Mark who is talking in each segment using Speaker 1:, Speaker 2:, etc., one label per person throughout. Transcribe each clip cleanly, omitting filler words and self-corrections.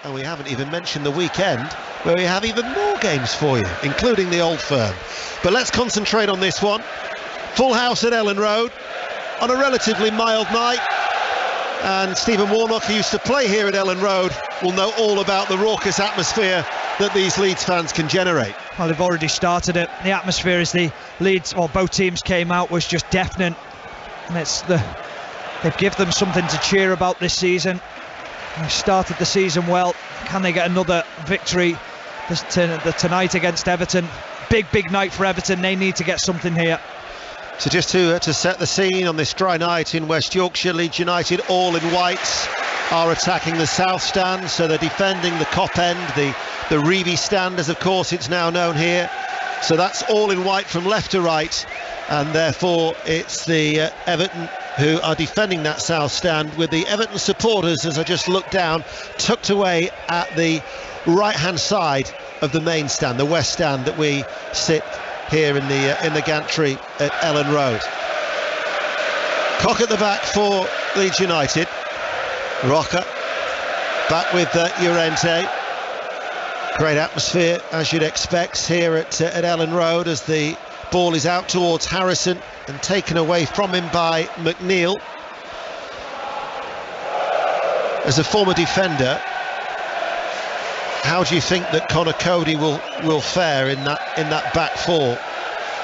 Speaker 1: And we haven't even mentioned the weekend, where we have even more games for you, including the Old Firm. But let's concentrate on this one. Full house at Ellen Road on a relatively mild night. And Stephen Warnock, who used to play here at Ellen Road, will know all about the raucous atmosphere that these Leeds fans can generate.
Speaker 2: Well, they've already started it. The atmosphere as the Leeds, or both teams came out, was just deafening. And they've given them something to cheer about this season. They've started the season well. Can they get another victory tonight against Everton? Big night for Everton. They need to get something here.
Speaker 1: So just to set the scene on this dry night in West Yorkshire, Leeds United, all in whites, are attacking the south stand. So they're defending the Kop end, the Reevy stand, as of course it's now known here. So that's all in white from left to right, and therefore it's the Everton who are defending that south stand, with the Everton supporters, as I just looked down, tucked away at the right hand side of the main stand, the west stand that we sit here in the gantry at Ellen Road. Cock at the back for Leeds United. Rocker back with Llorente. Great atmosphere, as you'd expect, here at Ellen Road, as the ball is out towards Harrison and taken away from him by McNeil. As a former defender, how do you think that Conor Cody will fare in that back four?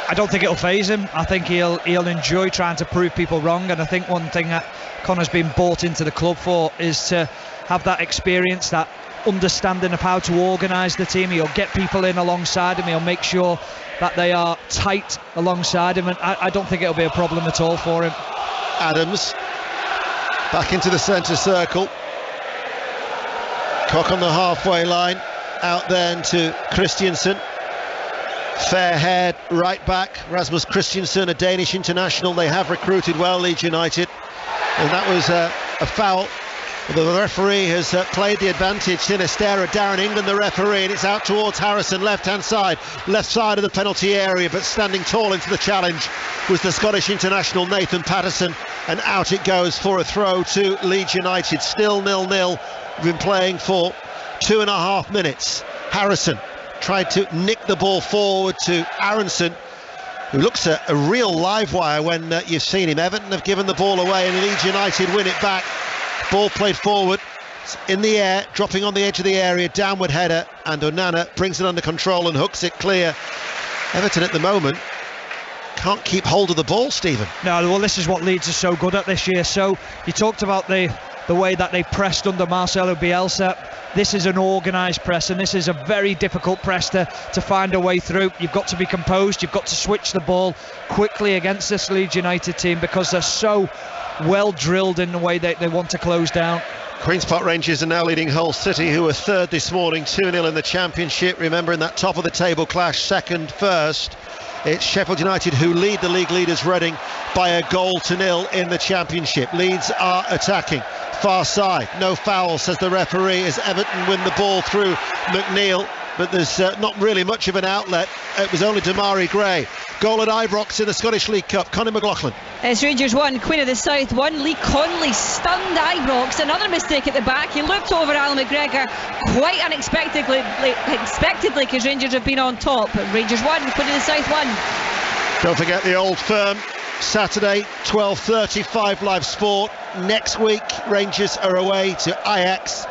Speaker 2: I don't think it'll faze him. I think he'll enjoy trying to prove people wrong, and I think one thing that Conor's been brought into the club for is to have that experience, that understanding of how to organise the team. He'll get people in alongside him, he'll make sure that they are tight alongside him, and I don't think it'll be a problem at all for him.
Speaker 1: Adams back into the centre circle. Cock on the halfway line, out then to Christiansen. Fair-haired right back, Rasmus Christiansen, a Danish international. They have recruited well, Leeds United, and that was a foul. The referee has played the advantage. Sinisterra, Darren England, the referee, and it's out towards Harrison, left side of the penalty area, but standing tall into the challenge was the Scottish international Nathan Patterson, and out it goes for a throw to Leeds United. Still 0-0. Been playing for 2.5 minutes. Harrison tried to nick the ball forward to Aronson, who looks a real live wire when you've seen him. Everton have given the ball away and Leeds United win it back. Ball played forward, it's in the air, dropping on the edge of the area, downward header, and Onana brings it under control and hooks it clear. Everton at the moment can't keep hold of the ball, Stephen.
Speaker 2: No, well, this is what Leeds are so good at this year. So you talked about the way that they pressed under Marcelo Bielsa. This is an organised press, and this is a very difficult press to find a way through. You've got to be composed, you've got to switch the ball quickly against this Leeds United team, because they're so well drilled in the way they want to close down.
Speaker 1: Queen's Park Rangers are now leading Hull City, who were third this morning, 2-0 in the Championship. Remember, in that top of the table clash, second first, it's Sheffield United who lead the league leaders Reading by a 0-0 in the Championship. Leeds are attacking. Far side, no foul, says the referee, as Everton win the ball through McNeil, but there's not really much of an outlet. It was only Damari Gray. Goal at Ibrox in the Scottish League Cup. Conor McLaughlin.
Speaker 3: It's Rangers 1, Queen of the South 1. Lee Conley stunned Ibrox. Another mistake at the back. He looked over Alan McGregor quite unexpectedly, because Rangers have been on top. Rangers 1, Queen of the South 1.
Speaker 1: Don't forget the Old Firm, Saturday 12:35 live sport. Next week Rangers are away to Ajax,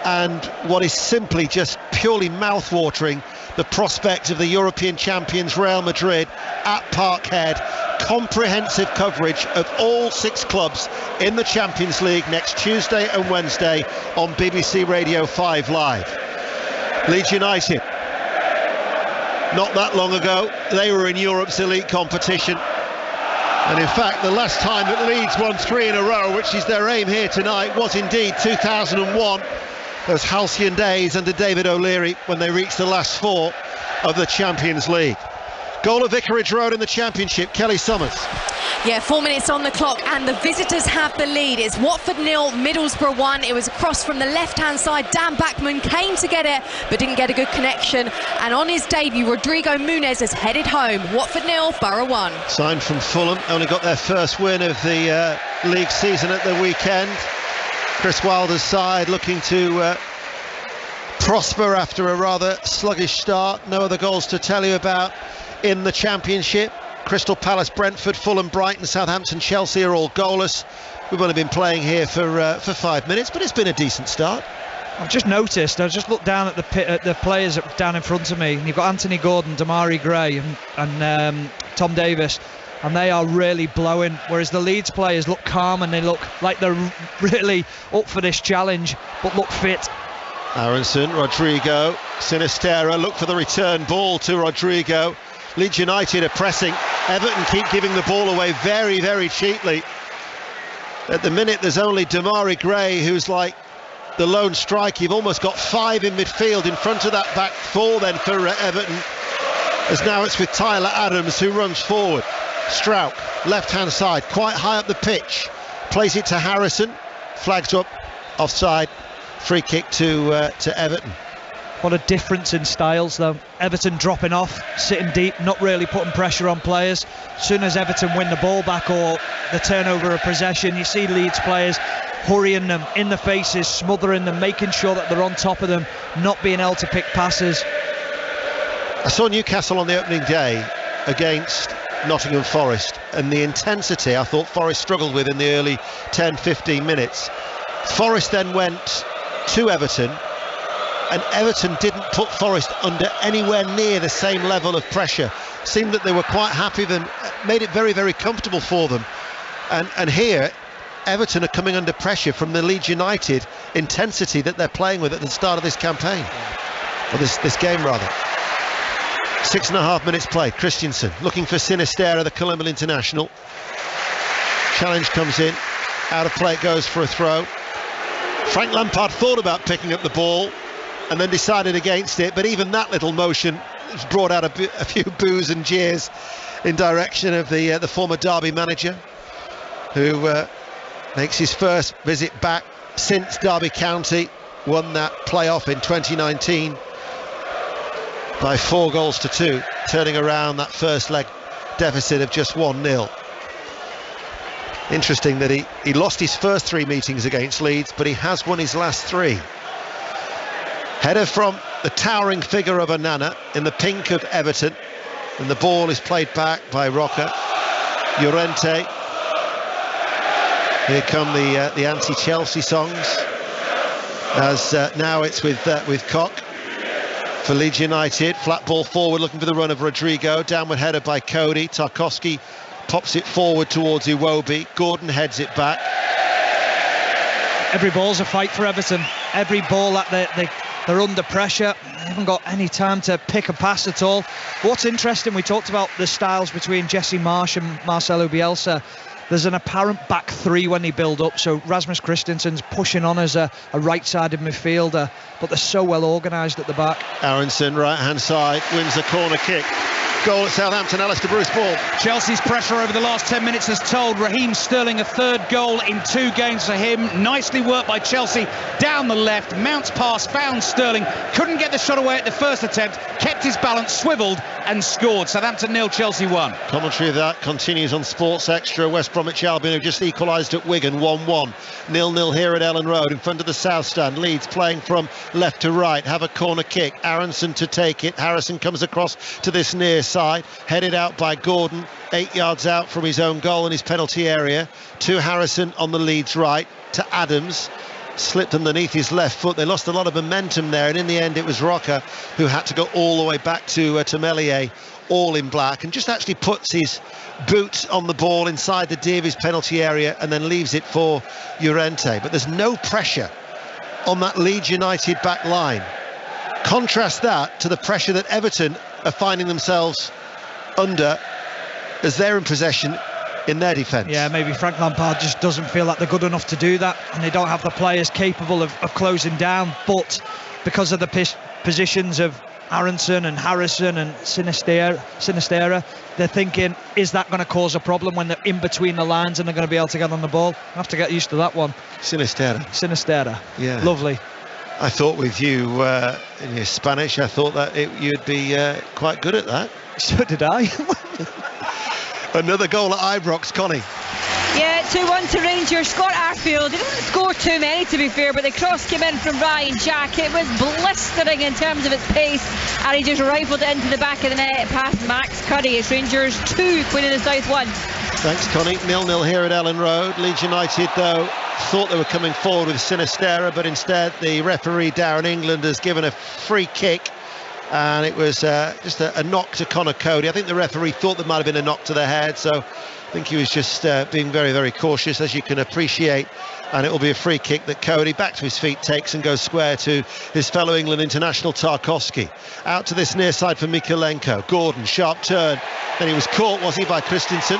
Speaker 1: and what is simply just purely mouth-watering, the prospect of the European champions Real Madrid at Parkhead. Comprehensive coverage of all 6 clubs in the Champions League next Tuesday and Wednesday on BBC Radio 5 Live. Leeds United, not that long ago they were in Europe's elite competition, and in fact the last time that Leeds won 3 in a row, which is their aim here tonight, was indeed 2001. Those halcyon days under David O'Leary, when they reached the last 4 of the Champions League. Goal at Vicarage Road in the Championship, Kelly Summers.
Speaker 4: Yeah, 4 minutes on the clock and the visitors have the lead. It's Watford 0, Middlesbrough 1. It was a cross from the left-hand side. Dan Bachmann came to get it, but didn't get a good connection. And on his debut, Rodrigo Muniz has headed home. Watford 0, Borough 1.
Speaker 1: Signed from Fulham, only got their first win of the league season at the weekend. Chris Wilder's side looking to prosper after a rather sluggish start. No other goals to tell you about in the Championship. Crystal Palace, Brentford, Fulham, Brighton, Southampton, Chelsea are all goalless. We've only been playing here for 5 minutes, but it's been a decent start.
Speaker 2: I've just noticed, I just looked down at the players down in front of me, and you've got Anthony Gordon, Damari Gray and Tom Davis, and they are really blowing, whereas the Leeds players look calm and they look like they're really up for this challenge, but look fit.
Speaker 1: Aronson, Rodrigo, Sinisterra look for the return ball to Rodrigo. Leeds United are pressing. Everton keep giving the ball away very, very cheaply. At the minute there's only Damari Gray who's like the lone striker. You've almost got 5 in midfield in front of that back 4 then for Everton, as now it's with Tyler Adams who runs forward. Strauch, left hand side, quite high up the pitch, plays it to Harrison, flags up, offside, free kick to Everton.
Speaker 2: What a difference in styles though. Everton dropping off, sitting deep, not really putting pressure on players. As soon as Everton win the ball back or the turnover of possession, you see Leeds players hurrying them in the faces, smothering them, making sure that they're on top of them, not being able to pick passes.
Speaker 1: I saw Newcastle on the opening day against Nottingham Forest, and the intensity I thought Forest struggled with in the early 10-15 minutes. Forest then went to Everton, and Everton didn't put Forest under anywhere near the same level of pressure. Seemed that they were quite happy, then made it very, very comfortable for them. And here Everton are coming under pressure from the Leeds United intensity that they're playing with at the start of this campaign, or this game rather. 6.5 minutes played. Christensen looking for Sinisterra, the Colombian international. Challenge comes in, out of play it goes for a throw. Frank Lampard thought about picking up the ball and then decided against it, but even that little motion has brought out a few boos and jeers in direction of the former Derby manager, who makes his first visit back since Derby County won that playoff in 2019 by 4-2, turning around that first leg deficit of just 1-0. Interesting that he lost his first 3 meetings against Leeds, but he has won his last 3. Header from the towering figure of Onana in the pink of Everton, and the ball is played back by Roca. Llorente. Here come the anti-Chelsea songs, as now it's with Koch for Leeds United. Flat ball forward, looking for the run of Rodrigo. Downward header by Cody. Tarkowski pops it forward towards Iwobi. Gordon heads it back.
Speaker 2: Every ball's a fight for Everton. Every ball that they're under pressure. They haven't got any time to pick a pass at all. What's interesting, we talked about the styles between Jesse Marsch and Marcelo Bielsa. There's an apparent back 3 when they build up, so Rasmus Christensen's pushing on as a right-sided midfielder, but they're so well organised at the back. Aronson, right-hand side, wins a corner kick. Goal at Southampton, Alistair Bruce ball.
Speaker 5: Chelsea's pressure over the last 10 minutes has told. Raheem Sterling a 3rd goal in 2 games for him. Nicely worked by Chelsea down the left. Mounts pass, found Sterling. Couldn't get the shot away at the first attempt. Kept his balance, swivelled and scored. Southampton 0, Chelsea 1.
Speaker 1: Commentary of that continues on Sports Extra. West Bromwich Albion have just equalised at Wigan 1-1. 0-0 here at Ellen Road in front of the South Stand. Leeds playing from left to right. Have a corner kick. Aronson to take it. Harrison comes across to this near side, headed out by Gordon, 8 yards out from his own goal in his penalty area, to Harrison on the Leeds right, to Adams, slipped underneath his left foot. They lost a lot of momentum there, and in the end it was Roca who had to go all the way back to Meslier, all in black, and just actually puts his boot on the ball inside the D of his penalty area and then leaves it for Llorente. But there's no pressure on that Leeds United back line. Contrast that to the pressure that Everton are finding themselves under as they're in possession in their defence.
Speaker 2: Yeah, maybe Frank Lampard just doesn't feel like they're good enough to do that, and they don't have the players capable of closing down. But because of the positions of Aronson and Harrison and Sinisterra, they're thinking, is that going to cause a problem when they're in between the lines and they're going to be able to get on the ball? I have to get used to that one. Sinisterra.
Speaker 1: Yeah.
Speaker 2: Lovely.
Speaker 1: I thought with you in your Spanish, I thought that you'd be quite good at that.
Speaker 2: So did I.
Speaker 1: Another goal at Ibrox, Connie.
Speaker 3: Yeah, 2-1 to Rangers. Scott Arfield, he didn't score too many to be fair, but the cross came in from Ryan Jack. It was blistering in terms of its pace, and he just rifled it into the back of the net past Max Curry. It's Rangers 2, Queen of the South 1.
Speaker 1: Thanks, Connie. 0-0 here at Ellen Road. Leeds United, though, thought they were coming forward with Sinistera, but instead the referee, Darren England, has given a free kick, and it was just a knock to Conor Cody. I think the referee thought there might have been a knock to the head, so I think he was just being very, very cautious, as you can appreciate. And it will be a free kick that Cody, back to his feet, takes and goes square to his fellow England international Tarkowski. Out to this near side for Mikalenko. Gordon, sharp turn. Then he was caught, was he, by Christensen?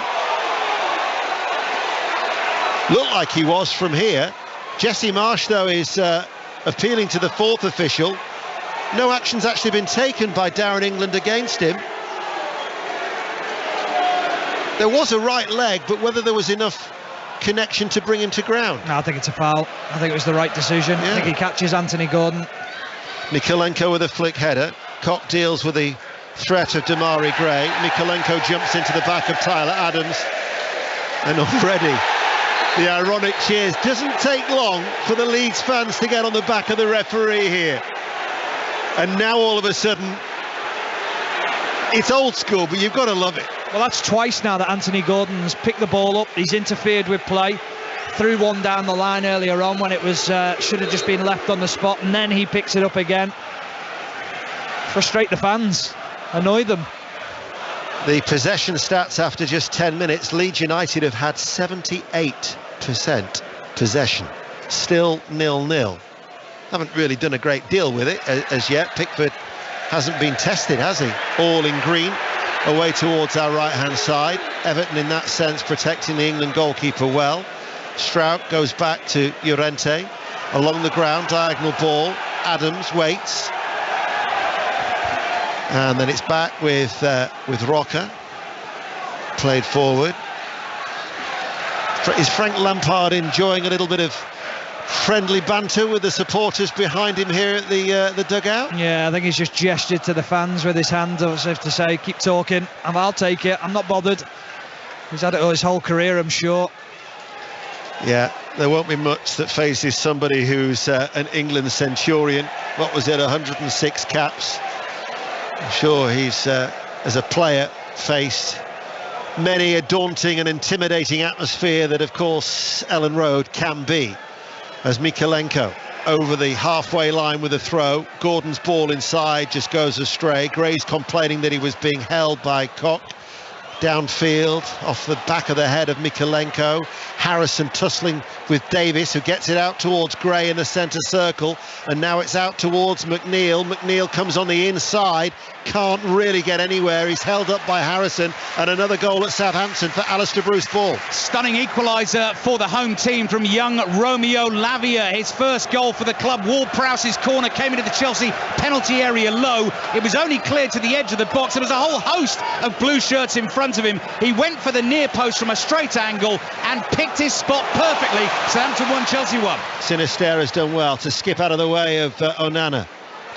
Speaker 1: Looked like he was from here. Jesse Marsh, though, is appealing to the fourth official. No action's actually been taken by Darren England against him. There was a right leg, but whether there was enough connection to bring him to ground.
Speaker 2: No, I think it's a foul. I think it was the right decision.
Speaker 1: Yeah.
Speaker 2: I think he catches Anthony Gordon.
Speaker 1: Mikalenko with a flick header. Cock deals with the threat of Damari Gray. Mikalenko jumps into the back of Tyler Adams, and already the ironic cheers. Doesn't take long for the Leeds fans to get on the back of the referee here. And now all of a sudden, it's old school, but you've got to love it.
Speaker 2: Well, that's twice now that Anthony Gordon's picked the ball up. He's interfered with play. Threw one down the line earlier on when it was should have just been left on the spot, and then he picks it up again. Frustrate the fans, annoy them.
Speaker 1: The possession stats after just 10 minutes, Leeds United have had 78% possession. Still 0-0. Haven't really done a great deal with it as yet. Pickford hasn't been tested, has he? All in green, away towards our right-hand side. Everton, in that sense, protecting the England goalkeeper well. Strout goes back to Llorente. Along the ground, diagonal ball. Adams waits. And then it's back with Roca. Played forward. Is Frank Lampard enjoying a little bit of friendly banter with the supporters behind him here at the dugout?
Speaker 2: Yeah, I think he's just gestured to the fans with his hand as if to say, keep talking, and I'll take it, I'm not bothered. He's had it all his whole career, I'm sure.
Speaker 1: Yeah, there won't be much that faces somebody who's an England centurion. What was it, 106 caps? I'm sure he's, as a player, faced many a daunting and intimidating atmosphere that, of course, Ellen Road can be. As Mikalenko over the halfway line with a throw. Gordon's ball inside just goes astray. Gray's complaining that he was being held by Koch. Downfield, off the back of the head of Mikalenko. Harrison tussling with Davis, who gets it out towards Gray in the centre circle, and now it's out towards McNeil. McNeil comes on the inside, can't really get anywhere. He's held up by Harrison, and another goal at Southampton for Alistair Bruce Ball.
Speaker 5: Stunning equaliser for the home team from young Romeo Lavia. His first goal for the club. Ward-Prowse's corner came into the Chelsea penalty area low. It was only cleared to the edge of the box. There was a whole host of blue shirts in front of him. He went for the near post from a straight angle and picked his spot perfectly. Southampton 1, Chelsea 1.
Speaker 1: Sinistera's done well to skip out of the way of Onana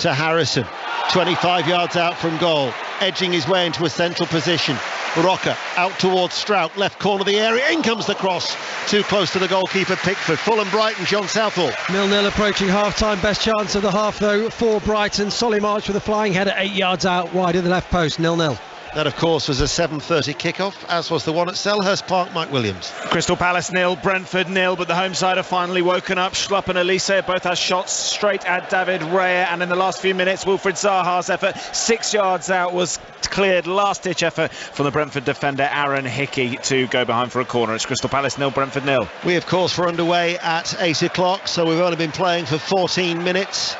Speaker 1: to Harrison. 25 yards out from goal, edging his way into a central position. Roca out towards Strout, left corner of the area. In comes the cross, too close to the goalkeeper Pickford. Fulham Brighton, John Southall.
Speaker 6: 0-0 approaching half-time. Best chance of the half though for Brighton. Solly March with a flying header 8 yards out wide of the left post. 0-0.
Speaker 1: That, of course, was a 7:30 kickoff, as was the one at Selhurst Park. Mike Williams.
Speaker 7: Crystal Palace 0, Brentford 0, but the home side have finally woken up. Schlupp and Elise both had shots straight at David Raya, and in the last few minutes, Wilfried Zaha's effort 6 yards out was cleared. Last-ditch effort from the Brentford defender Aaron Hickey to go behind for a corner. It's Crystal Palace 0, Brentford 0.
Speaker 1: We, of course, were underway at 8 o'clock, so we've only been playing for 14 minutes.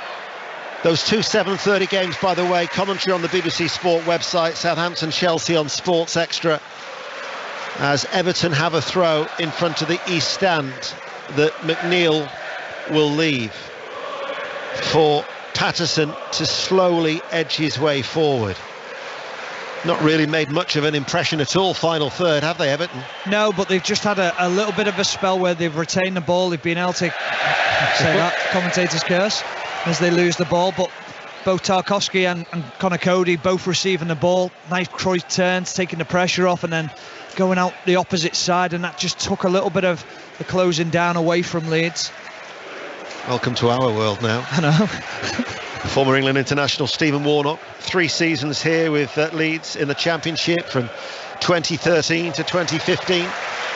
Speaker 1: Those two 7:30 games, by the way, commentary on the BBC Sport website, Southampton Chelsea on Sports Extra, as Everton have a throw in front of the East Stand that McNeil will leave for Patterson to slowly edge his way forward. Not really made much of an impression at all, final third, have they, Everton?
Speaker 2: No, but they've just had a little bit of a spell where they've retained the ball. They've been able to say that, commentator's curse, as they lose the ball, but both Tarkowski and Conor Cody both receiving the ball. Nice cross turns, taking the pressure off, and then going out the opposite side, and that just took a little bit of the closing down away from Leeds.
Speaker 1: Welcome to our world now.
Speaker 2: I know.
Speaker 1: Former England international Stephen Warnock, 3 seasons here with Leeds in the Championship from 2013 to 2015.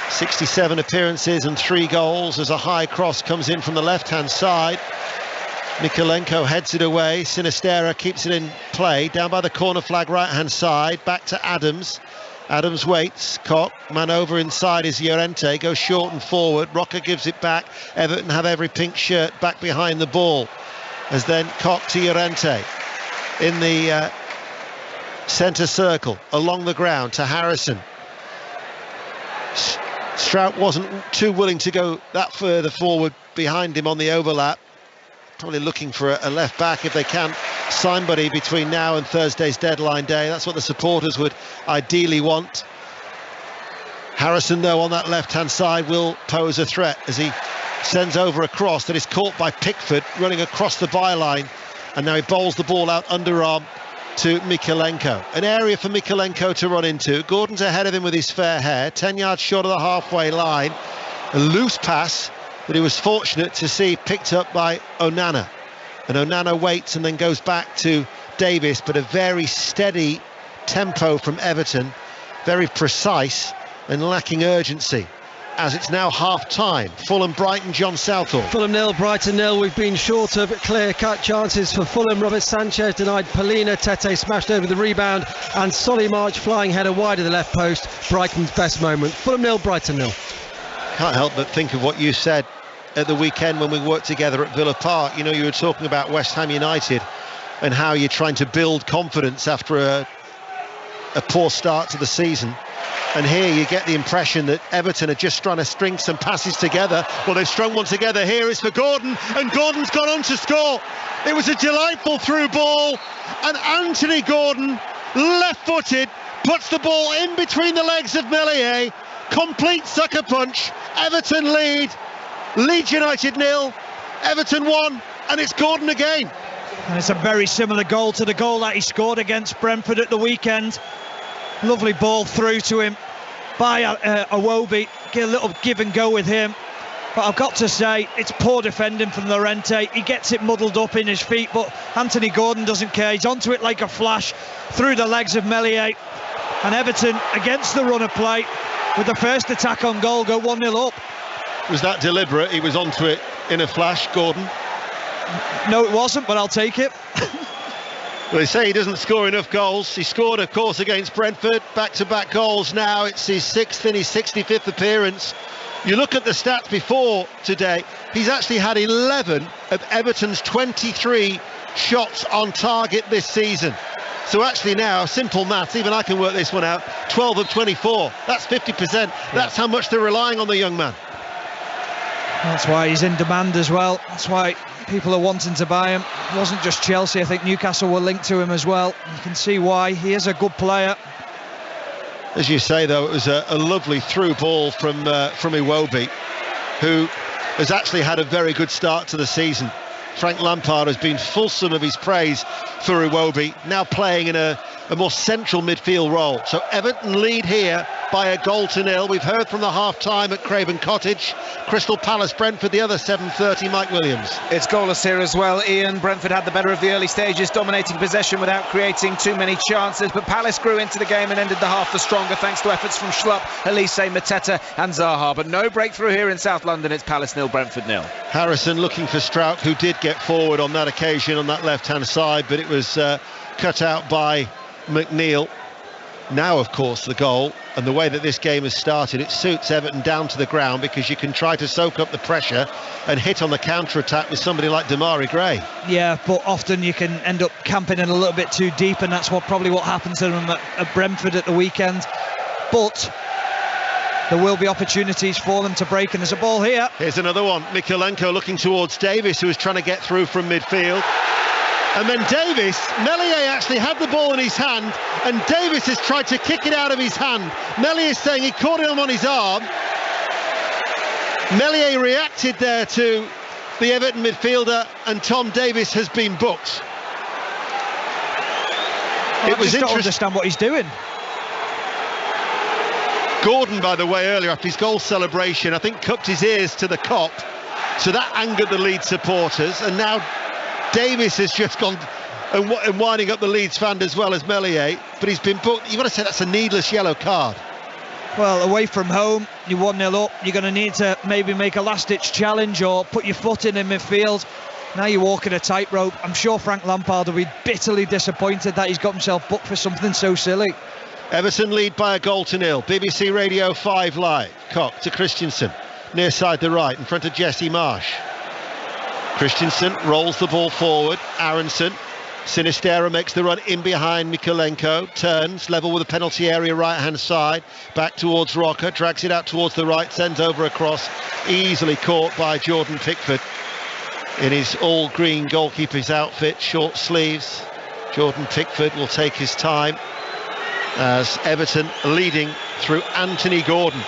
Speaker 1: 67 appearances and 3 goals as a high cross comes in from the left-hand side. Mykolenko heads it away. Sinistera keeps it in play down by the corner flag right-hand side. Back to Adams. Adams waits. Koch, man over inside is Llorente. Goes short and forward. Rocker gives it back. Everton have every pink shirt back behind the ball. As then Koch to Llorente in the centre circle along the ground to Harrison. Strout wasn't too willing to go that further forward behind him on the overlap. Probably looking for a left back if they can. Somebody between now and Thursday's deadline day. That's what the supporters would ideally want. Harrison, though, on that left-hand side will pose a threat as he sends over a cross that is caught by Pickford running across the byline, and now he bowls the ball out underarm to Mykolenko. An area for Mykolenko to run into. Gordon's ahead of him with his fair hair, 10 yards short of the halfway line. A loose pass that he was fortunate to see picked up by Onana. And Onana waits and then goes back to Davis, but a very steady tempo from Everton, very precise and lacking urgency. As it's now half-time. Fulham, Brighton, John Southall.
Speaker 6: Fulham 0, Brighton 0. We've been short of clear-cut chances for Fulham. Robert Sanchez denied Polina. Tete smashed over the rebound, and Solly March flying header wide of the left post. Brighton's best moment. Fulham 0, Brighton 0.
Speaker 1: Can't help but think of what you said at the weekend when we worked together at Villa Park. You know, you were talking about West Ham United and how you're trying to build confidence after a poor start to the season. And here you get the impression that Everton are just trying to string some passes together. Well, they've strung one together. Here is for Gordon, and Gordon's gone on to score. It was a delightful through ball, and Anthony Gordon, left-footed, puts the ball in between the legs of Meslier. Complete sucker punch. Everton lead. Leeds United 0, Everton 1, and it's Gordon again.
Speaker 2: And it's a very similar goal to the goal that he scored against Brentford at the weekend. Lovely ball through to him by Iwobi. Get a little give and go with him. But I've got to say, it's poor defending from Llorente. He gets it muddled up in his feet, but Anthony Gordon doesn't care. He's onto it like a flash through the legs of Meslier. And Everton, against the run of play, with the first attack on goal, go 1-0 up.
Speaker 1: Was that deliberate? He was onto it in a flash, Gordon?
Speaker 2: No, it wasn't, but I'll take it.
Speaker 1: Well, they say he doesn't score enough goals. He scored, of course, against Brentford. Back-to-back goals now. It's his 6th and his 65th appearance. You look at the stats before today, he's actually had 11 of Everton's 23 shots on target this season. So actually now, simple maths, even I can work this one out, 12 of 24. That's 50%. That's how much they're relying on the young man.
Speaker 2: That's why he's in demand as well. That's why people are wanting to buy him. It wasn't just Chelsea. I think Newcastle were linked to him as well. You can see why. He is a good player.
Speaker 1: As you say, though, it was a lovely through ball from Iwobi, who has actually had a very good start to the season. Frank Lampard has been fulsome of his praise for Iwobi, now playing in a more central midfield role. So Everton lead here by a goal to 0. We've heard from the half-time at Craven Cottage. Crystal Palace, Brentford, the other 7:30, Mike Williams.
Speaker 7: It's goalless here as well, Ian. Brentford had the better of the early stages, dominating possession without creating too many chances, but Palace grew into the game and ended the half the stronger thanks to efforts from Schlupp, Elise, Mateta and Zaha. But no breakthrough here in South London. It's Palace 0, Brentford 0.
Speaker 1: Harrison looking for Strout, who did get forward on that occasion on that left-hand side, but it was cut out by McNeil. Now, of course, the goal, and the way that this game has started, it suits Everton down to the ground because you can try to soak up the pressure and hit on the counter-attack with somebody like Damari Gray.
Speaker 2: Yeah, but often you can end up camping in a little bit too deep, and that's probably what happened to them at Brentford at the weekend. But there will be opportunities for them to break, and there's a ball here.
Speaker 1: Here's another one. Mykolenko looking towards Davis, who was trying to get through from midfield. And then Davis, Meslier actually had the ball in his hand, and Davis has tried to kick it out of his hand. Meslier is saying he caught him on his arm. Meslier reacted there to the Everton midfielder, and Tom Davis has been booked.
Speaker 2: I just don't understand what he's doing.
Speaker 1: Gordon, by the way, earlier after his goal celebration, I think cupped his ears to the Kop, so that angered the Leeds supporters, and now Davis has just gone and winding up the Leeds fan as well as Meslier, but he's been booked. You've got to say that's a needless yellow card.
Speaker 2: Well, away from home, you're 1-0 up, you're going to need to maybe make a last-ditch challenge or put your foot in midfield. Now you're walking a tightrope. I'm sure Frank Lampard will be bitterly disappointed that he's got himself booked for something so silly.
Speaker 1: Everton lead by 1-0. BBC Radio 5 Live. Kop to Christensen, near side the right, in front of Jesse Marsh. Christensen rolls the ball forward. Aronson, Sinistera makes the run in behind Mykolenko, turns, level with the penalty area right-hand side, back towards Rocker, drags it out towards the right, sends over a cross, easily caught by Jordan Pickford in his all-green goalkeeper's outfit, short sleeves. Jordan Pickford will take his time as Everton leading through Anthony Gordon.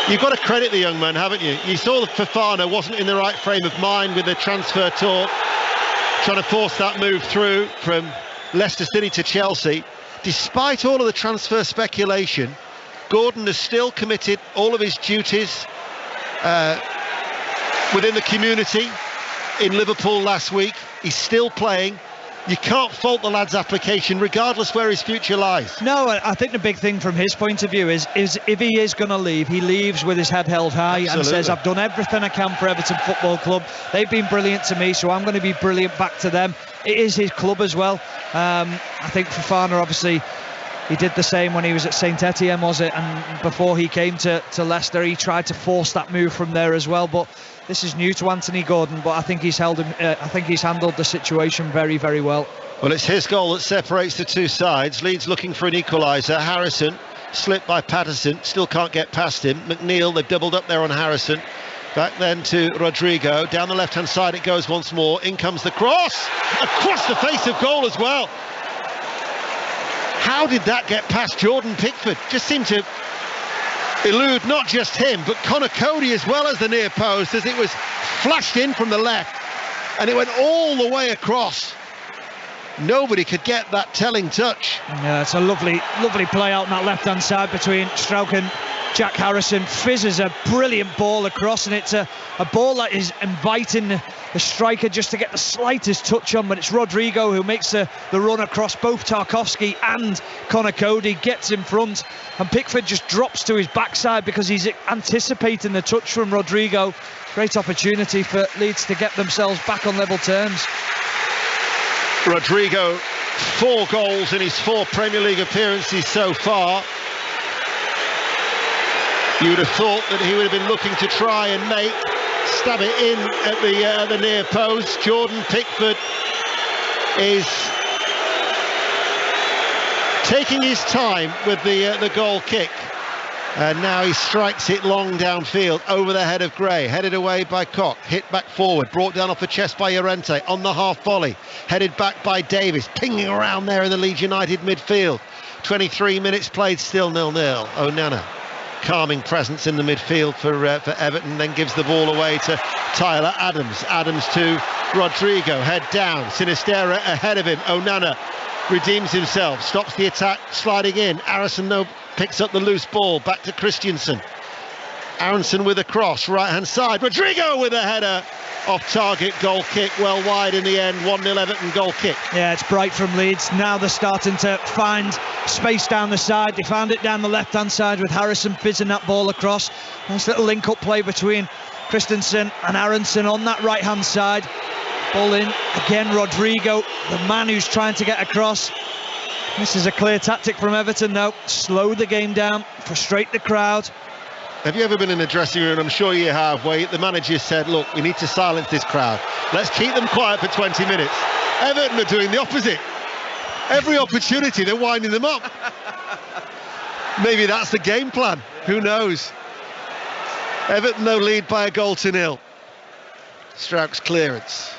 Speaker 1: You've got to credit the young man, haven't you? You saw that Fofana wasn't in the right frame of mind with the transfer talk, trying to force that move through from Leicester City to Chelsea. Despite all of the transfer speculation, Gordon has still committed all of his duties within the community in Liverpool last week. He's still playing. You can't fault the lad's application, regardless where his future lies.
Speaker 2: No, I think the big thing from his point of view is if he is going to leave, he leaves with his head held high. Absolutely. And says, I've done everything I can for Everton Football Club. They've been brilliant to me, so I'm going to be brilliant back to them. It is his club as well. I think Fofana, obviously, he did the same when he was at Saint Etienne, was it? And before he came to Leicester, he tried to force that move from there as well. But this is new to Anthony Gordon, but I think he's handled the situation very, very well.
Speaker 1: Well, it's his goal that separates the two sides. Leeds looking for an equaliser. Harrison slipped by Patterson, still can't get past him. McNeil, they've doubled up there on Harrison. Back then to Rodrigo. Down the left-hand side it goes once more. In comes the cross. Across the face of goal as well. How did that get past Jordan Pickford? Just seemed to elude not just him, but Connor Cody as well as the near post, as it was flashed in from the left. And it went all the way across. Nobody could get that telling touch.
Speaker 2: Yeah, it's a lovely play out on that left-hand side between Strauch and Jack Harrison. Fizzes a brilliant ball across, and it's a ball that is inviting the striker just to get the slightest touch on, but it's Rodrigo who makes the run across both Tarkowski and Connor Cody, gets in front, and Pickford just drops to his backside because he's anticipating the touch from Rodrigo. Great opportunity for Leeds to get themselves back on level terms.
Speaker 1: Rodrigo, 4 goals in his 4 Premier League appearances so far. You would have thought that he would have been looking to try and stab it in at the near post. Jordan Pickford is taking his time with the goal kick, and now he strikes it long downfield over the head of Gray, headed away by Koch, hit back forward, brought down off the chest by Llorente on the half volley, headed back by Davis, pinging around there in the Leeds United midfield. 23 minutes played, still 0-0. Onana, calming presence in the midfield for Everton, then gives the ball away to Tyler Adams. Adams to Rodrigo, head down, Sinistera ahead of him. Onana redeems himself, stops the attack, sliding in. Harrison picks up the loose ball, back to Christensen. Aronson with a cross, right hand side. Rodrigo with a header, off target, goal kick, well wide in the end. 1-0 Everton goal kick.
Speaker 2: Yeah, it's bright from Leeds. Now they're starting to find space down the side. They found it down the left hand side with Harrison fizzing that ball across. Nice little link up play between Christensen and Aronson on that right hand side. Ball in again, Rodrigo, the man who's trying to get across. This is a clear tactic from Everton though. Slow the game down, frustrate the crowd.
Speaker 1: Have you ever been in a dressing room, I'm sure you have, where the manager said, look, we need to silence this crowd, let's keep them quiet for 20 minutes. Everton are doing the opposite. Every opportunity they're winding them up. Maybe that's the game plan, who knows. Everton though lead by 1-0. Strauch's clearance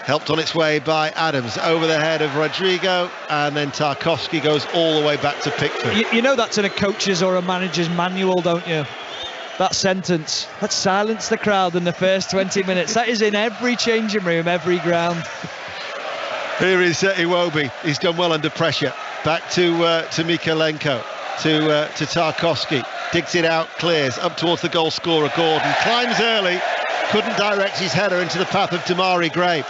Speaker 1: helped on its way by Adams over the head of Rodrigo, and then Tarkowski goes all the way back to Pickford.
Speaker 2: You know that's in a coach's or a manager's manual, don't you? That sentence, let's silence the crowd in the first 20 minutes. That is in every changing room, every ground.
Speaker 1: Here is Iwobi. He's done well under pressure. Back to Mykolenko. to Tarkowski. Digs it out, clears up towards the goal scorer Gordon. Climbs early, couldn't direct his header into the path of Damari Gray.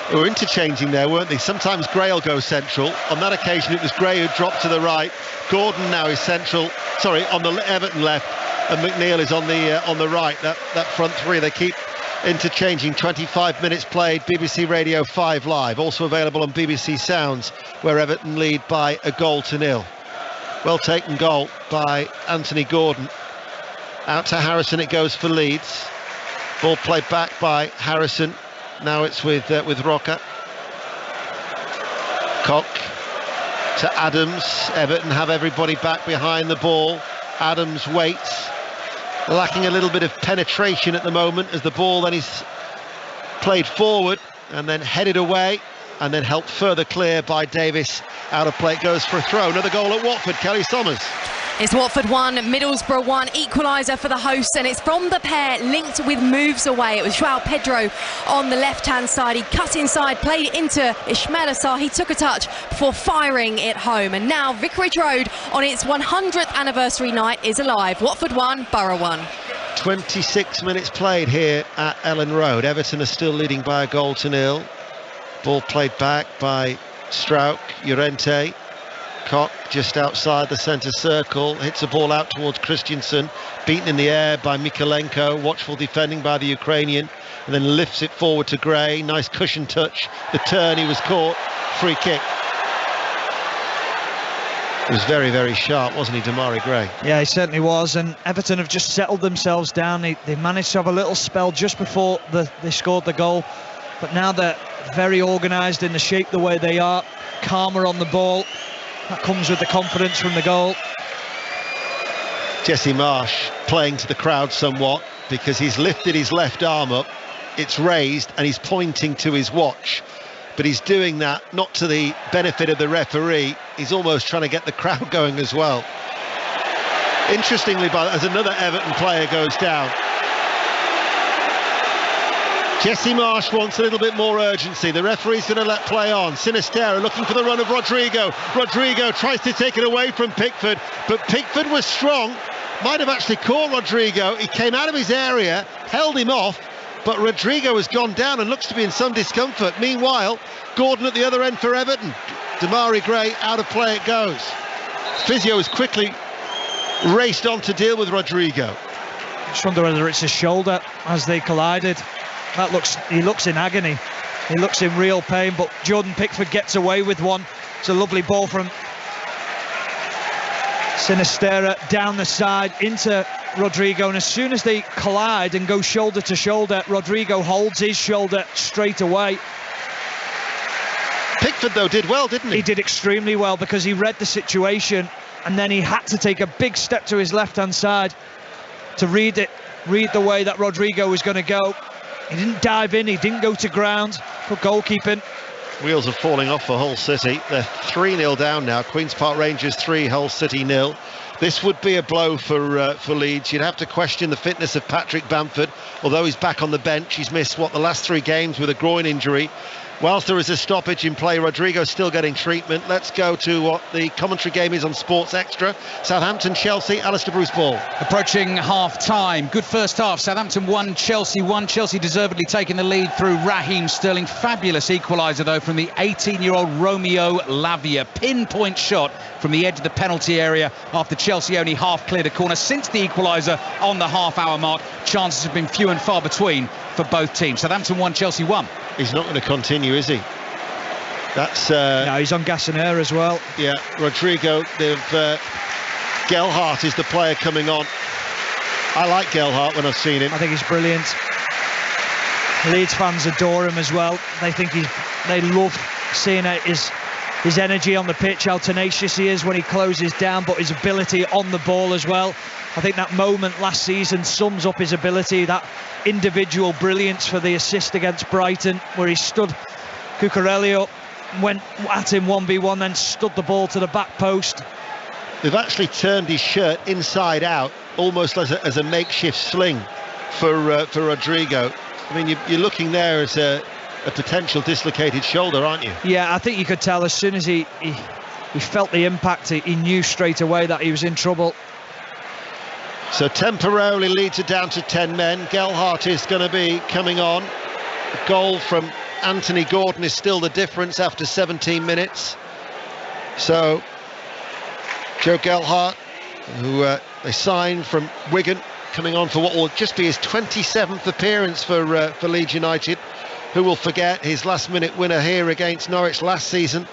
Speaker 1: They were interchanging there, weren't they? Sometimes Gray will go central. On that occasion, it was Gray who dropped to the right. Gordon now is central. Sorry, on the Everton left, and McNeil is on the right. That front three, they keep interchanging. 25 minutes played. BBC Radio 5 Live, also available on BBC Sounds, where Everton lead by 1-0. Well taken goal by Anthony Gordon. Out to Harrison it goes for Leeds. Ball played back by Harrison. Now it's with Roca. Koch to Adams. Everton have everybody back behind the ball. Adams waits, lacking a little bit of penetration at the moment, as the ball then is played forward and then headed away and then helped further clear by Davis. Out of play, it goes for a throw. Another goal at Watford. Kelly Sommers.
Speaker 4: It's Watford 1, Middlesbrough 1, equaliser for the hosts, and it's from the pair linked with moves away. It was João Pedro on the left-hand side. He cut inside, played it into Ismail Assar. He took a touch before firing it home. And now Vicarage Road on its 100th anniversary night is alive. Watford 1, Borough 1.
Speaker 1: 26 minutes played here at Ellen Road. Everton are still leading by 1-0. Ball played back by Strauch, Llorente. Koch just outside the centre circle, hits a ball out towards Christiansen, beaten in the air by Mikolenko, watchful defending by the Ukrainian, and then lifts it forward to Gray. Nice cushion touch, the turn, he was caught, free kick. It was very, very sharp, wasn't he, Damari Gray?
Speaker 2: Yeah, he certainly was, and Everton have just settled themselves down. They managed to have a little spell just before they scored the goal, but now they're very organised in the shape the way they are, calmer on the ball. That comes with the confidence from the goal.
Speaker 1: Jesse Marsh playing to the crowd somewhat, because he's lifted his left arm up, it's raised, and he's pointing to his watch. But he's doing that not to the benefit of the referee, he's almost trying to get the crowd going as well. Interestingly, as another Everton player goes down, Jesse Marsh wants a little bit more urgency. The referee's going to let play on. Sinisterra looking for the run of Rodrigo. Rodrigo tries to take it away from Pickford, but Pickford was strong. Might have actually caught Rodrigo. He came out of his area, held him off, but Rodrigo has gone down and looks to be in some discomfort. Meanwhile, Gordon at the other end for Everton. Damari Gray, out of play it goes. Physio has quickly raced on to deal with Rodrigo.
Speaker 2: Just wonder whether it's his shoulder as they collided. He looks in agony. He looks in real pain, but Jordan Pickford gets away with one. It's a lovely ball from Sinisterra down the side into Rodrigo, and as soon as they collide and go shoulder to shoulder, Rodrigo holds his shoulder straight away.
Speaker 1: Pickford though did well, didn't he?
Speaker 2: He did extremely well, because he read the situation and then he had to take a big step to his left hand side to read the way that Rodrigo was going to go. He didn't dive in, he didn't go to ground. Good goalkeeping.
Speaker 1: Wheels are falling off for Hull City. They're 3-0 down now. Queen's Park Rangers 3, Hull City 0. This would be a blow for Leeds. You'd have to question the fitness of Patrick Bamford, although he's back on the bench. He's missed the last 3 games with a groin injury. Whilst there is a stoppage in play, Rodrigo's still getting treatment. Let's go to what the commentary game is on Sports Extra. Southampton, Chelsea, Alistair Bruce Ball.
Speaker 5: Approaching half-time. Good first half. Southampton 1, Chelsea 1. Chelsea deservedly taking the lead through Raheem Sterling. Fabulous equaliser, though, from the 18-year-old Romeo Lavia. Pinpoint shot from the edge of the penalty area after Chelsea only half cleared a corner. Since the equaliser on the half-hour mark, chances have been few and far between for both teams. Southampton 1, Chelsea 1.
Speaker 1: He's not going to continue, is he? That's
Speaker 2: no, he's on gas and air as well.
Speaker 1: Yeah, Rodrigo. Gelhardt is the player coming on. I like Gelhardt when I've seen him.
Speaker 2: I think he's brilliant. Leeds fans adore him as well. They love seeing his energy on the pitch, how tenacious he is when he closes down, but his ability on the ball as well. I think that moment last season sums up his ability, that individual brilliance for the assist against Brighton, where he stood Cucurella up, went at him 1v1, then stood the ball to the back post.
Speaker 1: They've actually turned his shirt inside out, almost as a makeshift sling for Rodrigo. I mean, you're looking there as a potential dislocated shoulder, aren't you?
Speaker 2: Yeah, I think you could tell as soon as he he felt the impact. He knew straight away that he was in trouble.
Speaker 1: So temporarily Leeds are down to 10 men. Gelhardt is going to be coming on. A goal from Anthony Gordon is still the difference after 17 minutes. So Joe Gelhardt, who they signed from Wigan, coming on for what will just be his 27th appearance for Leeds United. Who will forget his last-minute winner here against Norwich last season?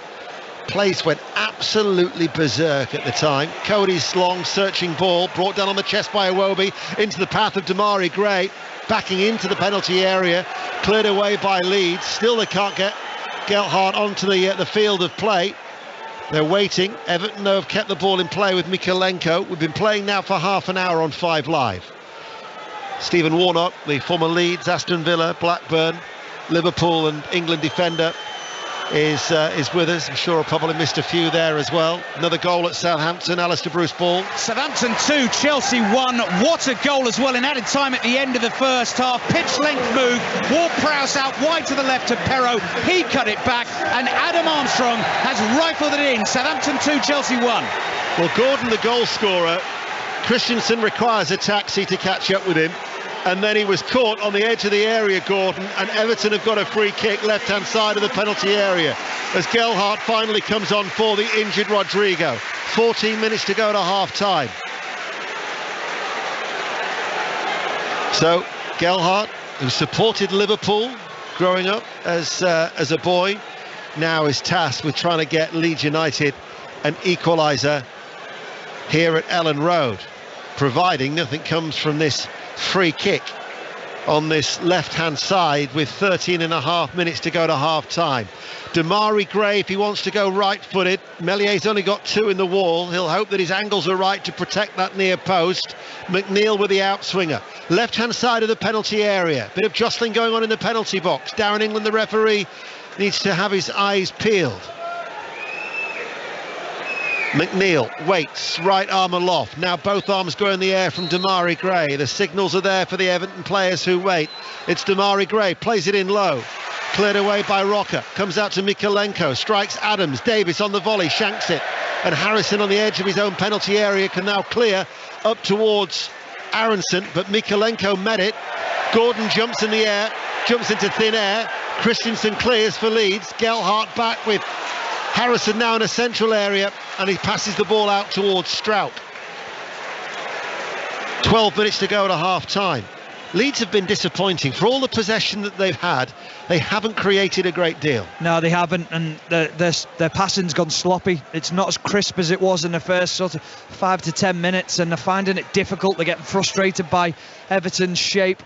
Speaker 1: Place went absolutely berserk at the time. Cody's long searching ball brought down on the chest by Iwobi into the path of Damari Gray, backing into the penalty area, cleared away by Leeds. Still they can't get Gelhardt onto the field of play. They're waiting. Everton have kept the ball in play with Mikalenko. We've been playing now for half an hour on 5 Live. Stephen Warnock, the former Leeds, Aston Villa, Blackburn, Liverpool and England defender, is with us. I'm sure I probably missed a few there as well. Another goal at Southampton, Alistair Bruce Ball.
Speaker 5: Southampton 2, Chelsea 1. What a goal as well in added time at the end of the first half. Pitch length move, Ward-Prowse out wide to the left to Perrault. He cut it back and Adam Armstrong has rifled it in. Southampton 2, Chelsea 1.
Speaker 1: Well, Gordon, the goal scorer, Christensen requires a taxi to catch up with him. And then he was caught on the edge of the area, Gordon, and Everton have got a free kick left-hand side of the penalty area as Gelhardt finally comes on for the injured Rodrigo. 14 minutes to go to half-time. So Gelhardt, who supported Liverpool growing up as a boy, now is tasked with trying to get Leeds United an equaliser here at Ellen Road, providing nothing comes from this free kick on this left-hand side with 13.5 minutes to go to half-time. Damari Gray, if he wants to go right-footed, Mellier's only got 2 in the wall. He'll hope that his angles are right to protect that near post. McNeil with the outswinger. Left-hand side of the penalty area. Bit of jostling going on in the penalty box. Darren England, the referee, needs to have his eyes peeled. McNeil waits, right arm aloft. Now both arms go in the air from Damari Gray. The signals are there for the Everton players who wait. It's Damari Gray, plays it in low. Cleared away by Rocker. Comes out to Mikalenko, strikes Adams. Davis on the volley, shanks it. And Harrison on the edge of his own penalty area can now clear up towards Aronson. But Mikalenko met it. Gordon jumps in the air, jumps into thin air. Christensen clears for Leeds. Gelhardt back with Harrison now in a central area, and he passes the ball out towards Strout. 12 minutes to go to half-time. Leeds have been disappointing. For all the possession that they've had, they haven't created a great deal.
Speaker 2: No, they haven't, and their passing's gone sloppy. It's not as crisp as it was in the first sort of 5 to 10 minutes, and they're finding it difficult. They're getting frustrated by Everton's shape.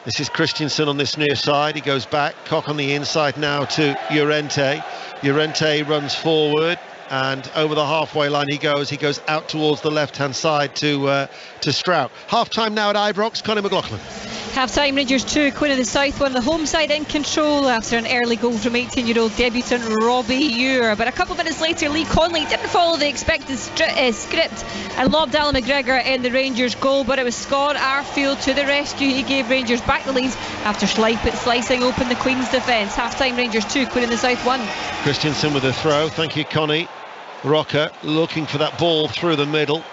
Speaker 1: This is Christensen on this near side. He goes back, Koch on the inside now to Llorente. Llorente runs forward, and over the halfway line he goes out towards the left-hand side to Strout. Half-time now at Ibrox. Conor McLaughlin.
Speaker 3: Half-time, Rangers 2, Queen of the South 1. The home side in control after an early goal from 18-year-old debutant Robbie Ewer. But a couple of minutes later, Lee Conley didn't follow the expected script and lobbed Alan McGregor in the Rangers goal. But it was Scott Arfield to the rescue. He gave Rangers back the lead after slicing open the Queen's defence. Half-time, Rangers 2, Queen of the South 1.
Speaker 1: Christensen with a throw. Thank you, Connie. Rocker looking for that ball through the middle.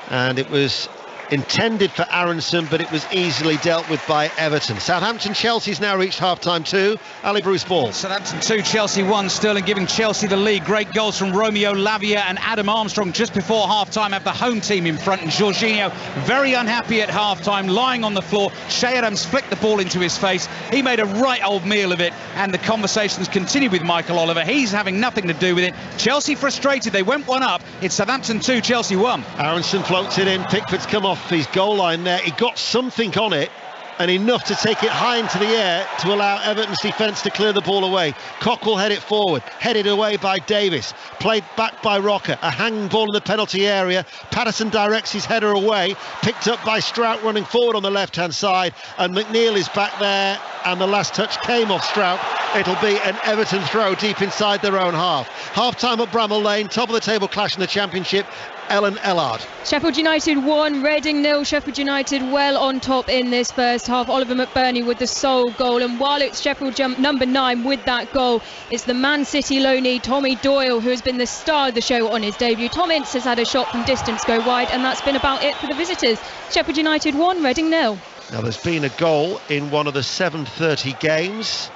Speaker 1: And it was intended for Aronson, but it was easily dealt with by Everton. Southampton Chelsea's now reached half-time too. Ali Bruce Ball.
Speaker 5: Southampton 2, Chelsea 1. Sterling giving Chelsea the lead. Great goals from Romeo Lavia and Adam Armstrong just before half-time. Have the home team in front, and Jorginho very unhappy at half-time, lying on the floor. Shea Adams flicked the ball into his face. He made a right old meal of it, and the conversations continue with Michael Oliver. He's having nothing to do with it. Chelsea frustrated. They went 1 up. It's Southampton 2, Chelsea 1.
Speaker 1: Aronson floats it in. Pickford's come off his goal line there. He got something on it, and enough to take it high into the air to allow Everton's defence to clear the ball away. Koch will head it forward, headed away by Davis, played back by Rocker, a hanging ball in the penalty area. Patterson directs his header away, picked up by Strout running forward on the left-hand side, and McNeil is back there, and the last touch came off Strout. It'll be an Everton throw deep inside their own half. Half-time at Bramall Lane, top of the table clash in the Championship. Ellen Ellard.
Speaker 3: Sheffield United 1, Reading 0. Sheffield United well on top in this first half. Oliver McBurney with the sole goal, and while it's Sheffield number 9 with that goal, it's the Man City loanee Tommy Doyle who has been the star of the show on his debut. Tom Ince has had a shot from distance go wide, and that's been about it for the visitors. Sheffield United 1, Reading 0.
Speaker 1: Now there's been a goal in one of the 7:30 games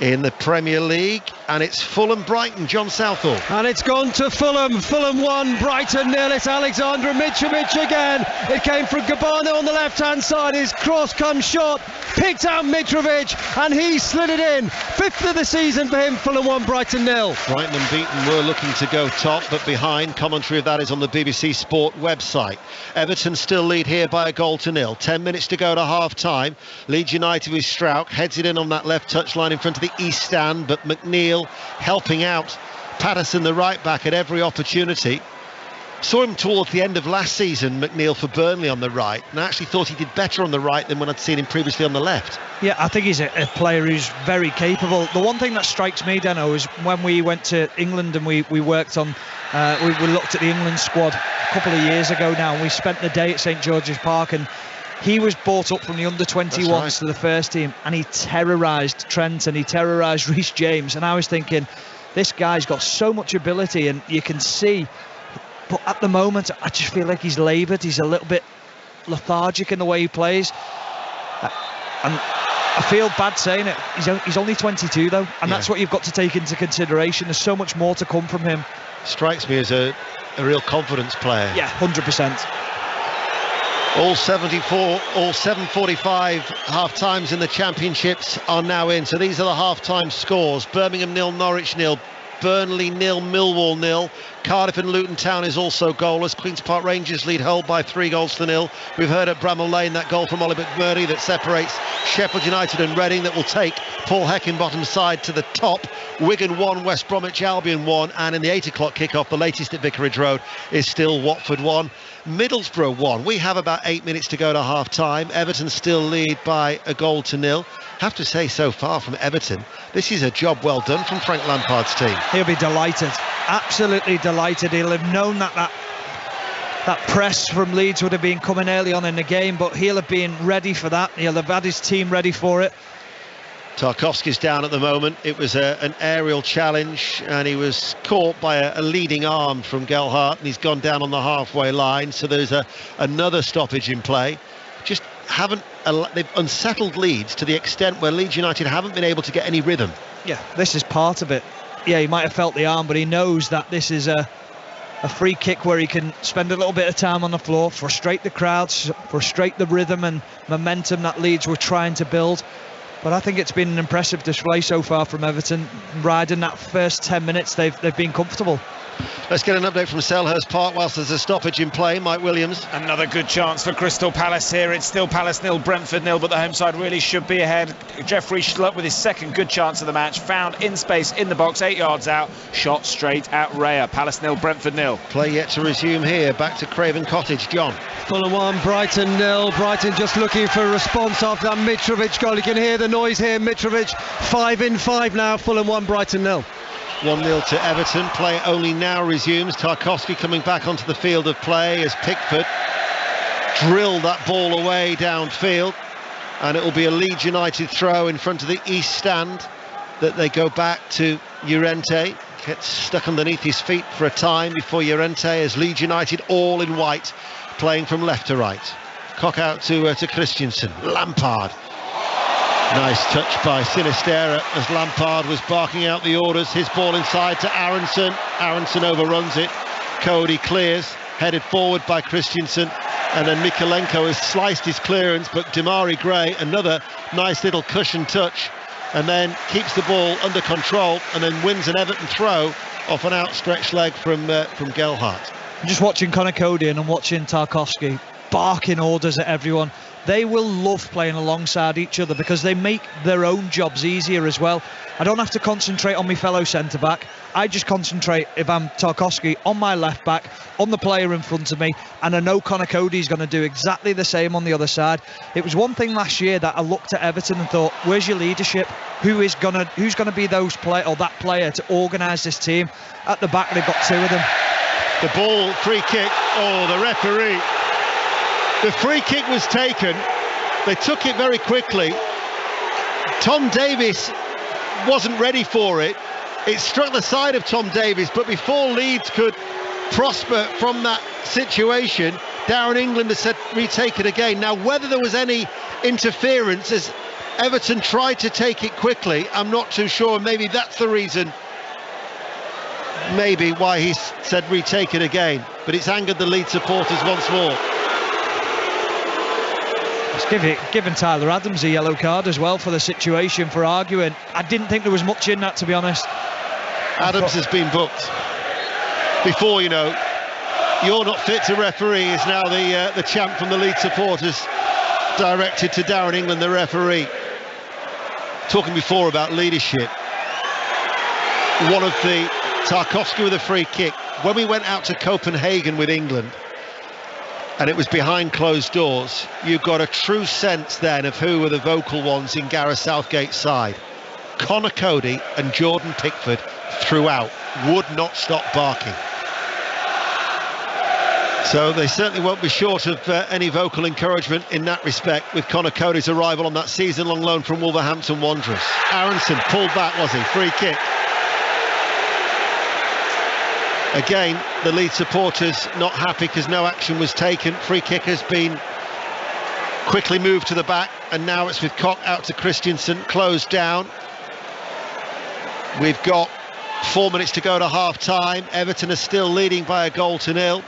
Speaker 1: in the Premier League, and it's Fulham-Brighton. John Southall.
Speaker 6: And it's gone to Fulham. Fulham 1, Brighton 0. It's Alexander Mitrovic again. It came from Gabano on the left-hand side. His cross comes short, picked out Mitrovic, and he slid it in. 5th of the season for him. Fulham 1, Brighton 0.
Speaker 1: Brighton unbeaten were looking to go top, but behind. Commentary of that is on the BBC Sport website. Everton still lead here by a goal to 0. 10 minutes to go to half-time. Leeds United with Strauch heads it in on that left touchline in front of the East Stand, but McNeil helping out Patterson, the right back, at every opportunity. Saw him towards the end of last season, McNeil, for Burnley on the right, and I actually thought he did better on the right than when I'd seen him previously on the left.
Speaker 2: Yeah, I think he's a player who's very capable. The one thing that strikes me, Dano, is when we went to England and we worked on, we looked at the England squad a couple of years ago now, and we spent the day at St George's Park, and he was brought up from the under-21s to the first team, and he terrorised Trent and he terrorised Reece James. And I was thinking, this guy's got so much ability, and you can see, but at the moment I just feel like he's laboured. He's a little bit lethargic in the way he plays, and I feel bad saying it, he's only 22 though, and that's what you've got to take into consideration. There's so much more to come from him.
Speaker 1: Strikes me as a real confidence player.
Speaker 2: Yeah, 100%.
Speaker 1: All 7:45 half times in the championships are now in. So these are the half time scores. Birmingham 0, Norwich 0, Burnley 0, Millwall 0. Cardiff and Luton Town is also goalless. Queen's Park Rangers lead Hull by 3-0. We've heard at Bramall Lane that goal from Oliver McBurney that separates Sheffield United and Reading, that will take Paul Heckingbottom's side to the top. Wigan 1, West Bromwich Albion 1, and in the 8 o'clock kickoff, the latest at Vicarage Road, is still Watford 1, Middlesbrough 1. We have about 8 minutes to go to half time. Everton still lead by a goal to 0. Have to say, so far from Everton, this is a job well done from Frank Lampard's team.
Speaker 2: He'll be delighted, absolutely delighted. He'll have known that press from Leeds would have been coming early on in the game, but he'll have been ready for that. He'll have had his team ready for it.
Speaker 1: Tarkowski's down at the moment. It was an aerial challenge, and he was caught by a leading arm from Gelhardt, and he's gone down on the halfway line. So there's another stoppage in play. Just they've unsettled Leeds to the extent where Leeds United haven't been able to get any rhythm.
Speaker 2: Yeah, this is part of it. Yeah, he might have felt the arm, but he knows that this is a free kick where he can spend a little bit of time on the floor, frustrate the crowds, frustrate the rhythm and momentum that Leeds were trying to build. But I think it's been an impressive display so far from Everton. Riding that first 10 minutes, they've been comfortable.
Speaker 1: Let's get an update from Selhurst Park whilst there's a stoppage in play. Mike Williams.
Speaker 7: Another good chance for Crystal Palace here. It's still Palace 0, Brentford 0, but the home side really should be ahead. Jeffrey Schlupp with his second good chance of the match, found in space in the box, 8 yards out, shot straight at Raya. Palace 0, Brentford 0.
Speaker 1: Play yet to resume here. Back to Craven Cottage. John.
Speaker 6: Fulham 1, Brighton 0. Brighton just looking for a response after that Mitrovic goal. You can hear the noise here. Mitrovic 5 in 5 now. Fulham 1, Brighton 0.
Speaker 1: 1-0 to Everton. Play only now resumes. Tarkowski coming back onto the field of play as Pickford drilled that ball away downfield, and it will be a Leeds United throw in front of the East Stand that they go back to Llorente. Gets stuck underneath his feet for a time before Llorente, as Leeds United all in white playing from left to right. Cock out to Christensen. Lampard. Nice touch by Sinisterra as Lampard was barking out the orders. His ball inside to Aronson. Aronson overruns it. Cody clears, headed forward by Christensen, and then Mikalenko has sliced his clearance, but Damari Gray, another nice little cushion touch, and then keeps the ball under control and then wins an Everton throw off an outstretched leg from Gelhardt.
Speaker 2: I'm just watching Conor Cody and I'm watching Tarkowski barking orders at everyone. They will love playing alongside each other because they make their own jobs easier as well. I don't have to concentrate on my fellow centre-back. I just concentrate, if I'm Tarkowski, on my left-back, on the player in front of me, and I know Conor Cody's going to do exactly the same on the other side. It was one thing last year that I looked at Everton and thought, where's your leadership? Who's going to be that player to organise this team? At the back, they've got two of them.
Speaker 1: The ball, free kick. Oh, the referee. The free kick was taken. They took it very quickly. Tom Davies wasn't ready for it. It struck the side of Tom Davies, but before Leeds could prosper from that situation, Darren England has said retake it again. Now, whether there was any interference as Everton tried to take it quickly, I'm not too sure. Maybe that's the reason, maybe why he's said retake it again. But it's angered the Leeds supporters once more.
Speaker 2: It's given Tyler Adams a yellow card as well for the situation, for arguing. I didn't think there was much in that, to be honest.
Speaker 1: Adams has been booked. Before, you know, you're not fit to referee is now the chant from the Leeds supporters, directed to Darren England, the referee. Talking before about leadership, one of the Tarkowski with a free kick. When we went out to Copenhagen with England, and it was behind closed doors, you got a true sense then of who were the vocal ones in Gareth Southgate's side. Connor Cody and Jordan Pickford throughout would not stop barking. So they certainly won't be short of any vocal encouragement in that respect with Connor Cody's arrival on that season-long loan from Wolverhampton Wanderers. Aronson pulled back, was he? Free kick. Again, the Leeds supporters not happy because no action was taken. Free kick has been quickly moved to the back, and now it's with Koch out to Christensen, closed down. We've got 4 minutes to go to half-time. Everton are still leading by 1-0.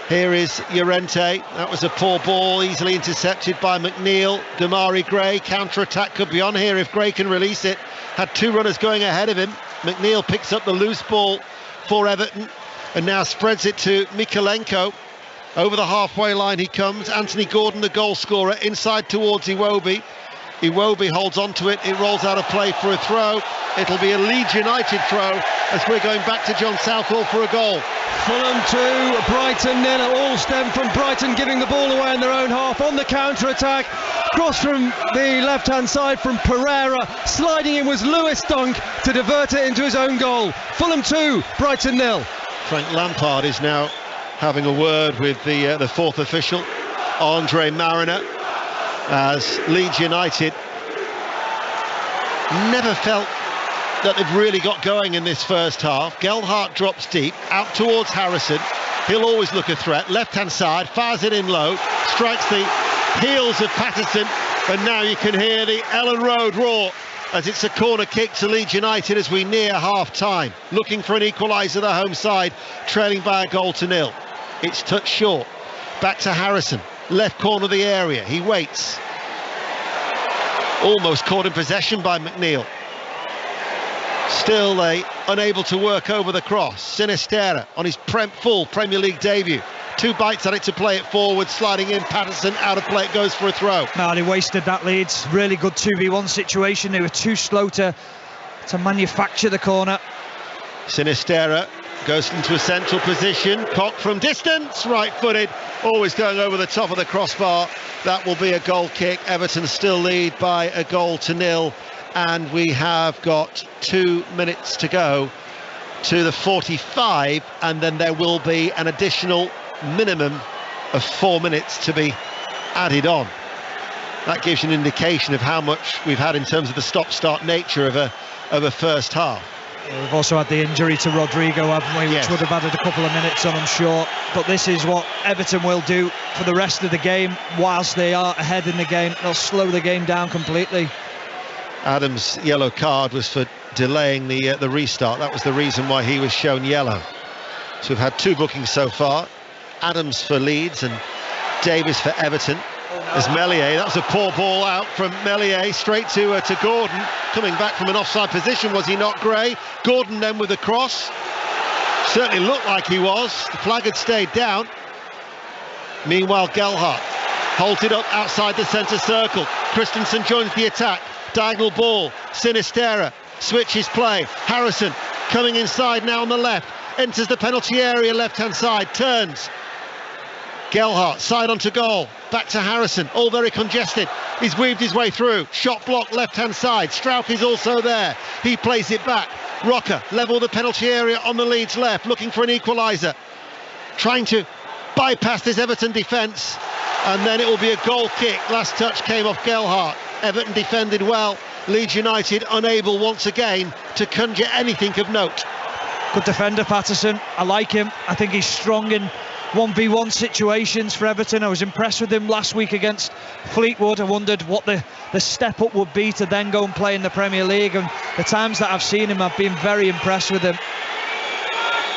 Speaker 1: Here is Llorente. That was a poor ball, easily intercepted by McNeil. Damari Gray, counter-attack could be on here if Gray can release it. Had two runners going ahead of him. McNeil picks up the loose ball for Everton and now spreads it to Mikalenko. Over the halfway line he comes. Anthony Gordon, the goal scorer, inside towards Iwobi. Iwobi holds on to it. It rolls out of play for a throw. It'll be a Leeds United throw as we're going back to John Southall for a goal.
Speaker 6: Fulham 2, Brighton 0. All stem from Brighton giving the ball away in their own half on the counter-attack. Cross from the left-hand side from Pereira. Sliding in was Lewis Dunk to divert it into his own goal. Fulham 2, Brighton 0.
Speaker 1: Frank Lampard is now having a word with the fourth official, Andre Mariner, as Leeds United never felt that they've really got going in this first half. Gelhardt drops deep, out towards Harrison. He'll always look a threat. Left-hand side, fires it in low, strikes the heels of Patterson, and now you can hear the Ellen Road roar as it's a corner kick to Leeds United as we near half-time. Looking for an equaliser, the home side, trailing by 1-0. It's touched short. Back to Harrison, left corner of the area. He waits. Almost caught in possession by McNeil. Still they unable to work over the cross. Sinisterra on his full Premier League debut. Two bites at it to play it forward, sliding in. Patterson out of play, it goes for a throw.
Speaker 2: No, they wasted that, Leeds. Really good 2v1 situation. They were too slow to manufacture the corner.
Speaker 1: Sinisterra goes into a central position. Koch from distance, right-footed, always going over the top of the crossbar. That will be a goal kick. Everton still lead by 1-0, and we have got 2 minutes to go to the 45, and then there will be an additional minimum of 4 minutes to be added on. That gives you an indication of how much we've had in terms of the stop-start nature of a first half.
Speaker 2: We've also had the injury to Rodrigo, haven't we, which would have added a couple of minutes on, I'm sure. But this is what Everton will do for the rest of the game. Whilst they are ahead in the game, they'll slow the game down completely.
Speaker 1: Adams' yellow card was for delaying the restart. That was the reason why he was shown yellow. So we've had 2 bookings so far. Adams for Leeds and Davis for Everton. As Meslier, that was a poor ball out from Meslier, straight to Gordon, coming back from an offside position, was he not, Gray? Gordon then with the cross, certainly looked like he was, the flag had stayed down. Meanwhile, Gelhardt holds it up outside the centre circle. Christensen joins the attack, diagonal ball, Sinisterra switches play, Harrison coming inside now on the left, enters the penalty area, left-hand side, turns. Gelhardt, side onto goal, back to Harrison, all very congested. He's weaved his way through, shot block left-hand side. Strauch is also there. He plays it back. Rocker, level the penalty area on the Leeds left, looking for an equaliser. trying to bypass this Everton defence, and then it will be a goal kick. Last touch came off Gelhardt. Everton defended well. Leeds United unable once again to conjure anything of note.
Speaker 2: Good defender, Patterson. I like him. I think he's strong in 1v1 situations for Everton. I was impressed with him last week against Fleetwood. I wondered what the step up would be to then go and play in the Premier League, and the times that I've seen him, I've been very impressed with him.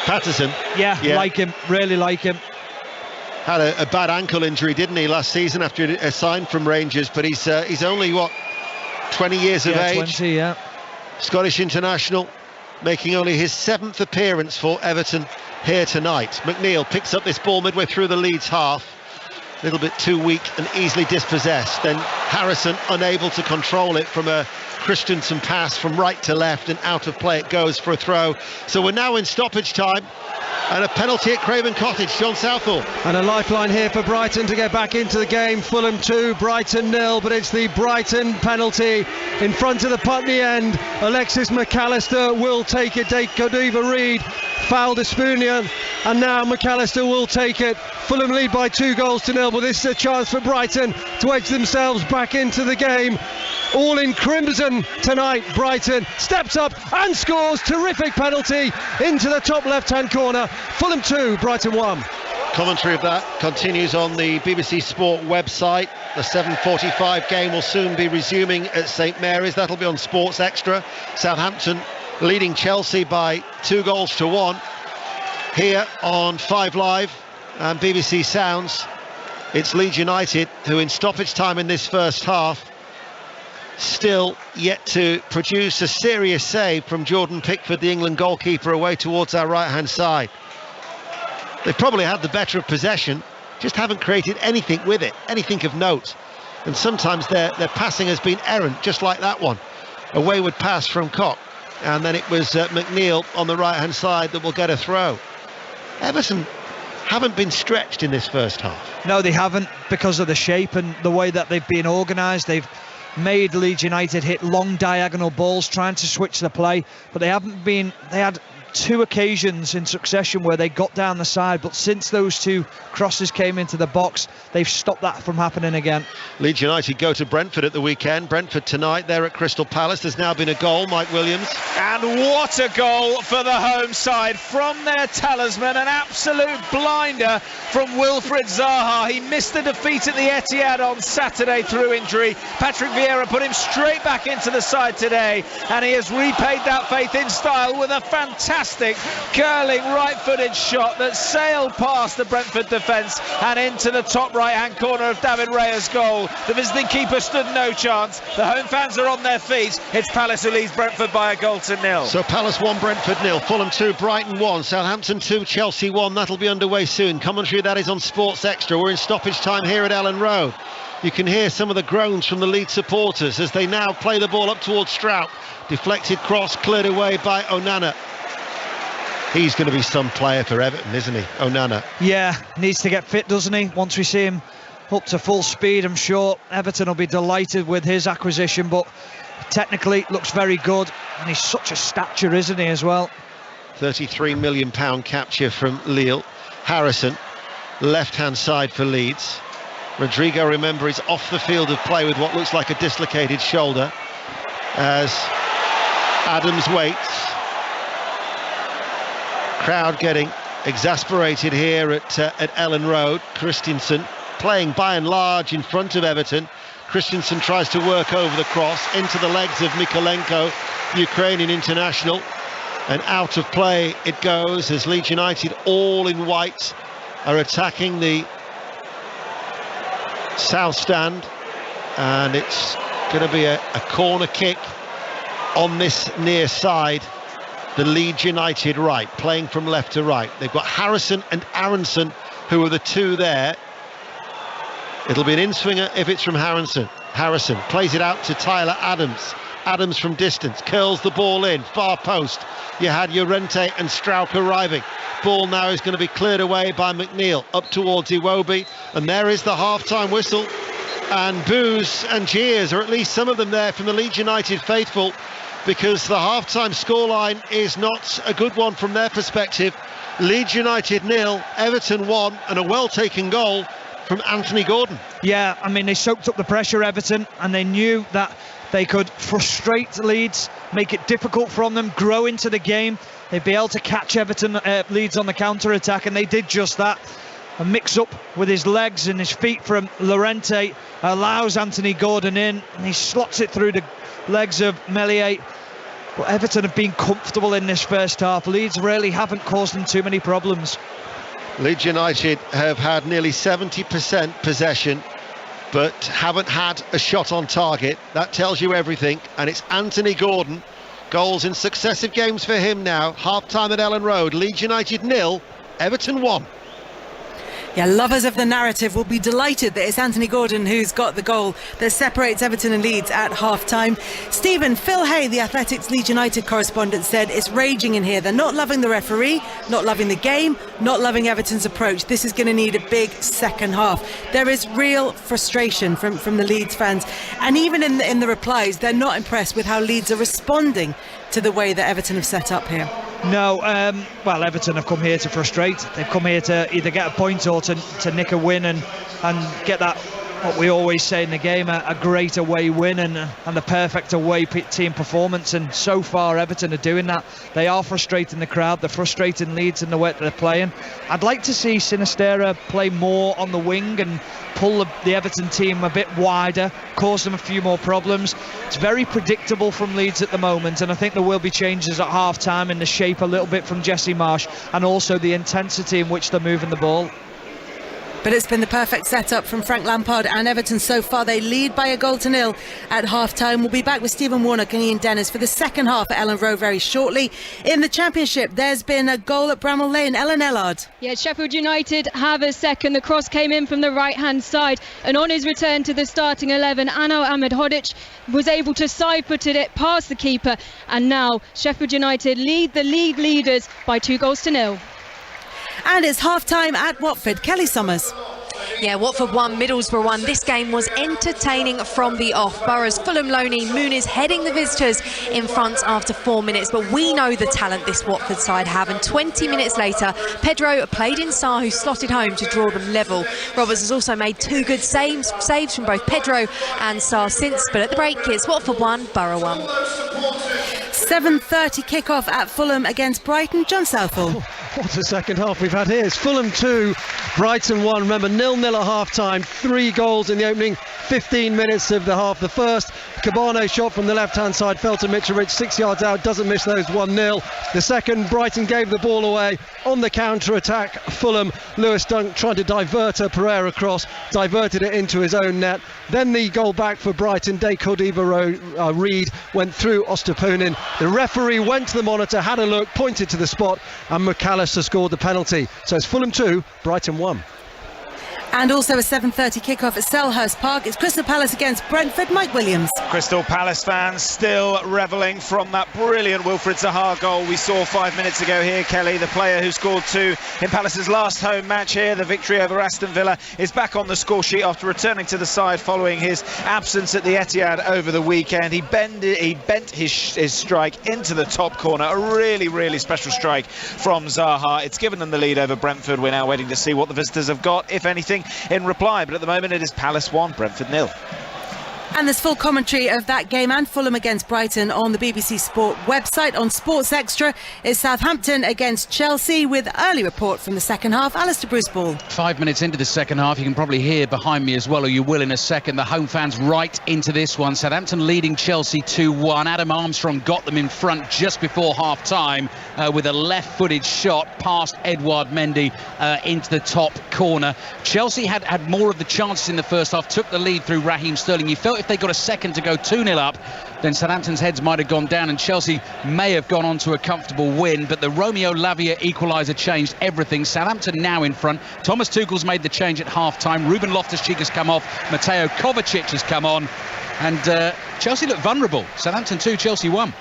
Speaker 1: Patterson?
Speaker 2: Yeah. Like him, really like him.
Speaker 1: Had a bad ankle injury, didn't he, last season after he signed from Rangers, but he's only, 20 years of age?
Speaker 2: 20, yeah.
Speaker 1: Scottish international, making only his 7th appearance for Everton here tonight. McNeil picks up this ball midway through the Leeds half. A little bit too weak and easily dispossessed. Then Harrison unable to control it from a Christensen pass from right to left, and out of play it goes for a throw. So we're now in stoppage time, and a penalty at Craven Cottage. John Southall.
Speaker 6: And a lifeline here for Brighton to get back into the game. Fulham 2, Brighton 0, but it's the Brighton penalty in front of the Putney end. Alexis McAllister will take it. David Reed fouled Espunian, and now McAllister will take it. Fulham lead by 2-0, but this is a chance for Brighton to edge themselves back into the game. All in crimson tonight. Brighton steps up and scores. Terrific penalty into the top left-hand corner. Fulham 2, Brighton 1.
Speaker 1: Commentary of that continues on the BBC Sport website. The 7:45 game will soon be resuming at St Mary's. That'll be on Sports Extra. Southampton leading Chelsea by 2-1 here on 5 Live and BBC Sounds. It's Leeds United who, in stoppage time in this first half, still yet to produce a serious save from Jordan Pickford, the England goalkeeper, away towards our right hand side. They've probably had the better of possession, just haven't created anything with it, anything of note. And sometimes their passing has been errant, just like that one. A wayward pass from Koch, and then it was McNeil on the right hand side that will get a throw. Everton haven't been stretched in this first half.
Speaker 2: No, they haven't, because of the shape and the way that they've been organised. They've made Leeds United hit long diagonal balls trying to switch the play, but they had 2 occasions in succession where they got down the side, but since those 2 crosses came into the box, they've stopped that from happening again.
Speaker 1: Leeds United go to Brentford at the weekend. Brentford tonight, they're at Crystal Palace. There's now been a goal, Mike Williams.
Speaker 7: And what a goal for the home side from their talisman. An absolute blinder from Wilfried Zaha. He missed the defeat at the Etihad on Saturday through injury. Patrick Vieira put him straight back into the side today, and he has repaid that faith in style with a fantastic curling right-footed shot that sailed past the Brentford defence and into the top right-hand corner of David Raya's goal. The visiting keeper stood no chance. The home fans are on their feet. It's Palace who leads Brentford by 1-0.
Speaker 1: So Palace 1, Brentford 0, Fulham 2, Brighton 1, Southampton 2, Chelsea 1. That'll be underway soon. Commentary that is on Sports Extra. We're in stoppage time here at Ellen Road. You can hear some of the groans from the Leeds supporters as they now play the ball up towards Strout. Deflected cross cleared away by Onana. He's going to be some player for Everton, isn't he, Onana?
Speaker 2: Yeah, needs to get fit, doesn't he? Once we see him up to full speed, I'm sure Everton will be delighted with his acquisition, but technically looks very good, and he's such a stature, isn't he, as well?
Speaker 1: £33 million capture from Lille. Harrison, left-hand side for Leeds. Rodrigo, remember, is off the field of play with what looks like a dislocated shoulder as Adams waits. Crowd getting exasperated here at Ellen Road. Christensen playing by and large in front of Everton. Christensen tries to work over the cross into the legs of Mykolenko, Ukrainian international, and out of play it goes as Leeds United, all in white, are attacking the south stand, and it's going to be a corner kick on this near side. The Leeds United right, playing from left to right. They've got Harrison and Aronson, who are the 2 there. It'll be an in-swinger if it's from Harrison. Harrison plays it out to Tyler Adams. Adams from distance, curls the ball in, far post. You had Llorente and Strauch arriving. Ball now is going to be cleared away by McNeil, up towards Iwobi. And there is the half-time whistle. And boos and jeers, or at least some of them there from the Leeds United faithful, because the half-time scoreline is not a good one from their perspective. Leeds United 0, Everton 1, and a well-taken goal from Anthony Gordon.
Speaker 2: Yeah, I mean, they soaked up the pressure, Everton, and they knew that they could frustrate Leeds, make it difficult from them, grow into the game. They'd be able to catch Leeds on the counter-attack, and they did just that. A mix-up with his legs and his feet from Llorente allows Anthony Gordon in, and he slots it through the legs of Meslier. But Everton have been comfortable in this first half. Leeds really haven't caused them too many problems.
Speaker 1: Leeds United have had nearly 70% possession, but haven't had a shot on target. That tells you everything. And it's Anthony Gordon. Goals in successive games for him now. Half-time at Ellen Road. Leeds United 0, Everton 1.
Speaker 8: Yeah, lovers of the narrative will be delighted that it's Anthony Gordon who's got the goal that separates Everton and Leeds at half-time. Stephen, Phil Hay, the Athletics Leeds United correspondent, said it's raging in here. They're not loving the referee, not loving the game, not loving Everton's approach. This is going to need a big second half. There is real frustration from the Leeds fans. And even in the replies, they're not impressed with how Leeds are responding to the way that Everton have set up here.
Speaker 2: No, well, Everton have come here to frustrate. They've come here to either get a point or to nick a win and get that, what we always say in the game, a great away win and the perfect away team performance. And so far, Everton are doing that. They are frustrating the crowd. They're frustrating Leeds in the way that they're playing. I'd like to see Sinisterra play more on the wing and pull the Everton team a bit wider, cause them a few more problems. It's very predictable from Leeds at the moment, and I think there will be changes at half-time in the shape a little bit from Jesse Marsch and also the intensity in which they're moving the ball.
Speaker 8: But it's been the perfect setup from Frank Lampard and Everton so far. They lead by 1-0 at half-time. We'll be back with Stephen Warnock and Ian Dennis for the second half at Ellen Road very shortly. In the Championship, there's been a goal at Bramall Lane. Ellen Ellard.
Speaker 9: Yeah, Sheffield United have a second. The cross came in from the right-hand side, and on his return to the starting 11, Ano Ahmedhodzic was able to side-footed it past the keeper, and now Sheffield United lead the league leaders by 2-0.
Speaker 8: And it's half-time at Watford. Kelly Summers.
Speaker 4: Yeah, Watford 1, Middlesbrough 1. This game was entertaining from the off. Borough's Fulham Loney, Muniz heading the visitors in front after 4 minutes. But we know the talent this Watford side have. And 20 minutes later, Pedro played in Sarr, who slotted home to draw them level. Roberts has also made 2 good saves from both Pedro and Sarr since. But at the break, it's Watford 1, Borough 1.
Speaker 8: 7:30 kickoff at Fulham against Brighton. John Southall.
Speaker 6: What a second half we've had here. It's Fulham 2, Brighton 1. Remember, 0-0 at half-time. 3 goals in the opening 15 minutes of the half. The first, Cabano shot from the left-hand side, fell to Mitrovic, 6 yards out, doesn't miss those, 1-0. The second, Brighton gave the ball away on the counter-attack. Fulham, Lewis Dunk tried to divert a Pereira cross, diverted it into his own net. Then the goal back for Brighton, Dejkodiva Reed went through Ostapunin. The referee went to the monitor, had a look, pointed to the spot, and McAllister scored the penalty. So it's Fulham 2, Brighton 1.
Speaker 8: And also a 7:30 kickoff at Selhurst Park. It's Crystal Palace against Brentford. Mike Williams.
Speaker 7: Crystal Palace fans still revelling from that brilliant Wilfried Zaha goal we saw 5 minutes ago here. Kelly, the player who scored 2 in Palace's last home match here, the victory over Aston Villa, is back on the score sheet after returning to the side following his absence at the Etihad over the weekend. He bent his strike into the top corner. A really, really special strike from Zaha. It's given them the lead over Brentford. We're now waiting to see what the visitors have got, if anything, in reply, but at the moment it is Palace 1, Brentford 0.
Speaker 8: And there's full commentary of that game and Fulham against Brighton on the BBC Sport website. On Sports Extra is Southampton against Chelsea with early report from the second half. Alistair Bruce-Ball.
Speaker 5: 5 minutes into the second half, you can probably hear behind me as well, or you will in a second, the home fans right into this one. Southampton leading Chelsea 2-1. Adam Armstrong got them in front just before half-time with a left-footed shot past Edouard Mendy into the top corner. Chelsea had more of the chances in the first half, took the lead through Raheem Sterling. You felt if they got a second to go 2-0 up, then Southampton's heads might have gone down and Chelsea may have gone on to a comfortable win, but the Romeo Lavia equaliser changed everything. Southampton now in front. Thomas Tuchel's made the change at half-time. Ruben Loftus-Cheek has come off. Mateo Kovacic has come on. And Chelsea look vulnerable. Southampton 2, Chelsea 1.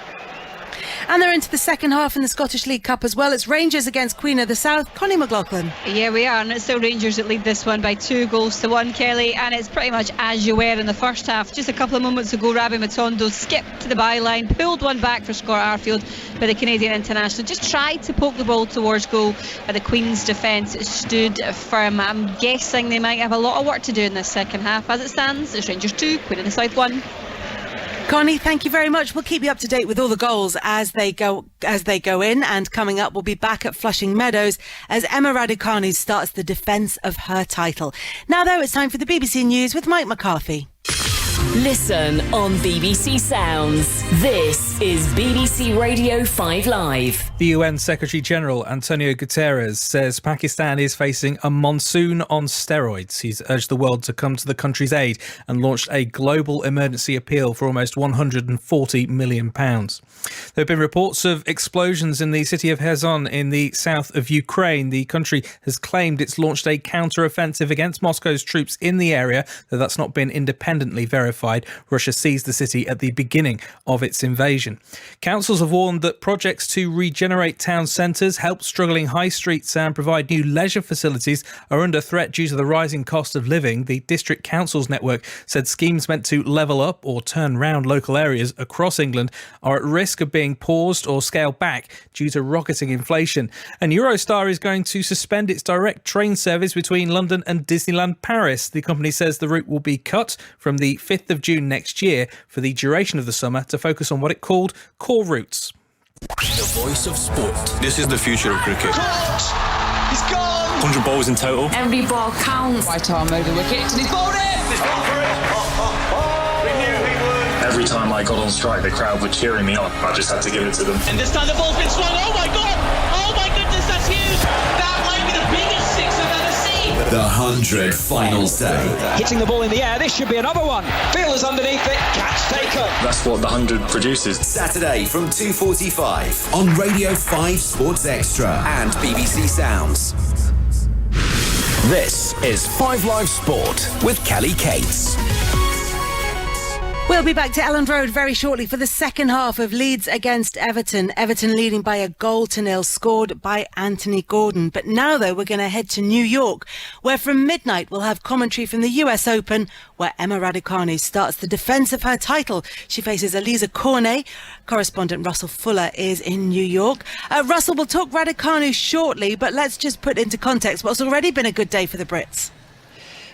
Speaker 8: And they're into the second half in the Scottish League Cup as well. It's Rangers against Queen of the South. Connie McLaughlin.
Speaker 3: Yeah, we are, and it's still Rangers that lead this one by 2-1, Kelly, and it's pretty much as you were in the first half. Just a couple of moments ago, Rabbi Matondo skipped to the byline, pulled one back for Scott Arfield, but the Canadian international just tried to poke the ball towards goal, but the Queen's defence stood firm. I'm guessing they might have a lot of work to do in this second half. As it stands, it's Rangers 2, Queen of the South 1.
Speaker 8: Connie, thank you very much. We'll keep you up to date with all the goals as they go in, and coming up we'll be back at Flushing Meadows as Emma Raducanu starts the defence of her title. Now though, it's time for the BBC News with Mike McCarthy.
Speaker 10: Listen on BBC Sounds. This is BBC Radio 5 Live.
Speaker 11: The UN Secretary-General Antonio Guterres says Pakistan is facing a monsoon on steroids. He's urged the world to come to the country's aid and launched a global emergency appeal for almost £140 million. There have been reports of explosions in the city of Kherson in the south of Ukraine. The country has claimed it's launched a counter-offensive against Moscow's troops in the area, though that's not been independently verified. Russia seized the city at the beginning of its invasion. Councils have warned that projects to regenerate town centres, help struggling high streets and provide new leisure facilities are under threat due to the rising cost of living. The District Councils Network said schemes meant to level up or turn round local areas across England are at risk of being paused or scaled back due to rocketing inflation. And Eurostar is going to suspend its direct train service between London and Disneyland Paris. The company says the route will be cut from the 5th of June next year for the duration of the summer to focus on what it called core routes.
Speaker 12: The voice of sport. This is the future of cricket.
Speaker 13: Caught! He's gone!
Speaker 12: 100 balls in total.
Speaker 14: Every ball counts. Right arm over the wicket and he's bowled it!
Speaker 13: He's gone for it! We knew he would!
Speaker 15: Every time I got on strike, the crowd were cheering me on. I just had to give it to them.
Speaker 16: And this time the ball's been swung. Oh my God! Oh my goodness, that's huge! That might be the biggest six I've ever seen!
Speaker 17: The 100 final say.
Speaker 18: Hitting the ball in the air, this should be another one. Fielders underneath it, catch taken.
Speaker 15: That's what the 100 produces.
Speaker 17: Saturday from 2:45 on Radio 5 Sports Extra and BBC Sounds. This is 5 Live Sport with Kelly Cates.
Speaker 8: We'll be back to Elland Road very shortly for the second half of Leeds against Everton. Everton leading by 1-0, scored by Anthony Gordon. But now, though, we're going to head to New York, where from midnight we'll have commentary from the US Open, where Emma Raducanu starts the defence of her title. She faces Elisa Cornet. Correspondent Russell Fuller is in New York. Russell, we'll talk Raducanu shortly, but let's just put into context what's already been a good day for the Brits.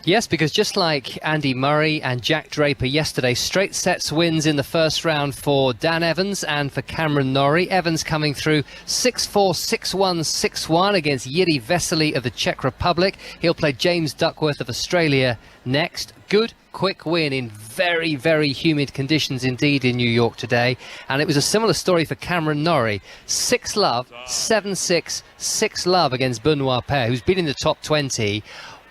Speaker 19: Yes, because just like Andy Murray and Jack Draper yesterday, straight sets wins in the first round for Dan Evans and for Cameron Norrie. Evans coming through 6-4, 6-1, 6-1 against Jiří Veselý of the Czech Republic. He'll play James Duckworth of Australia next. Good, quick win in very, very humid conditions indeed in New York today. And it was a similar story for Cameron Norrie. 6-love, 7-6, 6-love against Benoit Paire, who's been in the top 20.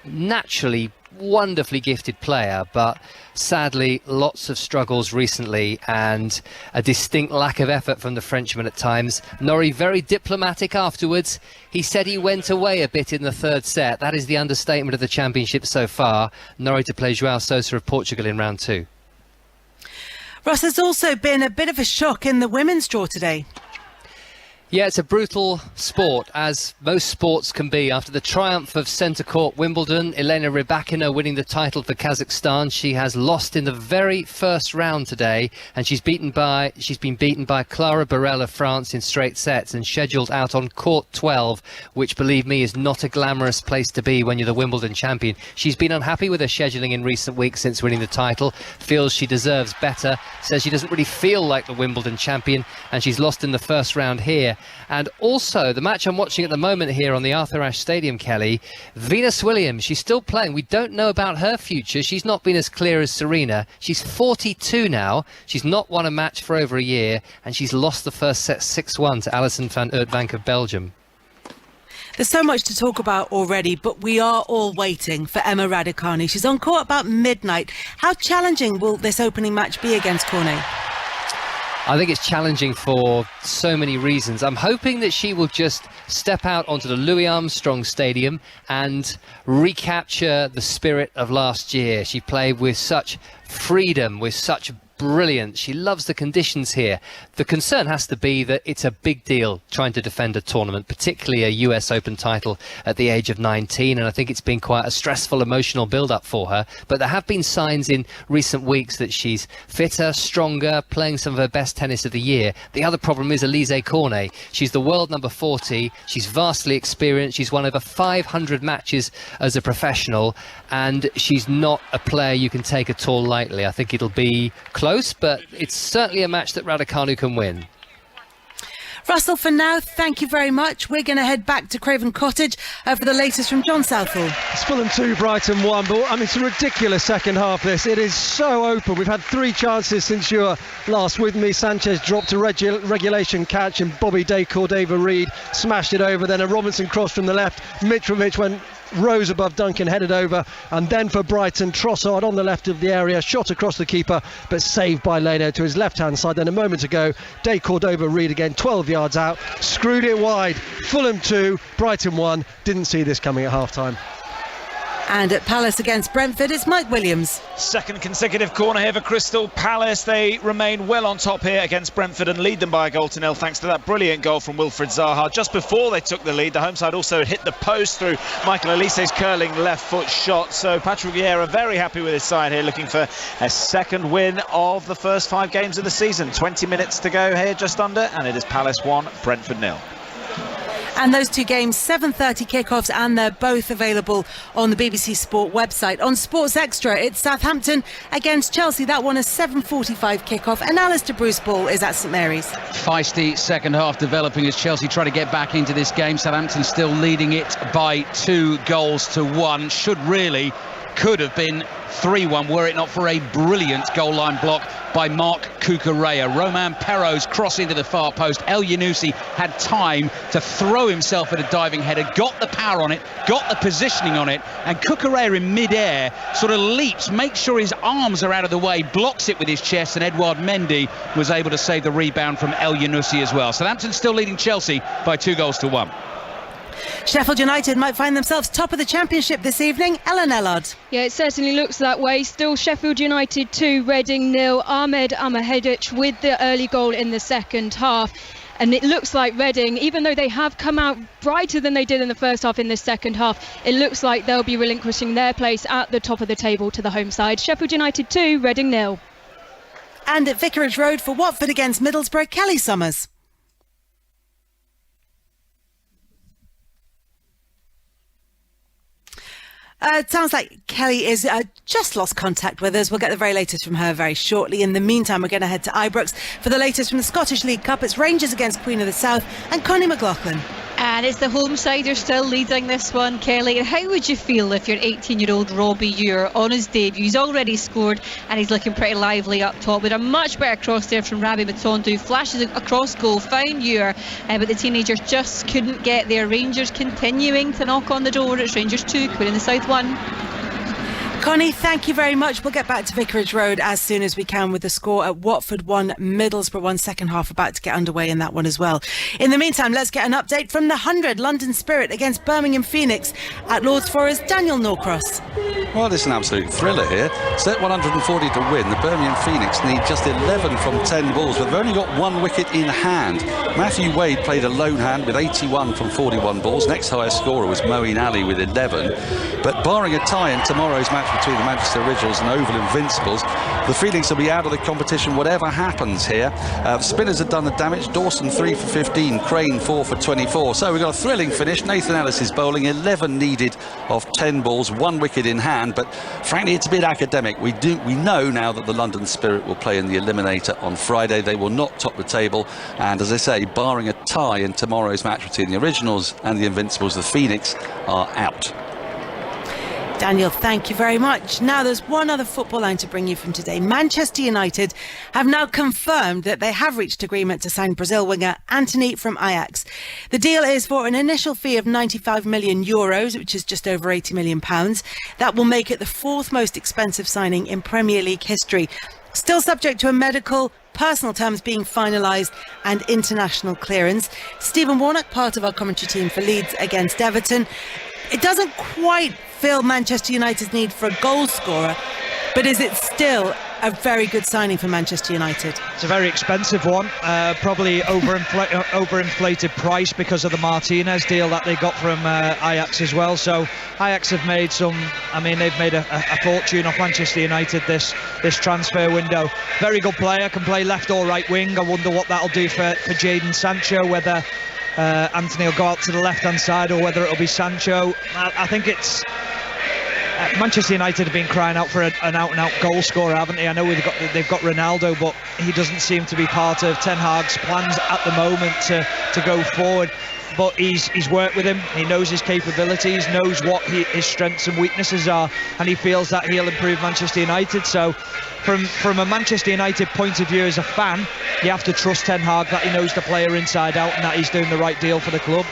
Speaker 19: Naturally, wonderfully gifted player, but sadly lots of struggles recently and a distinct lack of effort from the Frenchman at times. Norrie very diplomatic afterwards. He said he went away a bit in the third set. That is the understatement of the championship so far. Norrie to play João Sousa of Portugal in round 2.
Speaker 8: Ross, there's also been a bit of a shock in the women's draw today.
Speaker 19: Yeah, it's a brutal sport, as most sports can be. After the triumph of centre court Wimbledon, Elena Rybakina winning the title for Kazakhstan, she has lost in the very first round today, and she's been beaten by Clara Burel of France in straight sets and scheduled out on court 12, which, believe me, is not a glamorous place to be when you're the Wimbledon champion. She's been unhappy with her scheduling in recent weeks since winning the title, feels she deserves better, says she doesn't really feel like the Wimbledon champion, and she's lost in the first round here. And also, the match I'm watching at the moment here on the Arthur Ashe Stadium, Kelly, Venus Williams, she's still playing. We don't know about her future. She's not been as clear as Serena. She's 42 now. She's not won a match for over a year, and she's lost the first set 6-1 to Alison van Oudtvanck of Belgium.
Speaker 8: There's so much to talk about already, but we are all waiting for Emma Raducanu. She's on court about midnight. How challenging will this opening match be against Cornet?
Speaker 19: I think it's challenging for so many reasons. I'm hoping that she will just step out onto the Louis Armstrong Stadium and recapture the spirit of last year. She played with such freedom, with such brilliant. She loves the conditions here. The concern has to be that it's a big deal trying to defend a tournament, particularly a US Open title at the age of 19, and I think it's been quite a stressful, emotional build-up for her. But there have been signs in recent weeks that she's fitter, stronger, playing some of her best tennis of the year. The other problem is Elise Cornet. She's the world number 40. She's vastly experienced. She's won over 500 matches as a professional, and she's not a player you can take at all lightly. I think it'll be close, but it's certainly a match that Raducanu can win.
Speaker 8: Russell, for now, thank you very much. We're going to head back to Craven Cottage for the latest from John Southall.
Speaker 6: It's Fulham 2, Brighton 1, but I mean, it's a ridiculous second half this. It is so open. We've had 3 chances since you were last with me. Sanchez dropped a regulation catch and Bobby De Cordova-Reid smashed it over. Then a Robinson cross from the left. Mitrovic rose above Duncan, headed over, and then for Brighton, Trossard on the left of the area, shot across the keeper, but saved by Leno to his left-hand side. Then a moment ago, De Cordova-Reid again, 12 yards out, screwed it wide. Fulham 2, Brighton 1. Didn't see this coming at half-time.
Speaker 8: And at Palace against Brentford, it's Mike Williams.
Speaker 7: Second consecutive corner here for Crystal Palace. They remain well on top here against Brentford and lead them by a 1-0 thanks to that brilliant goal from Wilfried Zaha. Just before they took the lead, the home side also hit the post through Michael Olise's curling left foot shot. So Patrick Vieira very happy with his side here, looking for a second win of the first 5 games of the season. 20 minutes to go here, just under, and it is Palace 1, Brentford 0.
Speaker 8: And those 2 games, 7:30 kickoffs, and they're both available on the BBC Sport website. On Sports Extra, it's Southampton against Chelsea. That one is 7:45 kickoff, and Alistair Bruce Ball is at St Mary's.
Speaker 5: Feisty second half developing as Chelsea try to get back into this game. Southampton still leading it by 2-1. Could have been 3-1 were it not for a brilliant goal line block by Marc Cucurella. Romain Perraud's cross into the far post. El Yunusi had time to throw himself at a diving header, got the power on it, got the positioning on it, and Cucurella in mid-air sort of leaps, makes sure his arms are out of the way, blocks it with his chest, and Edouard Mendy was able to save the rebound from El Yunusi as well. Southampton still leading Chelsea by 2-1.
Speaker 8: Sheffield United might find themselves top of the Championship this evening. Ellen Ellard.
Speaker 9: Yeah, it certainly looks that way. Still Sheffield United 2, Reading 0. Ahmed Ahmedhodzic with the early goal in the second half. And it looks like Reading, even though they have come out brighter than they did in the first half in the second half, it looks like they'll be relinquishing their place at the top of the table to the home side. Sheffield United 2, Reading 0.
Speaker 8: And at Vicarage Road for Watford against Middlesbrough, Kelly Summers. It sounds like Kelly is just lost contact with us. We'll get the very latest from her very shortly. In the meantime, we're going to head to Ibrox for the latest from the Scottish League Cup. It's Rangers against Queen of the South and Connie McLaughlin.
Speaker 3: And it's the home sider still leading this one, Kelly. How would you feel if your 18-year-old Robbie Ewer on his debut? He's already scored and he's looking pretty lively up top with a much better cross there from Rabbi Matondo. Flashes across goal, found Ewer, but the teenagers just couldn't get there. Rangers continuing to knock on the door. It's Rangers 2, Queen of the South 1.
Speaker 8: Connie, thank you very much. We'll get back to Vicarage Road as soon as we can with the score at Watford 1, Middlesbrough 1. Second half about to get underway in that one as well. In the meantime, let's get an update from the 100 London Spirit against Birmingham Phoenix at Lords Forest. Daniel Norcross.
Speaker 20: Well, it's an absolute thriller here. Set 140 to win. The Birmingham Phoenix need just 11 from 10 balls, but they've only got 1 wicket in hand. Matthew Wade played a lone hand with 81 from 41 balls. Next highest scorer was Moeen Ali with 11. But barring a tie in tomorrow's match between the Manchester Originals and Oval Invincibles, the Phoenix will be out of the competition whatever happens here. The spinners have done the damage. Dawson 3 for 15, Crane 4 for 24. So we've got a thrilling finish. Nathan Ellis is bowling, 11 needed of 10 balls, 1 wicket in hand. But frankly, it's a bit academic. We know now that the London Spirit will play in the Eliminator on Friday. They will not top the table. And as I say, barring a tie in tomorrow's match between the Originals and the Invincibles, the Phoenix are out.
Speaker 8: Daniel, thank you very much. Now, there's one other football line to bring you from today. Manchester United have now confirmed that they have reached agreement to sign Brazil winger Antony from Ajax. The deal is for an initial fee of €95 million, which is just over £80 million. That will make it the 4th most expensive signing in Premier League history. Still subject to a medical, personal terms being finalised and international clearance. Stephen Warnock, part of our commentary team for Leeds against Everton. It doesn't quite fill Manchester United's need for a goal scorer, but is it still a very good signing for Manchester United.
Speaker 2: It's a very expensive one, probably overinflated price because of the Martinez deal that they got from Ajax as well. So Ajax have made they've made a fortune off Manchester United this transfer window. Very good player, can play left or right wing. I wonder what that'll do for Jadon Sancho, whether Anthony will go out to the left hand side or whether it'll be Sancho. I think it's Manchester United have been crying out for an out-and-out goal scorer, haven't they? I know they've got Ronaldo, but he doesn't seem to be part of Ten Hag's plans at the moment to go forward. But he's worked with him, he knows his capabilities, knows what his strengths and weaknesses are, and he feels that he'll improve Manchester United. So from a Manchester United point of view as a fan, you have to trust Ten Hag that he knows the player inside out and that he's doing the right deal for the club.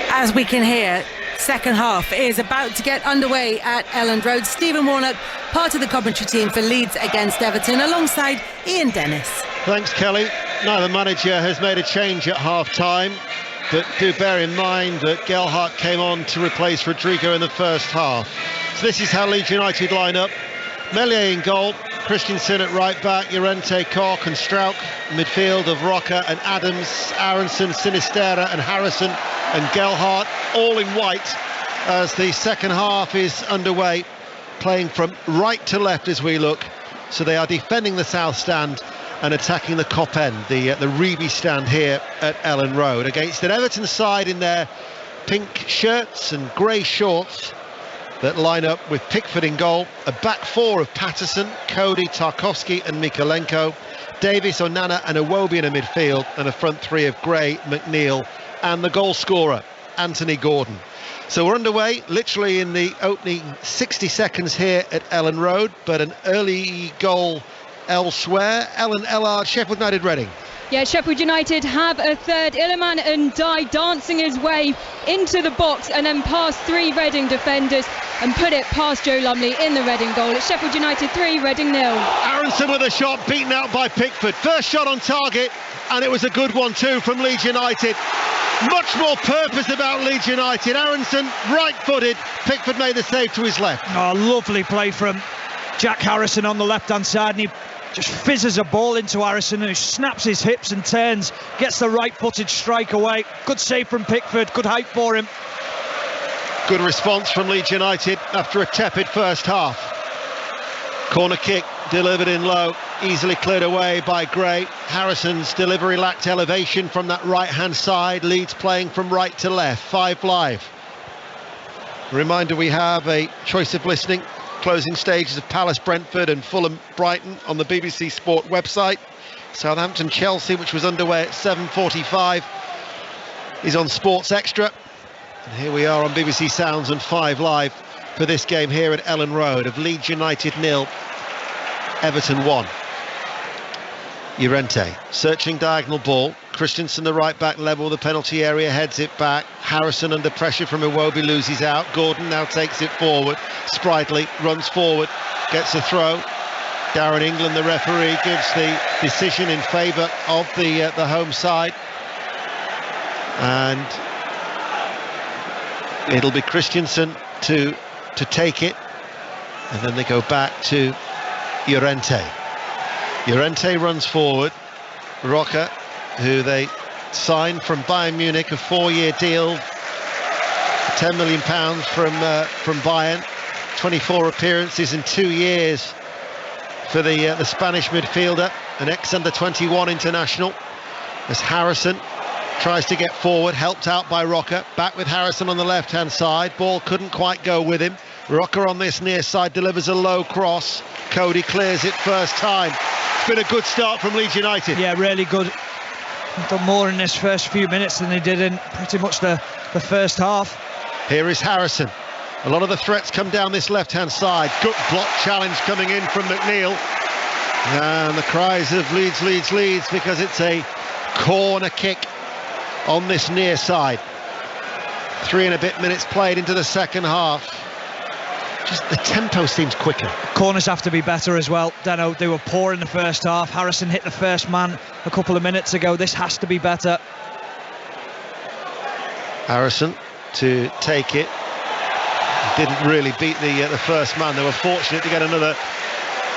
Speaker 8: As we can hear, second half is about to get underway at Elland Road. Stephen Warnock, part of the commentary team for Leeds against Everton, alongside Ian Dennis.
Speaker 1: Thanks, Kelly. Now the manager has made a change at half-time, but do bear in mind that Gelhardt came on to replace Rodrigo in the first half. So this is how Leeds United line up. Meslier in goal, Christensen at right back, Llorente, Cork and Strauch, midfield of Roca and Adams, Aronson, Sinisterra and Harrison and Gelhardt, all in white as the second half is underway, playing from right to left as we look. So they are defending the south stand and attacking the Kop end, the Reeby stand here at Elland Road, against an Everton side in their pink shirts and grey shorts that line up with Pickford in goal, a back four of Patterson, Cody, Tarkowski and Mikolenko, Davis, Onana and Iwobi in a midfield, and a front three of Gray, McNeil and the goal scorer, Anthony Gordon. So we're underway literally in the opening 60 seconds here at Elland Road, but an early goal elsewhere. Ellen Ellard, Sheffield United Reading.
Speaker 9: Yeah, Sheffield United have a third. Iliman Ndiaye dancing his way into the box and then past three Reading defenders and put it past Joe Lumley in the Reading goal. It's Sheffield United 3, Reading 0.
Speaker 1: Aronson with a shot, beaten out by Pickford. First shot on target, and it was a good one too from Leeds United. Much more purpose about Leeds United. Aronson, right-footed. Pickford made the save to his left.
Speaker 2: Oh, lovely play from Jack Harrison on the left-hand side, and he just fizzes a ball into Harrison, who snaps his hips and turns, gets the right-footed strike away. Good save from Pickford, good height for him.
Speaker 1: Good response from Leeds United after a tepid first half. Corner kick delivered in low, easily cleared away by Gray. Harrison's delivery lacked elevation from that right-hand side. Leeds playing from right to left. 5 Live. Reminder, we have a choice of listening. Closing stages of Palace Brentford and Fulham Brighton on the BBC Sport website. Southampton Chelsea, which was underway at 7:45, is on Sports Extra. And here we are on BBC Sounds and 5 Live for this game here at Elland Road of Leeds United 0, Everton 1. Llorente searching diagonal ball. Christensen, the right back, level the penalty area, heads it back. Harrison under pressure from Iwobi loses out. Gordon now takes it forward. Sprightly runs forward, gets a throw. Darren England, the referee, gives the decision in favour of the home side, and it'll be Christensen to take it, and then they go back to Llorente. Llorente runs forward. Roca, who they signed from Bayern Munich, a 4-year deal, £10 million from Bayern, 24 appearances in 2 years for the Spanish midfielder, an ex-under-21 international, as Harrison tries to get forward, helped out by Roca. Back with Harrison on the left-hand side. Ball couldn't quite go with him. Roca on this near side delivers a low cross. Cody clears it first time. It's been a good start from Leeds United.
Speaker 2: Yeah, really good. They've done more in this first few minutes than they did in pretty much the first half.
Speaker 1: Here is Harrison. A lot of the threats come down this left-hand side. Good block challenge coming in from McNeil. And the cries of Leeds, Leeds, Leeds, because it's a corner kick on this near side. 3 and a bit minutes played into the second half. Just the tempo seems quicker.
Speaker 2: Corners have to be better as well. Deno, they were poor in the first half. Harrison hit the first man a couple of minutes ago. This has to be better.
Speaker 1: Harrison to take it. Didn't really beat the first man. They were fortunate to get another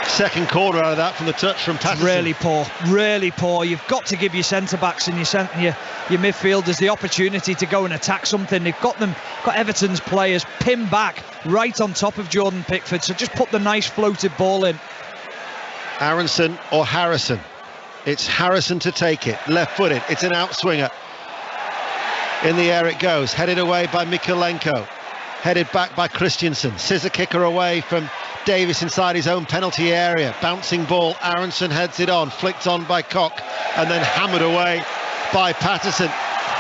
Speaker 1: second corner out of that from the touch from Patterson.
Speaker 2: Really poor. You've got to give your centre-backs and your midfielders the opportunity to go and attack something. They've got Everton's players pinned back right on top of Jordan Pickford, so just put the nice floated ball in.
Speaker 1: Aronson or Harrison? It's Harrison to take it, left-footed. It's an outswinger. In the air it goes, headed away by Mykolenko, headed back by Christiansen. Scissor kicker away from Davis inside his own penalty area. Bouncing ball, Aronson heads it on, flicked on by Koch, and then hammered away by Patterson.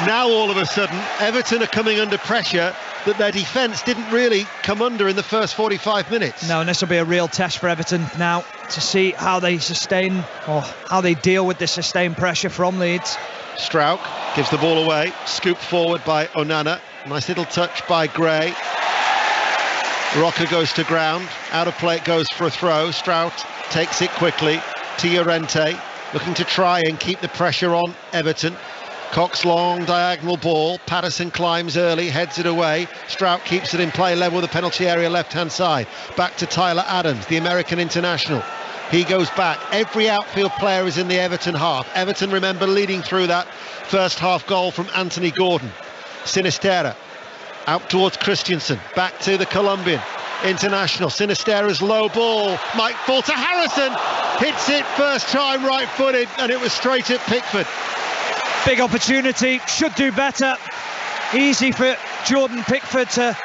Speaker 1: Now all of a sudden, Everton are coming under pressure that their defence didn't really come under in the first 45 minutes.
Speaker 2: No, and this will be a real test for Everton now to see how they sustain, or how they deal with the sustained pressure from Leeds.
Speaker 1: Strauch gives the ball away, scooped forward by Onana. Nice little touch by Gray. Roca goes to ground, out of play it goes for a throw. Strauch takes it quickly to Llorente, looking to try and keep the pressure on Everton. Koch's long diagonal ball, Patterson climbs early, heads it away. Strauch keeps it in play level with the penalty area left hand side. Back to Tyler Adams, the American international. He goes back. Every outfield player is in the Everton half. Everton, remember, leading through that first half goal from Anthony Gordon. Sinisterra out towards Christiansen, back to the Colombian international. Sinisterra's low ball might fall to Harrison, hits it first time right-footed, and it was straight at Pickford.
Speaker 2: Big opportunity, should do better. Easy for Jordan Pickford to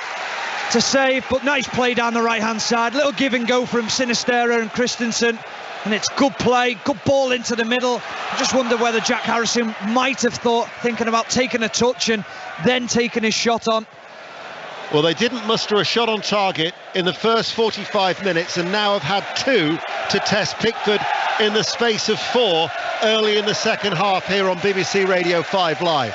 Speaker 2: save, but nice play down the right-hand side. Little give and go from Sinisterra and Christensen, and it's good play, good ball into the middle. I just wonder whether Jack Harrison might have thinking about taking a touch and then taking his shot on.
Speaker 1: Well, they didn't muster a shot on target in the first 45 minutes and now have had two to test Pickford in the space of 4 early in the second half here on BBC Radio 5 Live.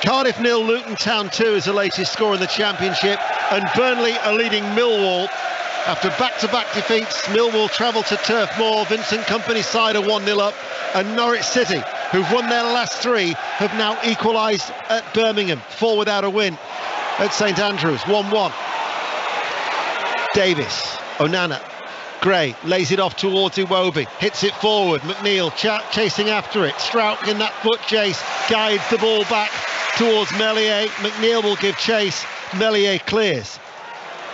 Speaker 1: Cardiff 0, Luton Town 2 is the latest score in the Championship, and Burnley are leading Millwall. After back-to-back defeats, Millwall travel to Turf Moor. Vincent Kompany's side are 1-0 up, and Norwich City, who've won their last 3, have now equalised at Birmingham, 4 without a win at St Andrews, 1-1. Davis, Onana, Gray lays it off towards Iwobi, hits it forward, McNeil chasing after it. Strauch in that foot chase guides the ball back towards Meslier. McNeil will give chase, Meslier clears.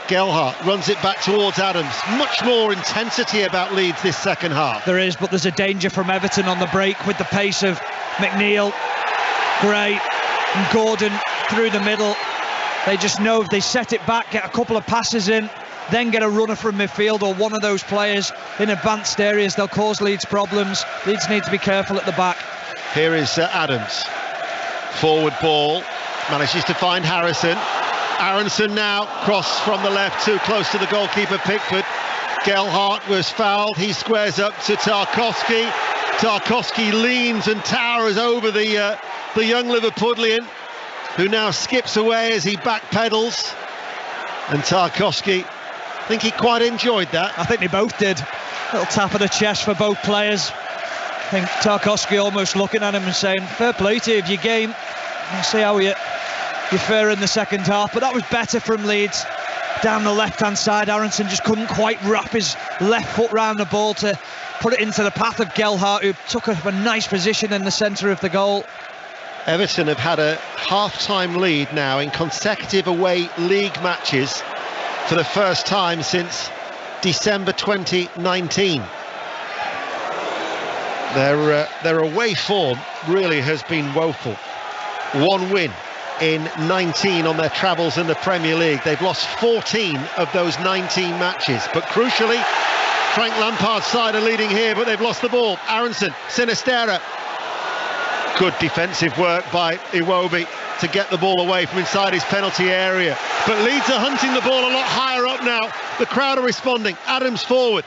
Speaker 1: Gelhardt runs it back towards Adams. Much more intensity about Leeds this second half.
Speaker 2: There is, but there's a danger from Everton on the break with the pace of McNeil, Gray and Gordon through the middle. They just know if they set it back, get a couple of passes in, then get a runner from midfield or one of those players in advanced areas, they'll cause Leeds problems. Leeds need to be careful at the back.
Speaker 1: Here is Adams. Forward ball, manages to find Harrison. Aronson now, cross from the left, too close to the goalkeeper Pickford. Gelhardt was fouled, he squares up to Tarkowski. Tarkowski leans and towers over the young Liverpudlian, who now skips away as he backpedals. And Tarkowski, I think he quite enjoyed that.
Speaker 2: I think they both did. Little tap of the chest for both players. I think Tarkowski almost looking at him and saying, fair play to you of your game. We'll see how you fare in the second half. But that was better from Leeds. Down the left-hand side, Aronson just couldn't quite wrap his left foot round the ball to put it into the path of Gelhardt, who took a nice position in the centre of the goal.
Speaker 1: Everton have had a half-time lead now in consecutive away league matches for the first time since December 2019. Their away form really has been woeful. 1 win in 19 on their travels in the Premier League. They've lost 14 of those 19 matches, but crucially, Frank Lampard's side are leading here, but they've lost the ball. Aronson, Sinisterra. Good defensive work by Iwobi to get the ball away from inside his penalty area. But Leeds are hunting the ball a lot higher up now. The crowd are responding. Adams forward,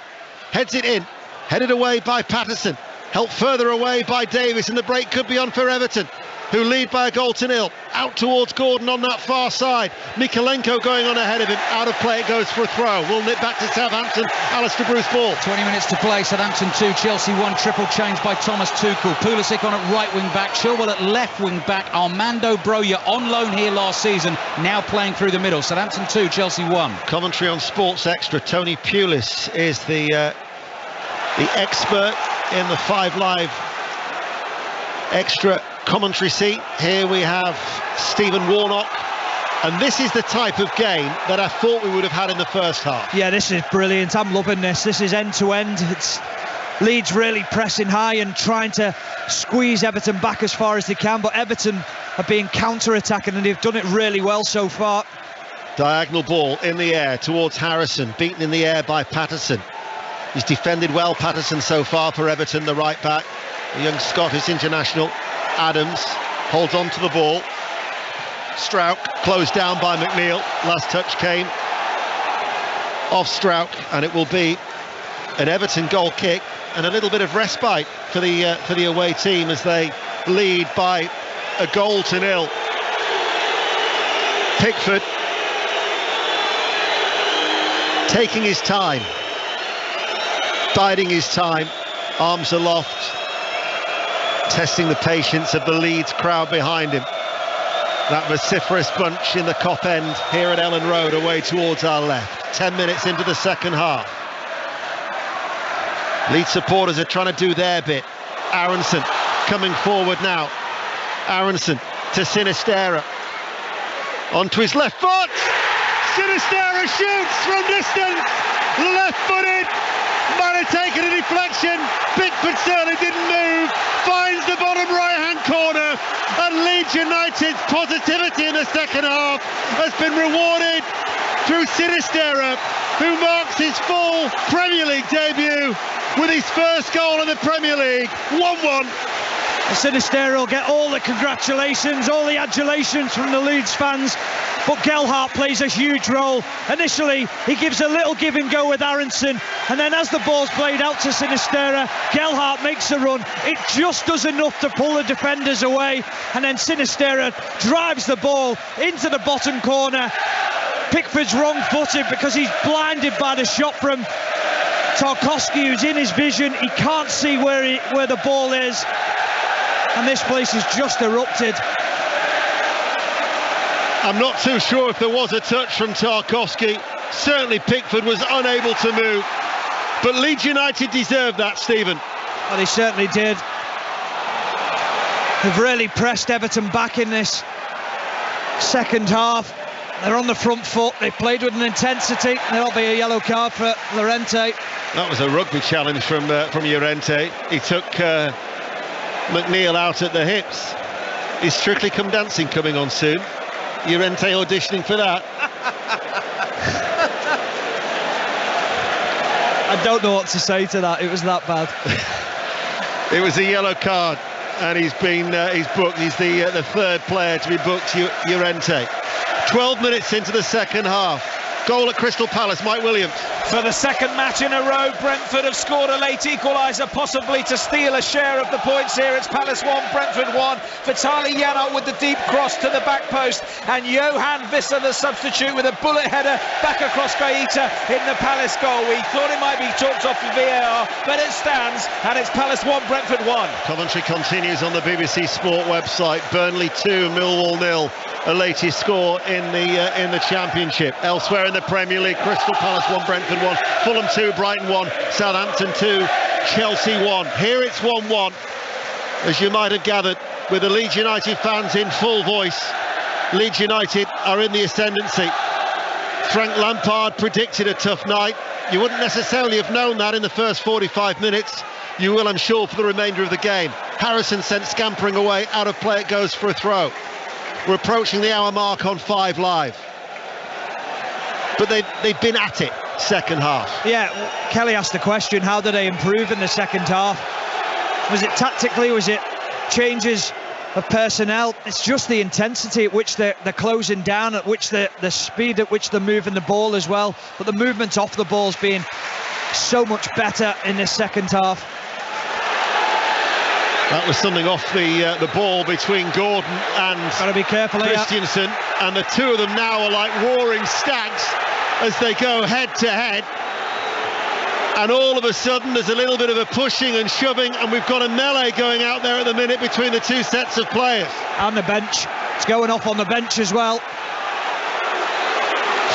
Speaker 1: heads it in, headed away by Patterson, helped further away by Davis, and the break could be on for Everton, who lead by a 0-0. Out towards Gordon on that far side. Mykolenko going on ahead of him. Out of play, it goes for a throw. Will nip back to Southampton. Alistair Bruce ball.
Speaker 5: 20 minutes to play. Southampton 2, Chelsea 1. Triple change by Thomas Tuchel. Pulisic on at right wing back. Chilwell at left wing back. Armando Broja on loan here last season, now playing through the middle. Southampton 2, Chelsea 1.
Speaker 1: Commentary on Sports Extra. Tony Pulis is the the expert in the 5 Live extra commentary seat. Here we have Stephen Warnock, and this is the type of game that I thought we would have had in the first half.
Speaker 2: Yeah, this is brilliant. I'm loving this. This is end to end. It's Leeds really pressing high and trying to squeeze Everton back as far as they can, but Everton are being counter-attacking, and they've done it really well so far.
Speaker 1: Diagonal ball in the air towards Harrison, beaten in the air by Patterson. He's defended well, Patterson, so far for Everton, the right back. The young Scottish international. Adams holds on to the ball. Strauch closed down by McNeil. Last touch came off Strauch, and it will be an Everton goal kick and a little bit of respite for the away team as they lead by a goal to 0. Pickford taking his time, biding his time, arms aloft, testing the patience of the Leeds crowd behind him. That vociferous bunch in the Kop end here at Ellen Road, away towards our left. 10 minutes into the second half. Leeds supporters are trying to do their bit. Aronson coming forward now. Aronson to Sinisterra. Onto his left foot. Sinisterra shoots from distance. Left-footed. Might have taken a deflection. Pickford certainly didn't move. Finds the bottom right-hand corner. And Leeds United's positivity in the second half has been rewarded through Sinisterra, who marks his full Premier League debut with his first goal in the Premier League. 1-1.
Speaker 2: Sinisterra will get all the congratulations, all the adulations from the Leeds fans, but Gelhardt plays a huge role. Initially, he gives a little give and go with Aronson, and then as the ball's played out to Sinisterra, Gelhardt makes a run. It just does enough to pull the defenders away, and then Sinisterra drives the ball into the bottom corner. Pickford's wrong-footed because he's blinded by the shot from Tarkowski, who's in his vision. He can't see where the ball is, and this place has just erupted.
Speaker 1: I'm not too sure if there was a touch from Tarkowski. Certainly Pickford was unable to move, but Leeds United deserved that, Stephen.
Speaker 2: Well, they certainly did. They've really pressed Everton back in this second half. They're on the front foot. They played with an intensity. There'll be a yellow card for Llorente.
Speaker 1: That was a rugby challenge from Llorente. He took McNeil out at the hips. Is Strictly Come Dancing coming on soon? Llorente auditioning for that.
Speaker 2: I don't know what to say to that. It was that bad.
Speaker 1: It was a yellow card, and he's booked. He's the third player to be booked, Llorente. 12 minutes into the second half. Goal at Crystal Palace, Mike Williams.
Speaker 7: For the second match in a row, Brentford have scored a late equaliser, possibly to steal a share of the points here. It's Palace 1, Brentford 1. Vitaly Janot with the deep cross to the back post, and Johan Visser, the substitute, with a bullet header back across Gaeta in the Palace goal. We thought it might be talked off for VAR, but it stands, and it's Palace 1, Brentford 1.
Speaker 1: Commentary continues on the BBC Sport website. Burnley 2, Millwall 0. A latest score in the Championship. Elsewhere in the Premier League, Crystal Palace 1, Brentford 1, Fulham 2, Brighton 1, Southampton 2, Chelsea 1. Here it's 1-1, as you might have gathered, with the Leeds United fans in full voice. Leeds United are in the ascendancy. Frank Lampard predicted a tough night. You wouldn't necessarily have known that in the first 45 minutes. You will, I'm sure, for the remainder of the game. Harrison sent scampering away, out of play it goes for a throw. We're approaching the hour mark on 5 Live. But they've been at it second half.
Speaker 2: Yeah, Kelly asked the question, how did they improve in the second half? Was it tactically? Was it changes of personnel? It's just the intensity at which they're closing down, at which the speed at which they're moving the ball as well. But the movement off the ball's been so much better in this second half.
Speaker 1: That was something off the ball between Gordon and
Speaker 2: Gotta be careful,
Speaker 1: Christiansen, and the two of them now are like roaring stags as they go head to head. And all of a sudden there's a little bit of a pushing and shoving, and we've got a melee going out there at the minute between the two sets of players.
Speaker 2: And the bench. It's going off on the bench as well.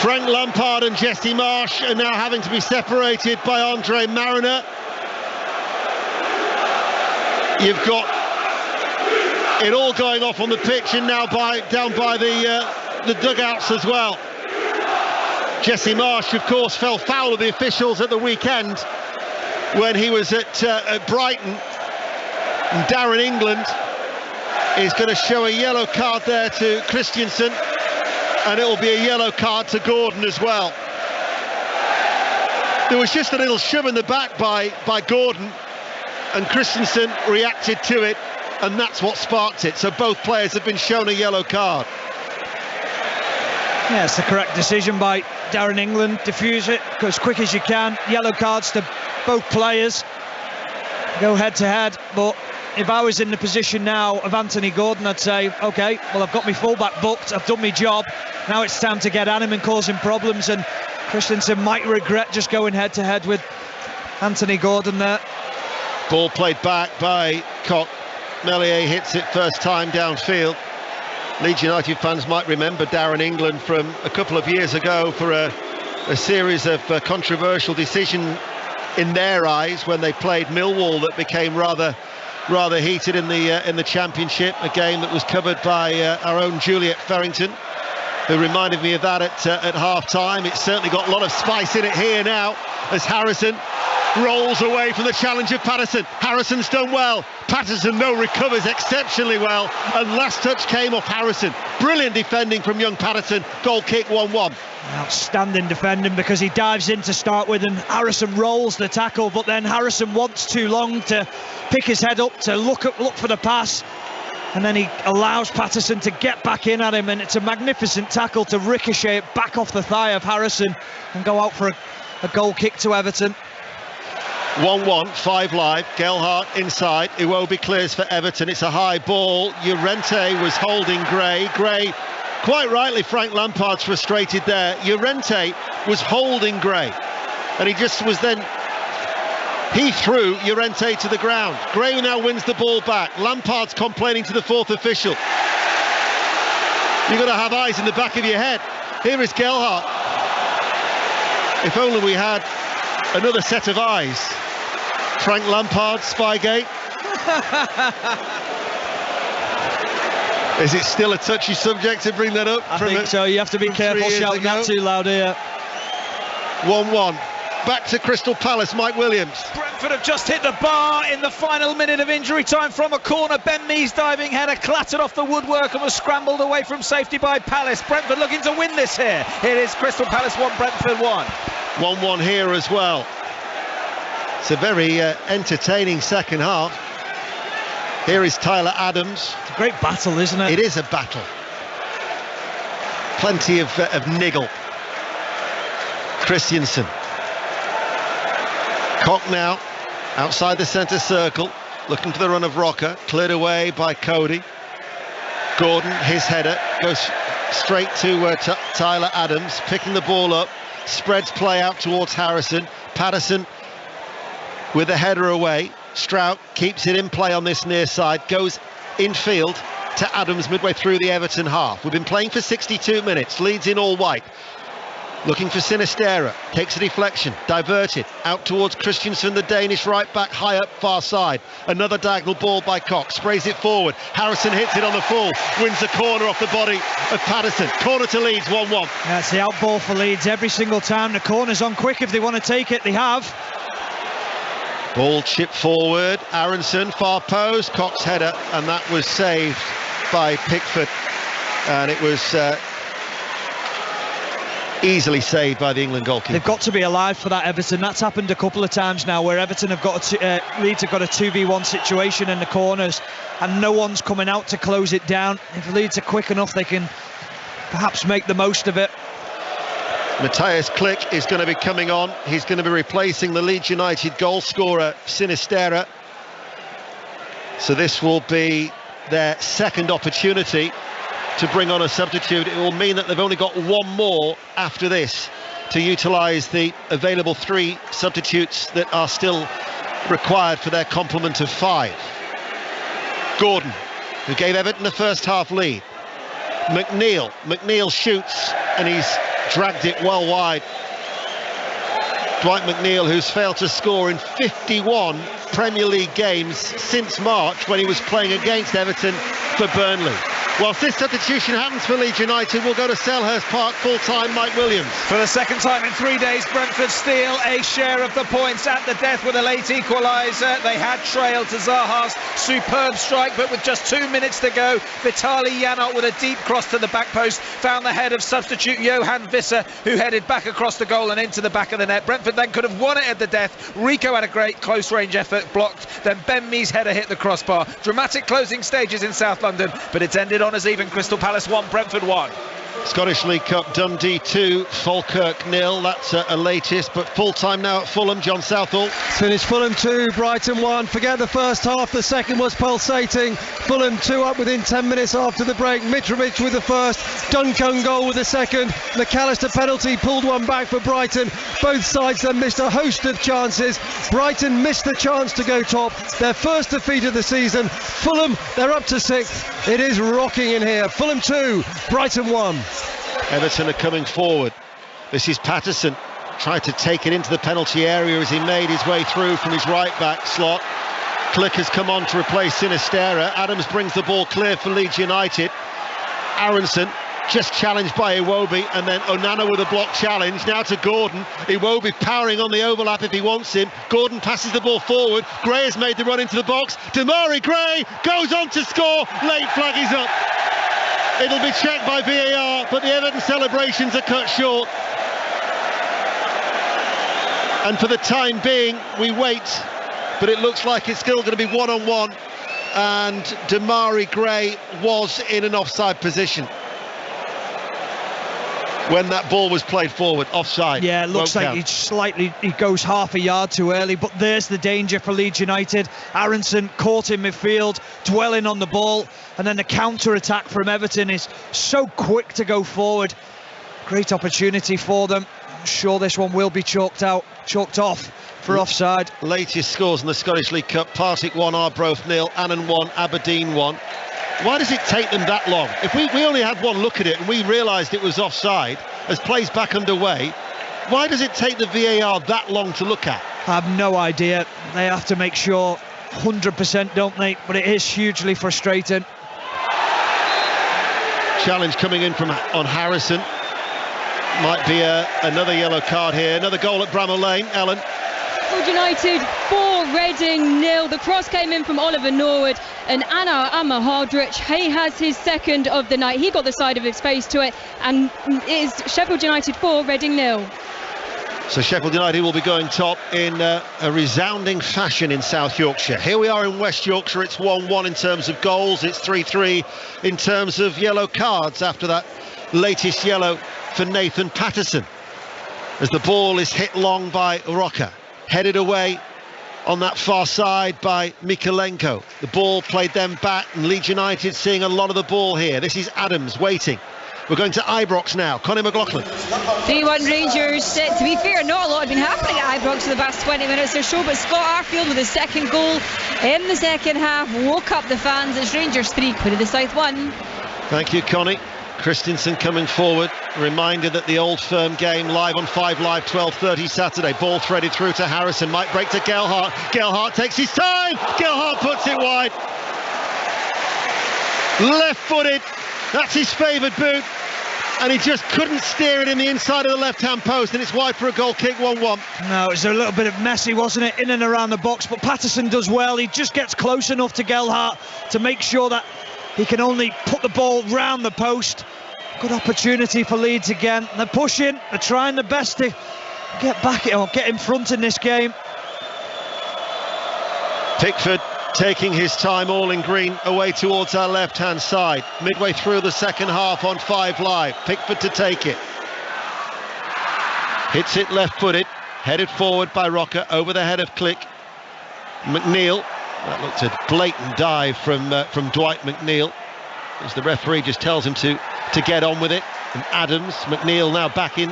Speaker 1: Frank Lampard and Jesse Marsh are now having to be separated by Andre Mariner. You've got it all going off on the pitch and now down by the dugouts as well. Jesse Marsh, of course, fell foul of the officials at the weekend when he was at Brighton. And Darren England is going to show a yellow card there to Christiansen, and it will be a yellow card to Gordon as well. There was just a little shove in the back by Gordon, and Christiansen reacted to it, and that's what sparked it. So both players have been shown a yellow card.
Speaker 2: Yeah, it's the correct decision by Darren England. Diffuse it, go as quick as you can. Yellow cards to both players. Go head to head. But if I was in the position now of Anthony Gordon, I'd say, OK, well, I've got my fullback booked. I've done my job. Now it's time to get at him and cause him problems. And Christiansen might regret just going head to head with Anthony Gordon there.
Speaker 1: Ball played back by Koch. Meslier hits it first time downfield. Leeds United fans might remember Darren England from a couple of years ago for a series of controversial decisions in their eyes when they played Millwall that became rather heated in the Championship. A game that was covered by our own Juliet Farrington, who reminded me of that at half-time. It's certainly got a lot of spice in it here now as Harrison rolls away from the challenge of Patterson. Harrison's done well. Patterson, though, recovers exceptionally well, and last touch came off Harrison. Brilliant defending from young Patterson. Goal kick 1-1.
Speaker 2: Outstanding defending, because he dives in to start with and Harrison rolls the tackle, but then Harrison wants too long to pick his head up to look for the pass, and then he allows Patterson to get back in at him, and it's a magnificent tackle to ricochet it back off the thigh of Harrison and go out for a goal kick to Everton.
Speaker 1: 1-1, 5 live. Gelhardt inside. Iwobi clears for Everton. It's a high ball. Llorente was holding Gray. Gray, quite rightly, Frank Lampard's frustrated there. Llorente was holding Gray, and he just was then. He threw Llorente to the ground. Gray now wins the ball back. Lampard's complaining to the fourth official. You've got to have eyes in the back of your head. Here is Gelhardt. If only we had another set of eyes. Frank Lampard, Spygate. Is it still a touchy subject to bring that up?
Speaker 2: I think so. You have to be careful shouting that too loud here.
Speaker 1: 1-1. Back to Crystal Palace, Mike Williams.
Speaker 5: Brentford have just hit the bar in the final minute of injury time from a corner. Ben Mee's diving header clattered off the woodwork and was scrambled away from safety by Palace. Brentford looking to win this here. It is Crystal Palace 1, Brentford 1.
Speaker 1: 1-1 here as well. It's a very entertaining second half. Here is Tyler Adams.
Speaker 2: It's a great battle, isn't it?
Speaker 1: It is a battle. Plenty of niggle. Christiansen. Koch now outside the centre circle, looking for the run of Rocker, cleared away by Cody. Gordon, his header, goes straight to Tyler Adams, picking the ball up, spreads play out towards Harrison. Patterson with a header away. Strout keeps it in play on this near side, goes infield to Adams midway through the Everton half. We've been playing for 62 minutes, Leeds in all white. Looking for Sinistera, takes a deflection, diverted, out towards Christiansen, the Danish right back, high up far side. Another diagonal ball by Koch, sprays it forward. Harrison hits it on the full, wins the corner off the body of Patterson. Corner to Leeds, 1-1.
Speaker 2: That's the out ball for Leeds every single time. The corner's on quick if they want to take it, they have.
Speaker 1: Ball chipped forward, Aronson, far post, Koch's header, and that was saved by Pickford. And it was easily saved by the England goalkeeper.
Speaker 2: They've got to be alive for that, Everton. That's happened a couple of times now where Everton have got Leeds have got a 2v1 situation in the corners and no one's coming out to close it down. If Leeds are quick enough, they can perhaps make the most of it.
Speaker 1: Matthias Klick is going to be coming on. He's going to be replacing the Leeds United goal scorer Sinistera. So this will be their second opportunity to bring on a substitute. It will mean that they've only got one more after this to utilise the available 3 substitutes that are still required for their complement of 5. Gordon, who gave Everton the first half lead. McNeil shoots and he's dragged it well wide. Dwight McNeil, who's failed to score in 51 Premier League games since March when he was playing against Everton for Burnley. Whilst this substitution happens for Leeds United, we'll go to Selhurst Park full-time. Mike Williams.
Speaker 7: For the second time in 3 days, Brentford steal a share of the points at the death with a late equaliser. They had trailed to Zaha's superb strike, but with just 2 minutes to go, Vitaly Janot with a deep cross to the back post found the head of substitute Johan Visser, who headed back across the goal and into the back of the net. Brentford then could have won it at the death. Rico had a great close-range effort, blocked. Then Ben Mee's header hit the crossbar. Dramatic closing stages in South London, but it's ended on as even. Crystal Palace 1, Brentford 1.
Speaker 1: Scottish League Cup, Dundee 2, Falkirk 0. That's a latest, but full-time now at Fulham. John Southall.
Speaker 6: Finished Fulham 2, Brighton 1. Forget the first half, the second was pulsating. Fulham 2 up within 10 minutes after the break. Mitrovic with the first, Duncan goal with the second. McAllister penalty, pulled one back for Brighton. Both sides then missed a host of chances. Brighton missed the chance to go top. Their first defeat of the season. Fulham, they're up to 6th. It is rocking in here. Fulham 2, Brighton 1.
Speaker 1: Everton are coming forward. This is Patterson, tried to take it into the penalty area as he made his way through from his right back slot. Click has come on to replace Sinisterra. Adams brings the ball clear for Leeds United. Aronson just challenged by Iwobi, and then Onana with a block challenge. Now to Gordon. Iwobi powering on the overlap if he wants him. Gordon passes the ball forward. Gray has made the run into the box. Damari Gray goes on to score. Late flag is up. It'll be checked by VAR, but the Everton celebrations are cut short. And for the time being, we wait, but it looks like it's still going to be one-on-one, and Damari Gray was in an offside position when that ball was played forward. Offside.
Speaker 2: Yeah, it looks like he goes half a yard too early, but there's the danger for Leeds United. Aronson caught in midfield, dwelling on the ball, and then the counter-attack from Everton is so quick to go forward. Great opportunity for them. I'm sure this one will be chalked off for offside.
Speaker 1: Latest scores in the Scottish League Cup: Partick 1, Arbroath 0, Annan 1, Aberdeen 1. Why does it take them that long? If we only had one look at it and we realised it was offside as play's back underway, why does it take the VAR that long to look at?
Speaker 2: I have no idea. They have to make sure 100%, don't they? But it is hugely frustrating.
Speaker 1: Challenge coming in on Harrison. Might be another yellow card here. Another goal at Bramall Lane. Ellen.
Speaker 9: Sheffield United 4, Reading 0. The cross came in from Oliver Norwood, and Anna Amahardrich, he has his second of the night. He got the side of his face to it, and it is Sheffield United 4, Reading 0.
Speaker 1: So Sheffield United will be going top in a resounding fashion in South Yorkshire. Here we are in West Yorkshire. It's 1-1 in terms of goals. It's 3-3 in terms of yellow cards after that latest yellow for Nathan Patterson, as the ball is hit long by Roca, headed away on that far side by Mikalenko. The ball played them back, and Leeds United seeing a lot of the ball here. This is Adams waiting. We're going to Ibrox now. Connie McLaughlin.
Speaker 3: 3-1 Rangers. To be fair, not a lot had been happening at Ibrox for the past 20 minutes or so, but Scott Arfield with his second goal in the second half woke up the fans. It's Rangers 3, Queen of the South 1.
Speaker 1: Thank you, Connie. Christensen coming forward. Reminder that the Old Firm game live on 5 Live 12:30 Saturday. Ball threaded through to Harrison. Might break to Gelhardt. Gelhardt takes his time. Gelhardt puts it wide. Left-footed. That's his favoured boot. And he just couldn't steer it in the inside of the left-hand post, and it's wide for a goal kick. 1-1.
Speaker 2: No, it was a little bit of messy, wasn't it, in and around the box, but Patterson does well. He just gets close enough to Gelhardt to make sure that he can only put the ball round the post. Good opportunity for Leeds again. They're pushing, they're trying their best to get back or get in front in this game.
Speaker 1: Pickford taking his time, all in green, away towards our left-hand side. Midway through the second half on 5 Live. Pickford to take it. Hits it left-footed, headed forward by Roca, over the head of Click. McNeil. That looked a blatant dive from Dwight McNeil, as the referee just tells him to get on with it. And Adams, McNeil now back in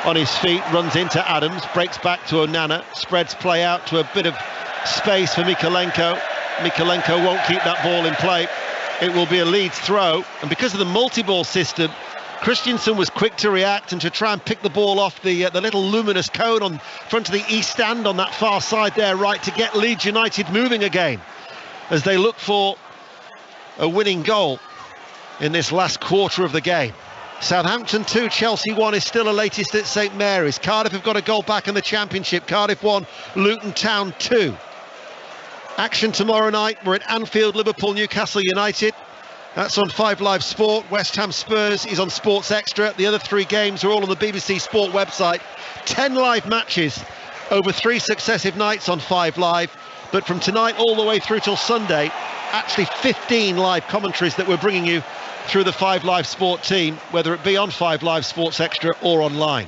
Speaker 1: on his feet, runs into Adams, breaks back to Onana, spreads play out to a bit of space for Mikalenko. Mikalenko won't keep that ball in play. It will be a Leeds throw, and because of the multi-ball system Christiansen was quick to react and to try and pick the ball off the little luminous cone on front of the east stand on that far side there, right, to get Leeds United moving again as they look for a winning goal in this last quarter of the game. Southampton 2, Chelsea 1 is still the latest at St Mary's. Cardiff have got a goal back in the Championship. Cardiff 1, Luton Town 2. Action tomorrow night. We're at Anfield, Liverpool, Newcastle United. That's on 5 Live Sport. West Ham Spurs is on Sports Extra. The other 3 games are all on the BBC Sport website. 10 live matches over 3 successive nights on 5 Live. But from tonight all the way through till Sunday, actually 15 live commentaries that we're bringing you through the 5 Live Sport team, whether it be on 5 Live Sports Extra or online.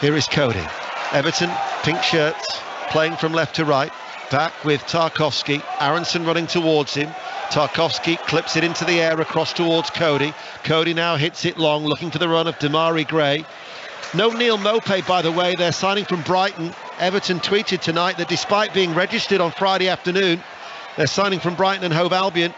Speaker 1: Here is Cody. Everton, pink shirts, playing from left to right. Back with Tarkowski. Aronson running towards him. Tarkowski clips it into the air across towards Cody. Cody now hits it long, looking for the run of Damari Gray. No Neil Maupay, by the way. They're signing from Brighton. Everton tweeted tonight that despite being registered on Friday afternoon, they're signing from Brighton and Hove Albion.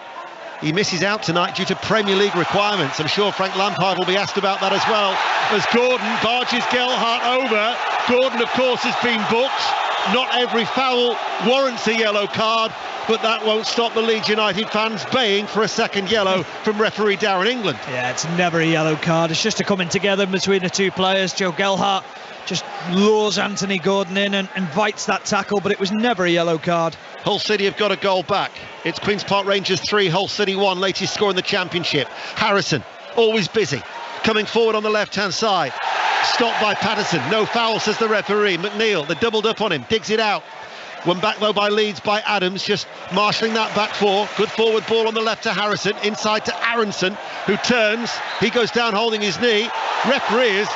Speaker 1: He misses out tonight due to Premier League requirements. I'm sure Frank Lampard will be asked about that as well. As Gordon barges Gelhardt over. Gordon, of course, has been booked. Not every foul warrants a yellow card, but that won't stop the Leeds United fans baying for a second yellow from referee Darren England.
Speaker 2: Yeah, it's never a yellow card. It's just a coming together between the 2 players. Joe Gelhardt just lures Anthony Gordon in and invites that tackle, but it was never a yellow card.
Speaker 1: Hull City have got a goal back. It's Queen's Park Rangers 3, Hull City 1, latest score in the Championship. Harrison, always busy, coming forward on the left-hand side. Stopped by Patterson. No foul, says the referee. McNeil, they doubled up on him, digs it out. Won back though by Leeds by Adams, just marshalling that back 4. Good forward ball on the left to Harrison, inside to Aronson, who turns. He goes down holding his knee. Referee is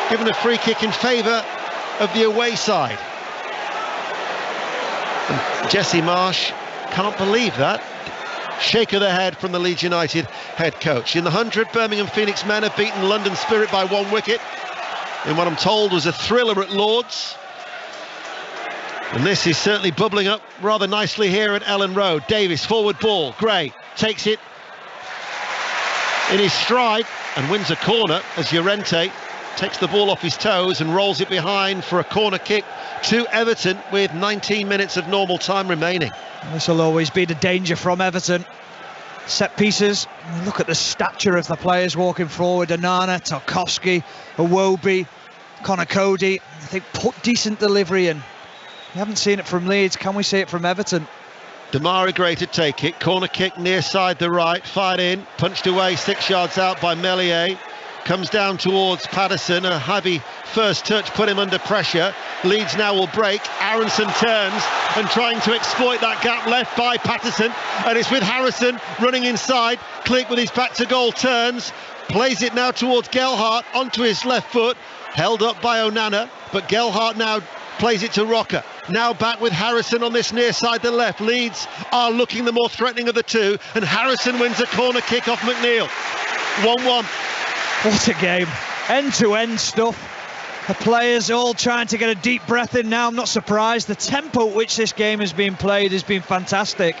Speaker 1: given a free kick in favour of the away side. And Jesse Marsh can't believe that. Shake of the head from the Leeds United head coach. In the 100, Birmingham Phoenix men have beaten London Spirit by 1 wicket in what I'm told was a thriller at Lord's. And this is certainly bubbling up rather nicely here at Ellen Road. Davis, forward ball. Gray takes it in his stride and wins a corner as Llorente takes the ball off his toes and rolls it behind for a corner kick to Everton with 19 minutes of normal time remaining.
Speaker 2: This will always be the danger from Everton. Set pieces, look at the stature of the players walking forward. Onana, Tarkowski, Iwobi, Connor Cody. I think put decent delivery in. We haven't seen it from Leeds. Can we see it from Everton?
Speaker 1: Damari Gray to take it. Corner kick near side the right. Fired in. Punched away 6 yards out by Meslier. Comes down towards Patterson. A heavy first touch put him under pressure. Leeds now will break. Aronson turns and trying to exploit that gap left by Patterson. And it's with Harrison running inside. Click with his back to goal turns. Plays it now towards Gelhardt onto his left foot. Held up by Onana. But Gelhardt now plays it to Rocker. Now back with Harrison on this near side the left. Leeds are looking the more threatening of the 2, and Harrison wins a corner kick off McNeil. 1-1.
Speaker 2: What a game. End-to-end stuff. The players all trying to get a deep breath in now. I'm not surprised. The tempo at which this game has been played has been fantastic.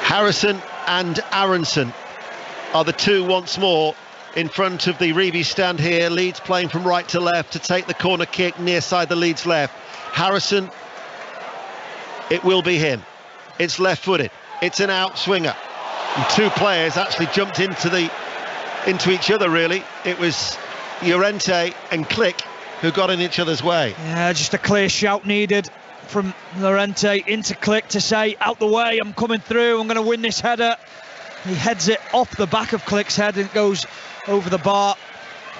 Speaker 1: Harrison and Aronson are the 2 once more in front of the Reeve stand here. Leeds playing from right to left to take the corner kick near side the Leeds left. Harrison, it will be him. It's left-footed. It's an out swinger. And 2 players actually jumped into each other, really. It was Llorente and Click who got in each other's way.
Speaker 2: Yeah, just a clear shout needed from Llorente into Click to say, out the way, I'm coming through, I'm going to win this header. He heads it off the back of Click's head and it goes over the bar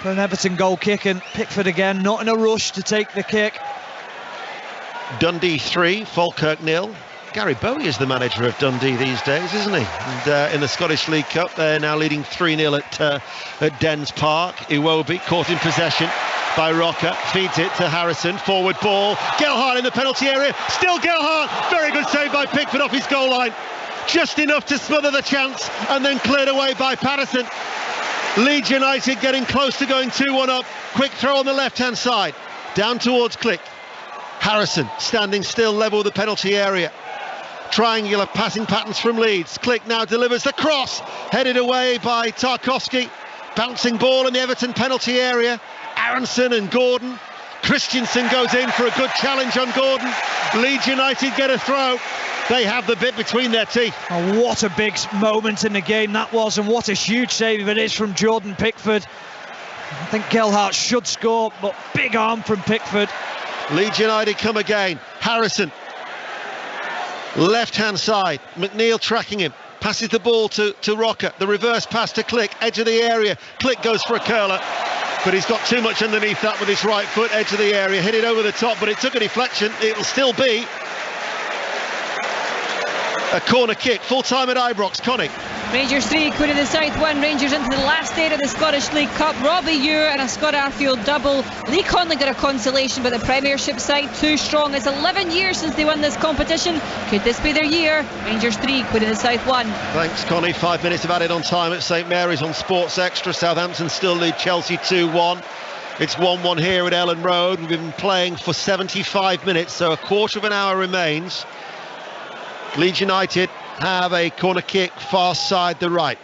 Speaker 2: for an Everton goal kick. And Pickford again, not in a rush to take the kick.
Speaker 1: Dundee 3, Falkirk 0. Gary Bowie is the manager of Dundee these days, isn't he? And in the Scottish League Cup, they're now leading 3-0 at Dens Park. Iwobi caught in possession by Rocker, feeds it to Harrison, forward ball. Gelhardt in the penalty area, still Gelhardt. Very good save by Pickford off his goal line. Just enough to smother the chance and then cleared away by Patterson. Leeds United getting close to going 2-1 up. Quick throw on the left-hand side. Down towards Click. Harrison standing still level with the penalty area. triangular passing patterns from Leeds. Click now delivers the cross, headed away by Tarkowski. Bouncing ball in the Everton penalty area. Aronson and Gordon. Christensen goes in for a good challenge on Gordon. Leeds United get a throw. They have the bit between their teeth.
Speaker 2: Oh, what a big moment in the game that was, and what a huge save it is from Jordan Pickford. I think Gelhardt should score, but big arm from Pickford.
Speaker 1: Leeds United come again. Harrison, left hand side. McNeil tracking him. Passes the ball to Rocker. The reverse pass to Click, edge of the area. Click goes for a curler, but he's got too much underneath that with his right foot, edge of the area. Hit it over the top, but it took a deflection. It'll still be a corner kick. Full time at Ibrox. Connie.
Speaker 3: Rangers 3, Queen of the South 1. Rangers into the last day of the Scottish League Cup. Robbie Ewer and a Scott Arfield double. Lee Conley got a consolation, but the Premiership side too strong. It's 11 years since they won this competition. Could this be their year? Rangers 3, Queen of the South 1.
Speaker 1: Thanks, Connie. 5 minutes of added on time at St Mary's on Sports Extra. Southampton still lead Chelsea 2-1. It's 1-1 here at Ellen Road. We've been playing for 75 minutes, so a quarter of an hour remains. Leeds United have a corner kick far side the right.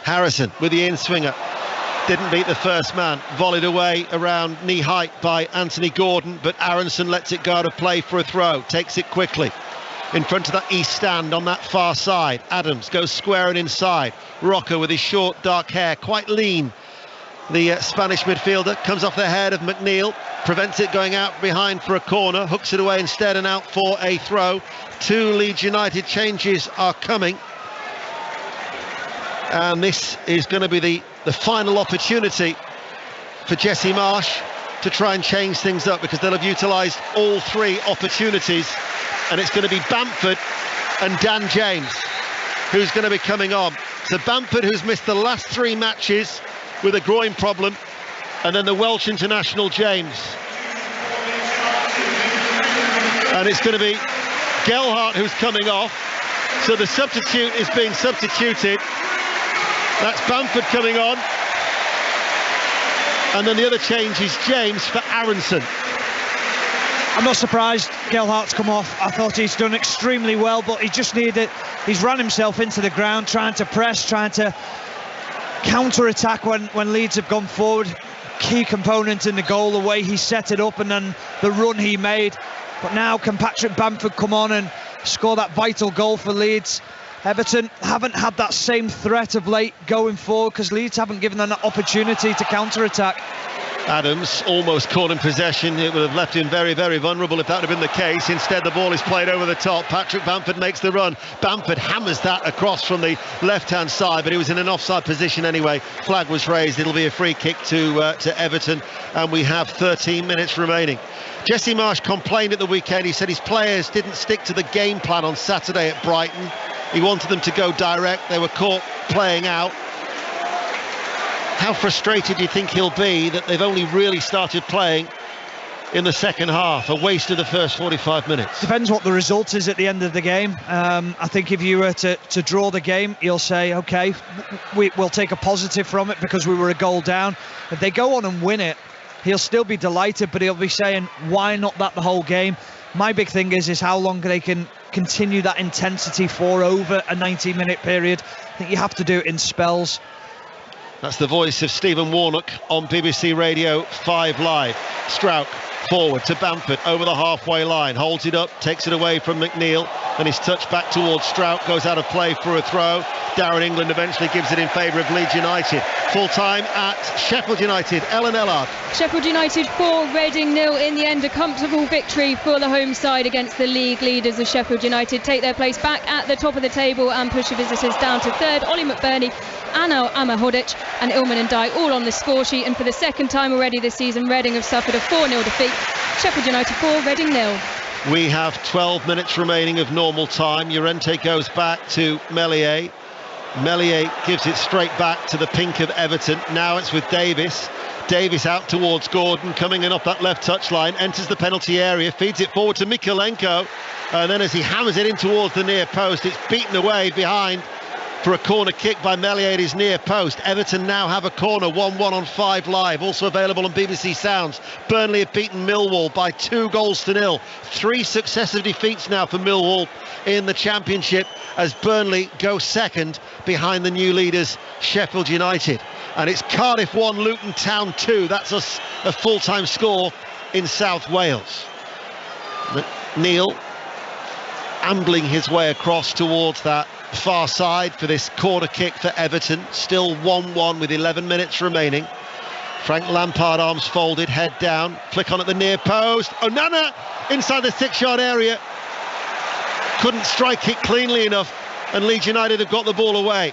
Speaker 1: Harrison with the in-swinger. Didn't beat the first man. Volleyed away around knee height by Anthony Gordon, but Aronson lets it go out of play for a throw. Takes it quickly. In front of that east stand on that far side. Adams goes squaring inside. Rocker with his short dark hair, quite lean. The Spanish midfielder comes off the head of McNeil. Prevents it going out behind for a corner. Hooks it away instead and out for a throw. 2 Leeds United changes are coming. And this is going to be the final opportunity for Jesse Marsh to try and change things up, because they'll have utilised all 3 opportunities. And it's going to be Bamford and Dan James who's going to be coming on. So Bamford, who's missed the last 3 matches with a groin problem, and then the Welsh international James. And it's going to be Gelhardt who's coming off. So the substitute is being substituted. That's Bamford coming on. And then the other change is James for Aronson.
Speaker 2: I'm not surprised Gelhardt's come off. I thought he's done extremely well, but he just needed it. He's run himself into the ground, trying to press, trying to counter-attack when Leeds have gone forward. Key component in the goal, the way he set it up and then the run he made. But now can Patrick Bamford come on and score that vital goal for Leeds? Everton haven't had that same threat of late going forward, because Leeds haven't given them that opportunity to counter-attack.
Speaker 1: Adams almost caught in possession. It would have left him very, very vulnerable if that had been the case. Instead, the ball is played over the top. Patrick Bamford makes the run. Bamford hammers that across from the left-hand side, but he was in an offside position anyway. Flag was raised. It'll be a free kick to Everton, and we have 13 minutes remaining. Jesse Marsh complained at the weekend. He said his players didn't stick to the game plan on Saturday at Brighton. He wanted them to go direct. They were caught playing out. How frustrated do you think he'll be that they've only really started playing in the second half? A waste of the first 45 minutes.
Speaker 2: Depends what the result is at the end of the game. I think if you were to draw the game, you'll say, OK, we'll take a positive from it because we were a goal down. If they go on and win it, he'll still be delighted, but he'll be saying, why not that the whole game? My big thing is how long they can continue that intensity for over a 90-minute period. I think you have to do it in spells.
Speaker 1: That's the voice of Stephen Warnock on BBC Radio 5 Live. Strouk forward to Bamford over the halfway line, holds it up, takes it away from McNeil, and his touch back towards Strouk goes out of play for a throw. Darren England eventually gives it in favour of Leeds United. Full time at Sheffield United. Ellen Ellard.
Speaker 9: Sheffield United 4, Reading 0 in the end. A comfortable victory for the home side against the league leaders of Sheffield United. Take their place back at the top of the table and push the visitors down to third. Ollie McBurney, Ano Amahodic and Ilman Ndiaye all on the score sheet, and for the second time already this season, Reading have suffered a 4-0 defeat. Sheffield United 4, Reading 0.
Speaker 1: We have 12 minutes remaining of normal time. Llorente goes back to Meslier. Meslier gives it straight back to the pink of Everton. Now it's with Davis. Davis out towards Gordon, coming in off that left touchline, enters the penalty area, feeds it forward to Mykolenko, and then as he hammers it in towards the near post, it's beaten away behind for a corner kick by Meslier at his near post. Everton now have a corner, 1-1 on 5 Live, also available on BBC Sounds. Burnley have beaten Millwall by 2-0. 3 successive defeats now for Millwall in the Championship as Burnley go second behind the new leaders Sheffield United. And it's Cardiff 1, Luton Town 2. That's a full-time score in South Wales. Neil ambling his way across towards that far side for this corner kick for Everton. Still 1-1 with 11 minutes remaining. Frank Lampard, arms folded, head down, flick on at the near post. Onana inside the 6-yard area. Couldn't strike it cleanly enough, and Leeds United have got the ball away.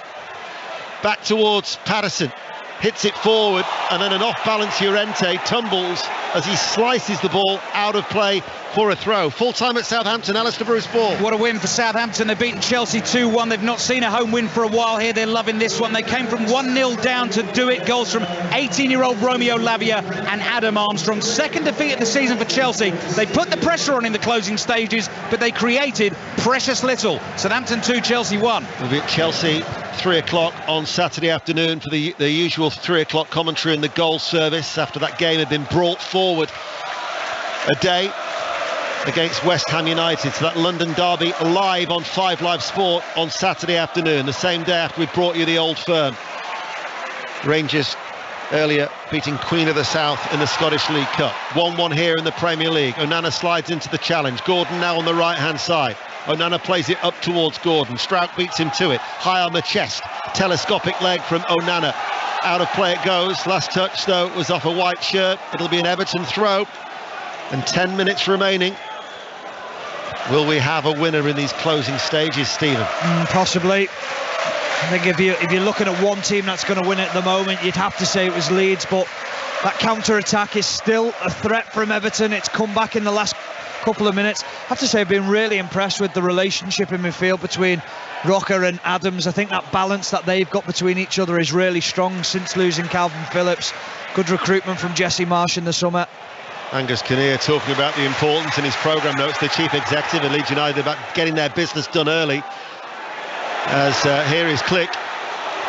Speaker 1: Back towards Patterson. Hits it forward, and then an off-balance Llorente tumbles as he slices the ball out of play for a throw. Full time at Southampton. Alistair Bruce ball.
Speaker 5: What a win for Southampton. They've beaten Chelsea 2-1. They've not seen a home win for a while here. They're loving this one. They came from 1-0 down to do it. Goals from 18-year-old Romeo Lavia and Adam Armstrong. Second defeat of the season for Chelsea. They put the pressure on in the closing stages, but they created precious little. Southampton 2, Chelsea 1.
Speaker 1: We'll be at Chelsea 3 o'clock on Saturday afternoon for the usual 3 o'clock commentary in the goal service after that game had been brought forward a day against West Ham United. So that London derby live on 5 Live Sport on Saturday afternoon, the same day after we brought you the Old Firm. Rangers earlier beating Queen of the South in the Scottish League Cup. 1-1 here in the Premier League. Onana slides into the challenge. Gordon now on the right hand side. Onana plays it up towards Gordon. Strout beats him to it. High on the chest. Telescopic leg from Onana. Out of play it goes. Last touch though was off a white shirt. It'll be an Everton throw. And 10 minutes remaining. Will we have a winner in these closing stages, Stephen?
Speaker 2: Possibly. I think if you're looking at one team that's going to win it at the moment, you'd have to say it was Leeds, but that counter-attack is still a threat from Everton. It's come back in the last couple of minutes. I have to say I've been really impressed with the relationship in midfield between Rocker and Adams. I think that balance that they've got between each other is really strong since losing Calvin Phillips. Good recruitment from Jesse Marsh in the summer.
Speaker 1: Angus Kinnear talking about the importance in his programme notes, the chief executive of Leeds United, about getting their business done early. As here is Click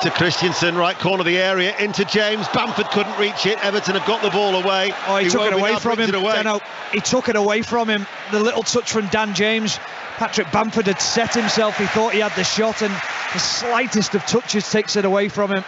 Speaker 1: to Christensen, right corner of the area, into James. Bamford couldn't reach it. Everton have got the ball away.
Speaker 2: Oh, he took it away from him. He took it away from him. The little touch from Dan James. Patrick Bamford had set himself. He thought he had the shot, and the slightest of touches takes it away from him.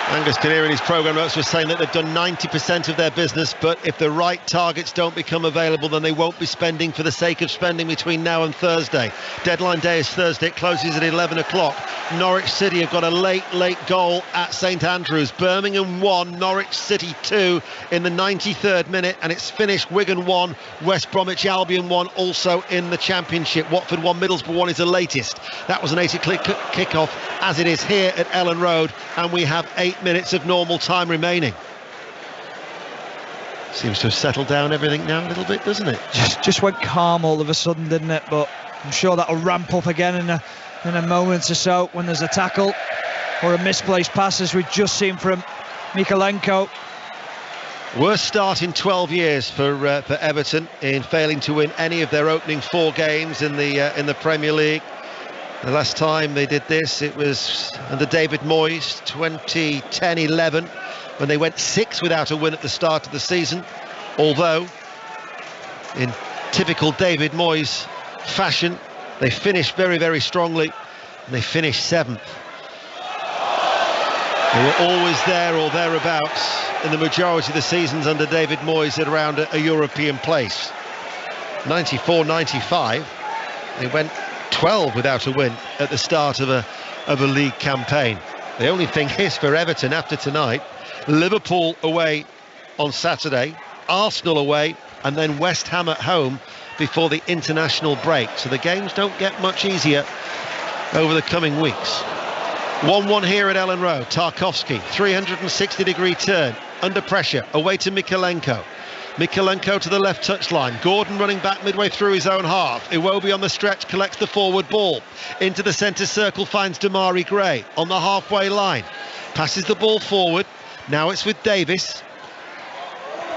Speaker 1: Angus Kinnear in his programme notes was saying that they've done 90% of their business, but if the right targets don't become available, then they won't be spending for the sake of spending between now and Thursday. Deadline day is Thursday. It closes at 11 o'clock. Norwich City have got a late goal at St Andrews. Birmingham 1, Norwich City 2 in the 93rd minute, and it's finished. Wigan 1, West Bromwich Albion 1, also in the Championship. Watford 1, Middlesbrough 1 is the latest. That was an 8 o'clock kick-off, as it is here at Ellen Road, and we have 8 minutes of normal time remaining. Seems to have settled down everything now a little bit, doesn't it?
Speaker 2: Just went calm all of a sudden, didn't it? But I'm sure that'll ramp up again in a moment or so when there's a tackle or a misplaced pass, as we've just seen from Mikalenko.
Speaker 1: Worst start in 12 years for Everton, in failing to win any of their opening 4 games in the Premier League. The last time they did this, it was under David Moyes, 2010-11, when they went 6 without a win at the start of the season. Although, in typical David Moyes fashion, they finished very, very strongly, and they finished 7th. They were always there or thereabouts in the majority of the seasons under David Moyes at around a European place. 94-95, they went 12 without a win at the start of a league campaign. The only thing is for Everton after tonight, Liverpool away on Saturday, Arsenal away, and then West Ham at home before the international break. So the games don't get much easier over the coming weeks. 1-1 here at Ellen Road. Tarkowski, 360-degree turn, under pressure, away to Mikalenko. Mikalenko to the left touchline. Gordon running back midway through his own half. Iwobi on the stretch collects the forward ball. Into the centre circle finds Damari Gray on the halfway line. Passes the ball forward. Now it's with Davis.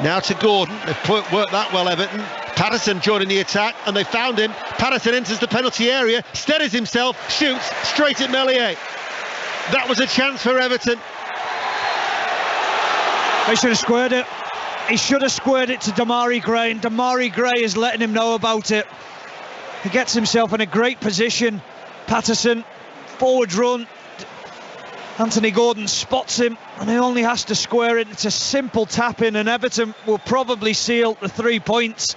Speaker 1: Now to Gordon. They've worked that well, Everton. Patterson joining the attack, and they found him. Patterson enters the penalty area, steadies himself, shoots straight at Meslier. That was a chance for Everton.
Speaker 2: He should have squared it. He should have squared it to Damari Gray, and Damari Gray is letting him know about it. He gets himself in a great position. Patterson, forward run. Anthony Gordon spots him, and he only has to square it. It's a simple tap in, and Everton will probably seal the 3 points.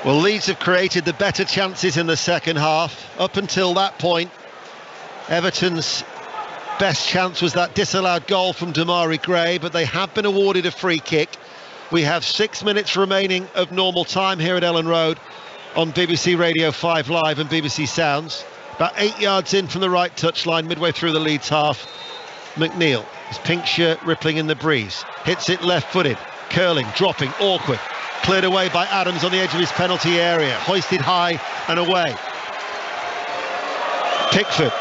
Speaker 1: Well, Leeds have created the better chances in the second half. Up until that point, Everton's best chance was that disallowed goal from Damari Gray, but they have been awarded a free kick. We have 6 minutes remaining of normal time here at Ellen Road on BBC Radio 5 Live and BBC Sounds. About 8 yards in from the right touchline, midway through the Leeds half. McNeil, his pink shirt rippling in the breeze, hits it left-footed, curling, dropping, awkward, cleared away by Adams on the edge of his penalty area, hoisted high and away. Pickford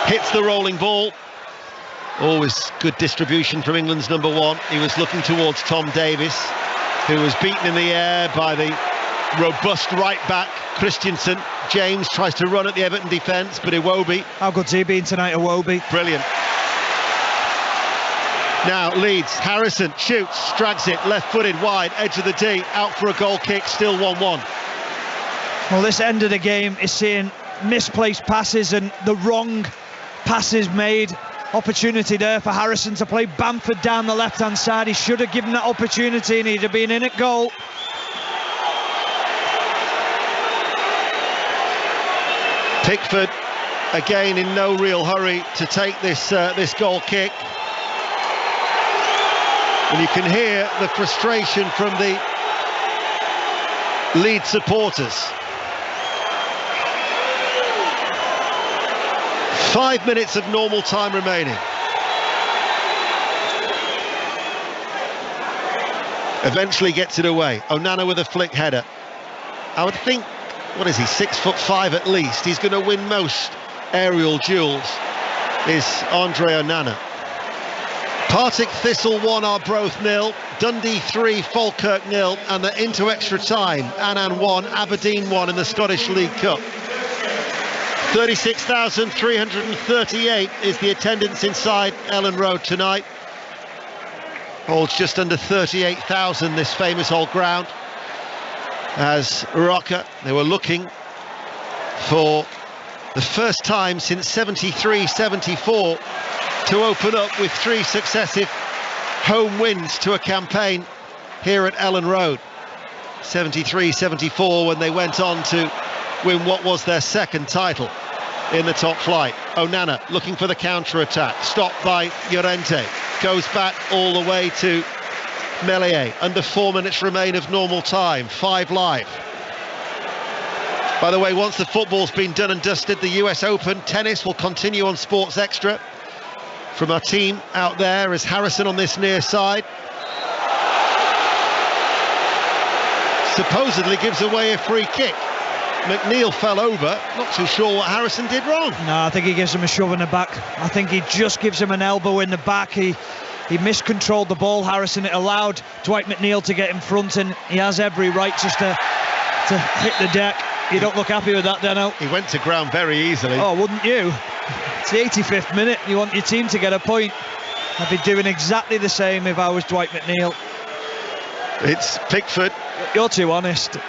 Speaker 1: hits the rolling ball. Always good distribution from England's number one. He was looking towards Tom Davies, who was beaten in the air by the robust right back Christensen. James tries to run at the Everton defence, but Iwobi.
Speaker 2: How good's he been tonight, Iwobi?
Speaker 1: Brilliant. Now Leeds, Harrison shoots, drags it, left-footed, wide, edge of the D, out for a goal kick, still 1-1.
Speaker 2: Well, this end of the game is seeing misplaced passes and the wrong passes made. Opportunity there for Harrison to play Bamford down the left-hand side. He should have given that opportunity and he'd have been in at goal.
Speaker 1: Pickford again in no real hurry to take this goal kick, and you can hear the frustration from the Leeds supporters. 5 minutes of normal time remaining. Eventually gets it away. Onana with a flick header. I would think, what is he, 6'5" at least? He's going to win most aerial duels, is Andre Onana. Partick Thistle 1, Arbroath 0, Dundee 3, Falkirk 0, and they're into extra time. Annan 1, Aberdeen 1 in the Scottish League Cup. 36,338 is the attendance inside Ellen Road tonight. Holds just under 38,000, this famous old ground. As Rocker, they were looking for the first time since 73-74 to open up with 3 successive home wins to a campaign here at Ellen Road. 73-74 when they went on to win what was their second title in the top flight. Onana looking for the counter-attack, stopped by Llorente, goes back all the way to Meslier. Under 4 minutes remain of normal time, 5 live. By the way, once the football's been done and dusted, the US Open tennis will continue on Sports Extra. From our team out there is Harrison on this near side. Supposedly gives away a free kick. McNeil fell over, not too sure what Harrison did wrong.
Speaker 2: No, I think he gives him a shove in the back. I think he just gives him an elbow in the back. He miscontrolled the ball, Harrison. It allowed Dwight McNeil to get in front, and he has every right just to hit the deck. You don't look happy with that, Deno.
Speaker 1: He went to ground very easily.
Speaker 2: Oh, wouldn't you? It's the 85th minute. You want your team to get a point. I'd be doing exactly the same if I was Dwight McNeil.
Speaker 1: It's Pickford.
Speaker 2: You're too honest.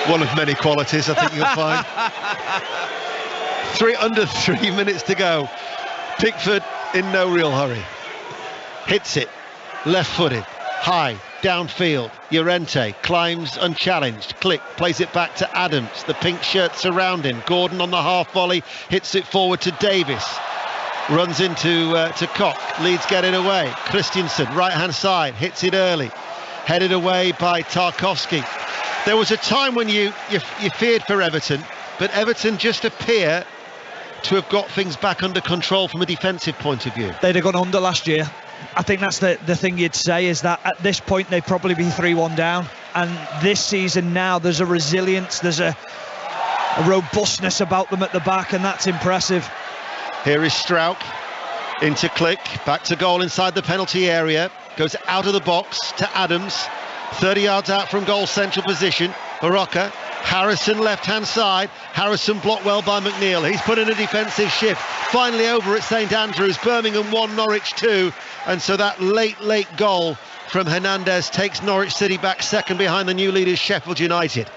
Speaker 1: One of many qualities, I think you'll find. Under 3 minutes to go. Pickford in no real hurry. Hits it, left-footed, high, downfield. Llorente climbs unchallenged. Click, plays it back to Adams. The pink shirt surrounding. Gordon on the half volley, hits it forward to Davis. Runs into to Koch. Leeds get it away. Christensen, right-hand side, hits it early. Headed away by Tarkowski. There was a time when you feared for Everton, but Everton just appear to have got things back under control from a defensive point of view.
Speaker 2: They'd have gone under last year. I think that's the thing you'd say, is that at this point they'd probably be 3-1 down, and this season now there's a resilience, there's a robustness about them at the back, and that's impressive.
Speaker 1: Here is Strauch into Click, back to goal inside the penalty area, goes out of the box to Adams, 30 yards out from goal central position. Barocca, Harrison left-hand side. Harrison blocked well by McNeil. He's put in a defensive shift. Finally over at St Andrews. Birmingham 1, Norwich 2. And so that late goal from Hernandez takes Norwich City back second behind the new leaders Sheffield United.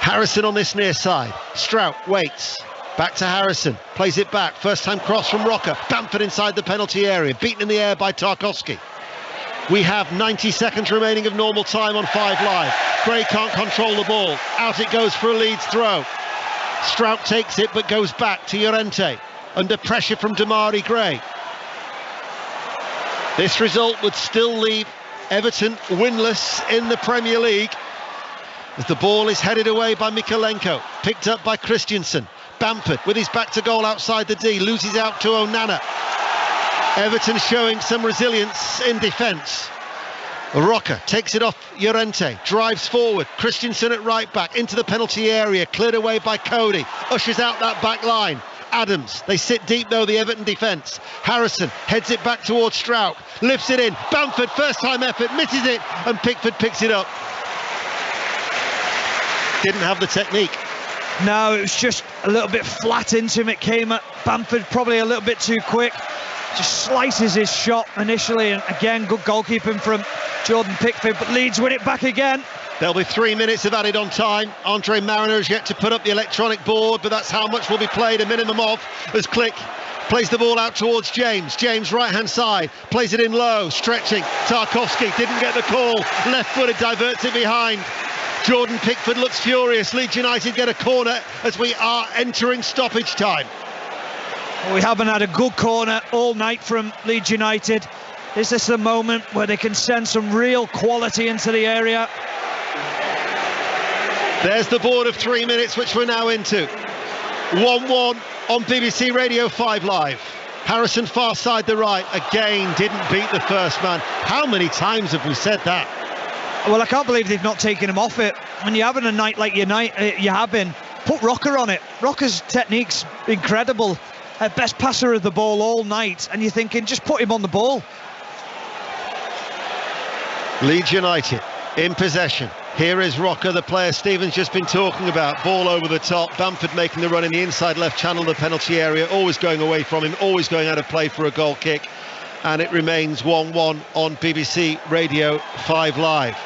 Speaker 1: Harrison on this near side. Strout waits. Back to Harrison. Plays it back. First time cross from Rocker. Bamford inside the penalty area. Beaten in the air by Tarkowski. We have 90 seconds remaining of normal time on 5 Live. Gray can't control the ball. Out it goes for a Leeds throw. Strout takes it but goes back to Llorente. Under pressure from Damari Gray. This result would still leave Everton winless in the Premier League. As the ball is headed away by Mikalenko. Picked up by Christiansen. Bamford with his back to goal outside the D. Loses out to Onana. Everton showing some resilience in defence. Rocker takes it off Llorente, drives forward. Christiansen at right back into the penalty area, cleared away by Cody. Ushers out that back line. Adams, they sit deep though, the Everton defence. Harrison heads it back towards Strout, lifts it in. Bamford, first time effort, misses it, and Pickford picks it up. Didn't have the technique.
Speaker 2: No, it was just a little bit flat into him. It came at Bamford probably a little bit too quick. Just slices his shot initially, and again good goalkeeping from Jordan Pickford, but Leeds win it back again.
Speaker 1: There'll be 3 minutes of added on time. Andre Mariner has yet to put up the electronic board, but that's how much will be played, a minimum of, as Click plays the ball out towards James. James right hand side, plays it in low, stretching. Tarkowski didn't get the call, left footed, diverts it behind. Jordan Pickford looks furious. Leeds United get a corner as we are entering stoppage time.
Speaker 2: We haven't had a good corner all night from Leeds United. Is this the moment where they can send some real quality into the area?
Speaker 1: There's the board of 3 minutes, which we're now into. 1-1 on BBC Radio 5 Live. Harrison far side the right, again didn't beat the first man. How many times have we said that?
Speaker 2: Well, I can't believe they've not taken him off it. When you're having a night like you have been, put Rocker on it. Rocker's technique's incredible. Best passer of the ball all night, and you're thinking just put him on the ball.
Speaker 1: Leeds United in possession. Here is Rocker, the player Stephen's just been talking about. Ball over the top. Bamford making the run in the inside left channel of the penalty area, always going away from him, always going out of play for a goal kick. And it remains 1-1 on BBC Radio 5 Live.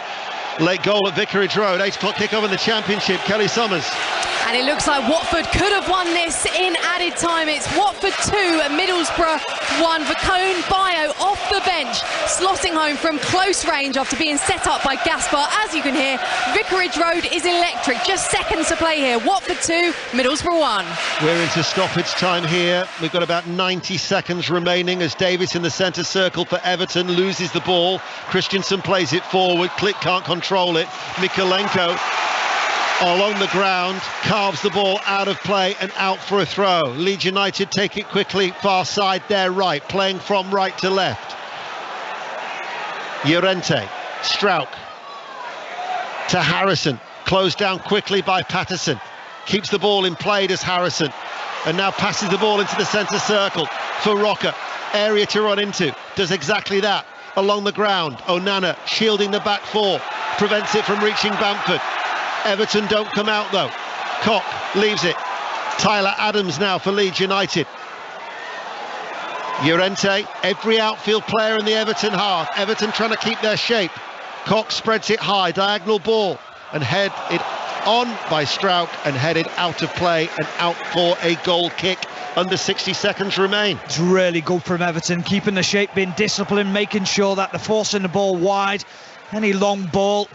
Speaker 1: Late goal at Vicarage Road, 8 o'clock kickoff in the Championship. Kelly Summers.
Speaker 4: And it looks like Watford could have won this in added time. It's Watford 2, Middlesbrough 1. Vacone Bio off the bench, slotting home from close range after being set up by Gaspar. As you can hear, Vicarage Road is electric. Just seconds to play here. Watford 2, Middlesbrough 1.
Speaker 1: We're into stoppage time here. We've got about 90 seconds remaining as Davis in the centre circle for Everton loses the ball. Christiansen plays it forward. Click can't control it. Mikalenko along the ground, carves the ball out of play and out for a throw. Leeds United take it quickly, far side their right, playing from right to left. Llorente, Strauch to Harrison, closed down quickly by Patterson. Keeps the ball in play, does Harrison, and now passes the ball into the centre circle for Rocker. Area to run into, does exactly that. Along the ground, Onana shielding the back four, prevents it from reaching Bamford. Everton don't come out though. Koch leaves it. Tyler Adams now for Leeds United. Llorente, every outfield player in the Everton half. Everton trying to keep their shape. Koch spreads it high, diagonal ball, and head it on by Strauch and headed out of play and out for a goal kick. Under 60 seconds remain.
Speaker 2: It's really good from Everton, keeping the shape, being disciplined, making sure that they're forcing the ball wide. Any long ball,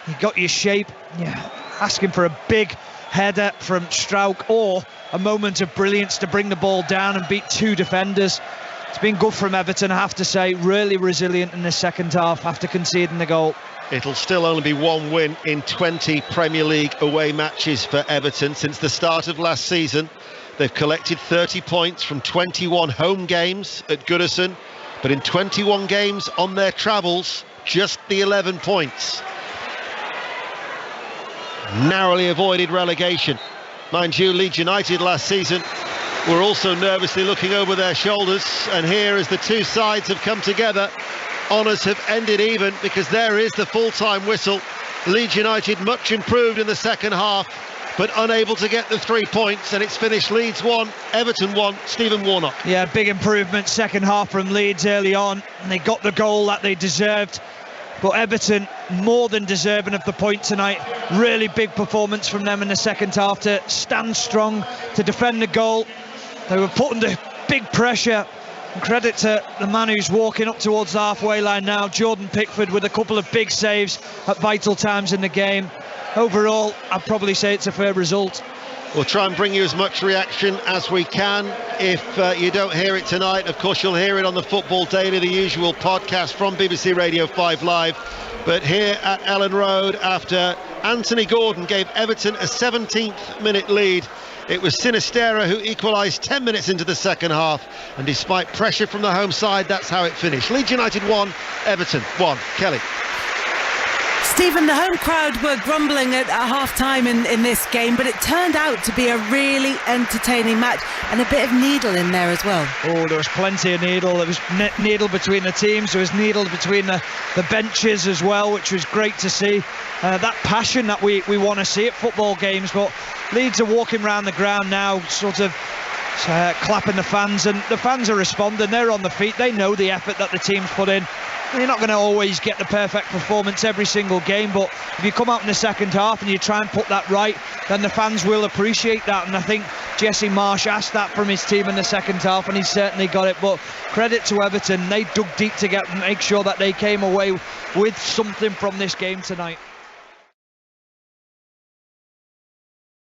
Speaker 2: you got your shape. Yeah, asking for a big header from Strauch or a moment of brilliance to bring the ball down and beat two defenders. It's been good from Everton, I have to say. Really resilient in the second half after conceding the goal.
Speaker 1: It'll still only be one win in 20 Premier League away matches for Everton since the start of last season. They've collected 30 points from 21 home games at Goodison, but in 21 games on their travels, just the 11 points. Narrowly avoided relegation. Mind you, Leeds United last season were also nervously looking over their shoulders, and here as the two sides have come together honours have ended even, because there is the full-time whistle. Leeds United much improved in the second half, but unable to get the 3 points, and it's finished Leeds 1, Everton 1. Stephen Warnock.
Speaker 2: Yeah, big improvement second half from Leeds early on, and they got the goal that they deserved. But Everton more than deserving of the point tonight. Really big performance from them in the second half to stand strong, to defend the goal. They were put under big pressure. And credit to the man who's walking up towards the halfway line now, Jordan Pickford, with a couple of big saves at vital times in the game. Overall, I'd probably say it's a fair result.
Speaker 1: We'll try and bring you as much reaction as we can. If you don't hear it tonight, of course you'll hear it on the Football Daily, the usual podcast from BBC Radio 5 Live. But here at Ellen Road, after Anthony Gordon gave Everton a 17th minute lead, it was Sinistera who equalised 10 minutes into the second half, and despite pressure from the home side, that's how it finished. Leeds United 1, Everton 1. Kelly.
Speaker 8: Stephen, the home crowd were grumbling at half-time in this game, but it turned out to be a really entertaining match, and a bit of needle in there as well.
Speaker 2: Oh, there was plenty of needle. There was needle between the teams. There was needle between the benches as well, which was great to see. That passion that we want to see at football games. But Leeds are walking around the ground now, sort of clapping the fans, and the fans are responding. They're on the feet. They know the effort that the team's put in. You're not going to always get the perfect performance every single game, but if you come out in the second half and you try and put that right, then the fans will appreciate that. And I think Jesse Marsh asked that from his team in the second half, and he certainly got it. But credit to Everton, they dug deep to make sure that they came away with something from this game tonight.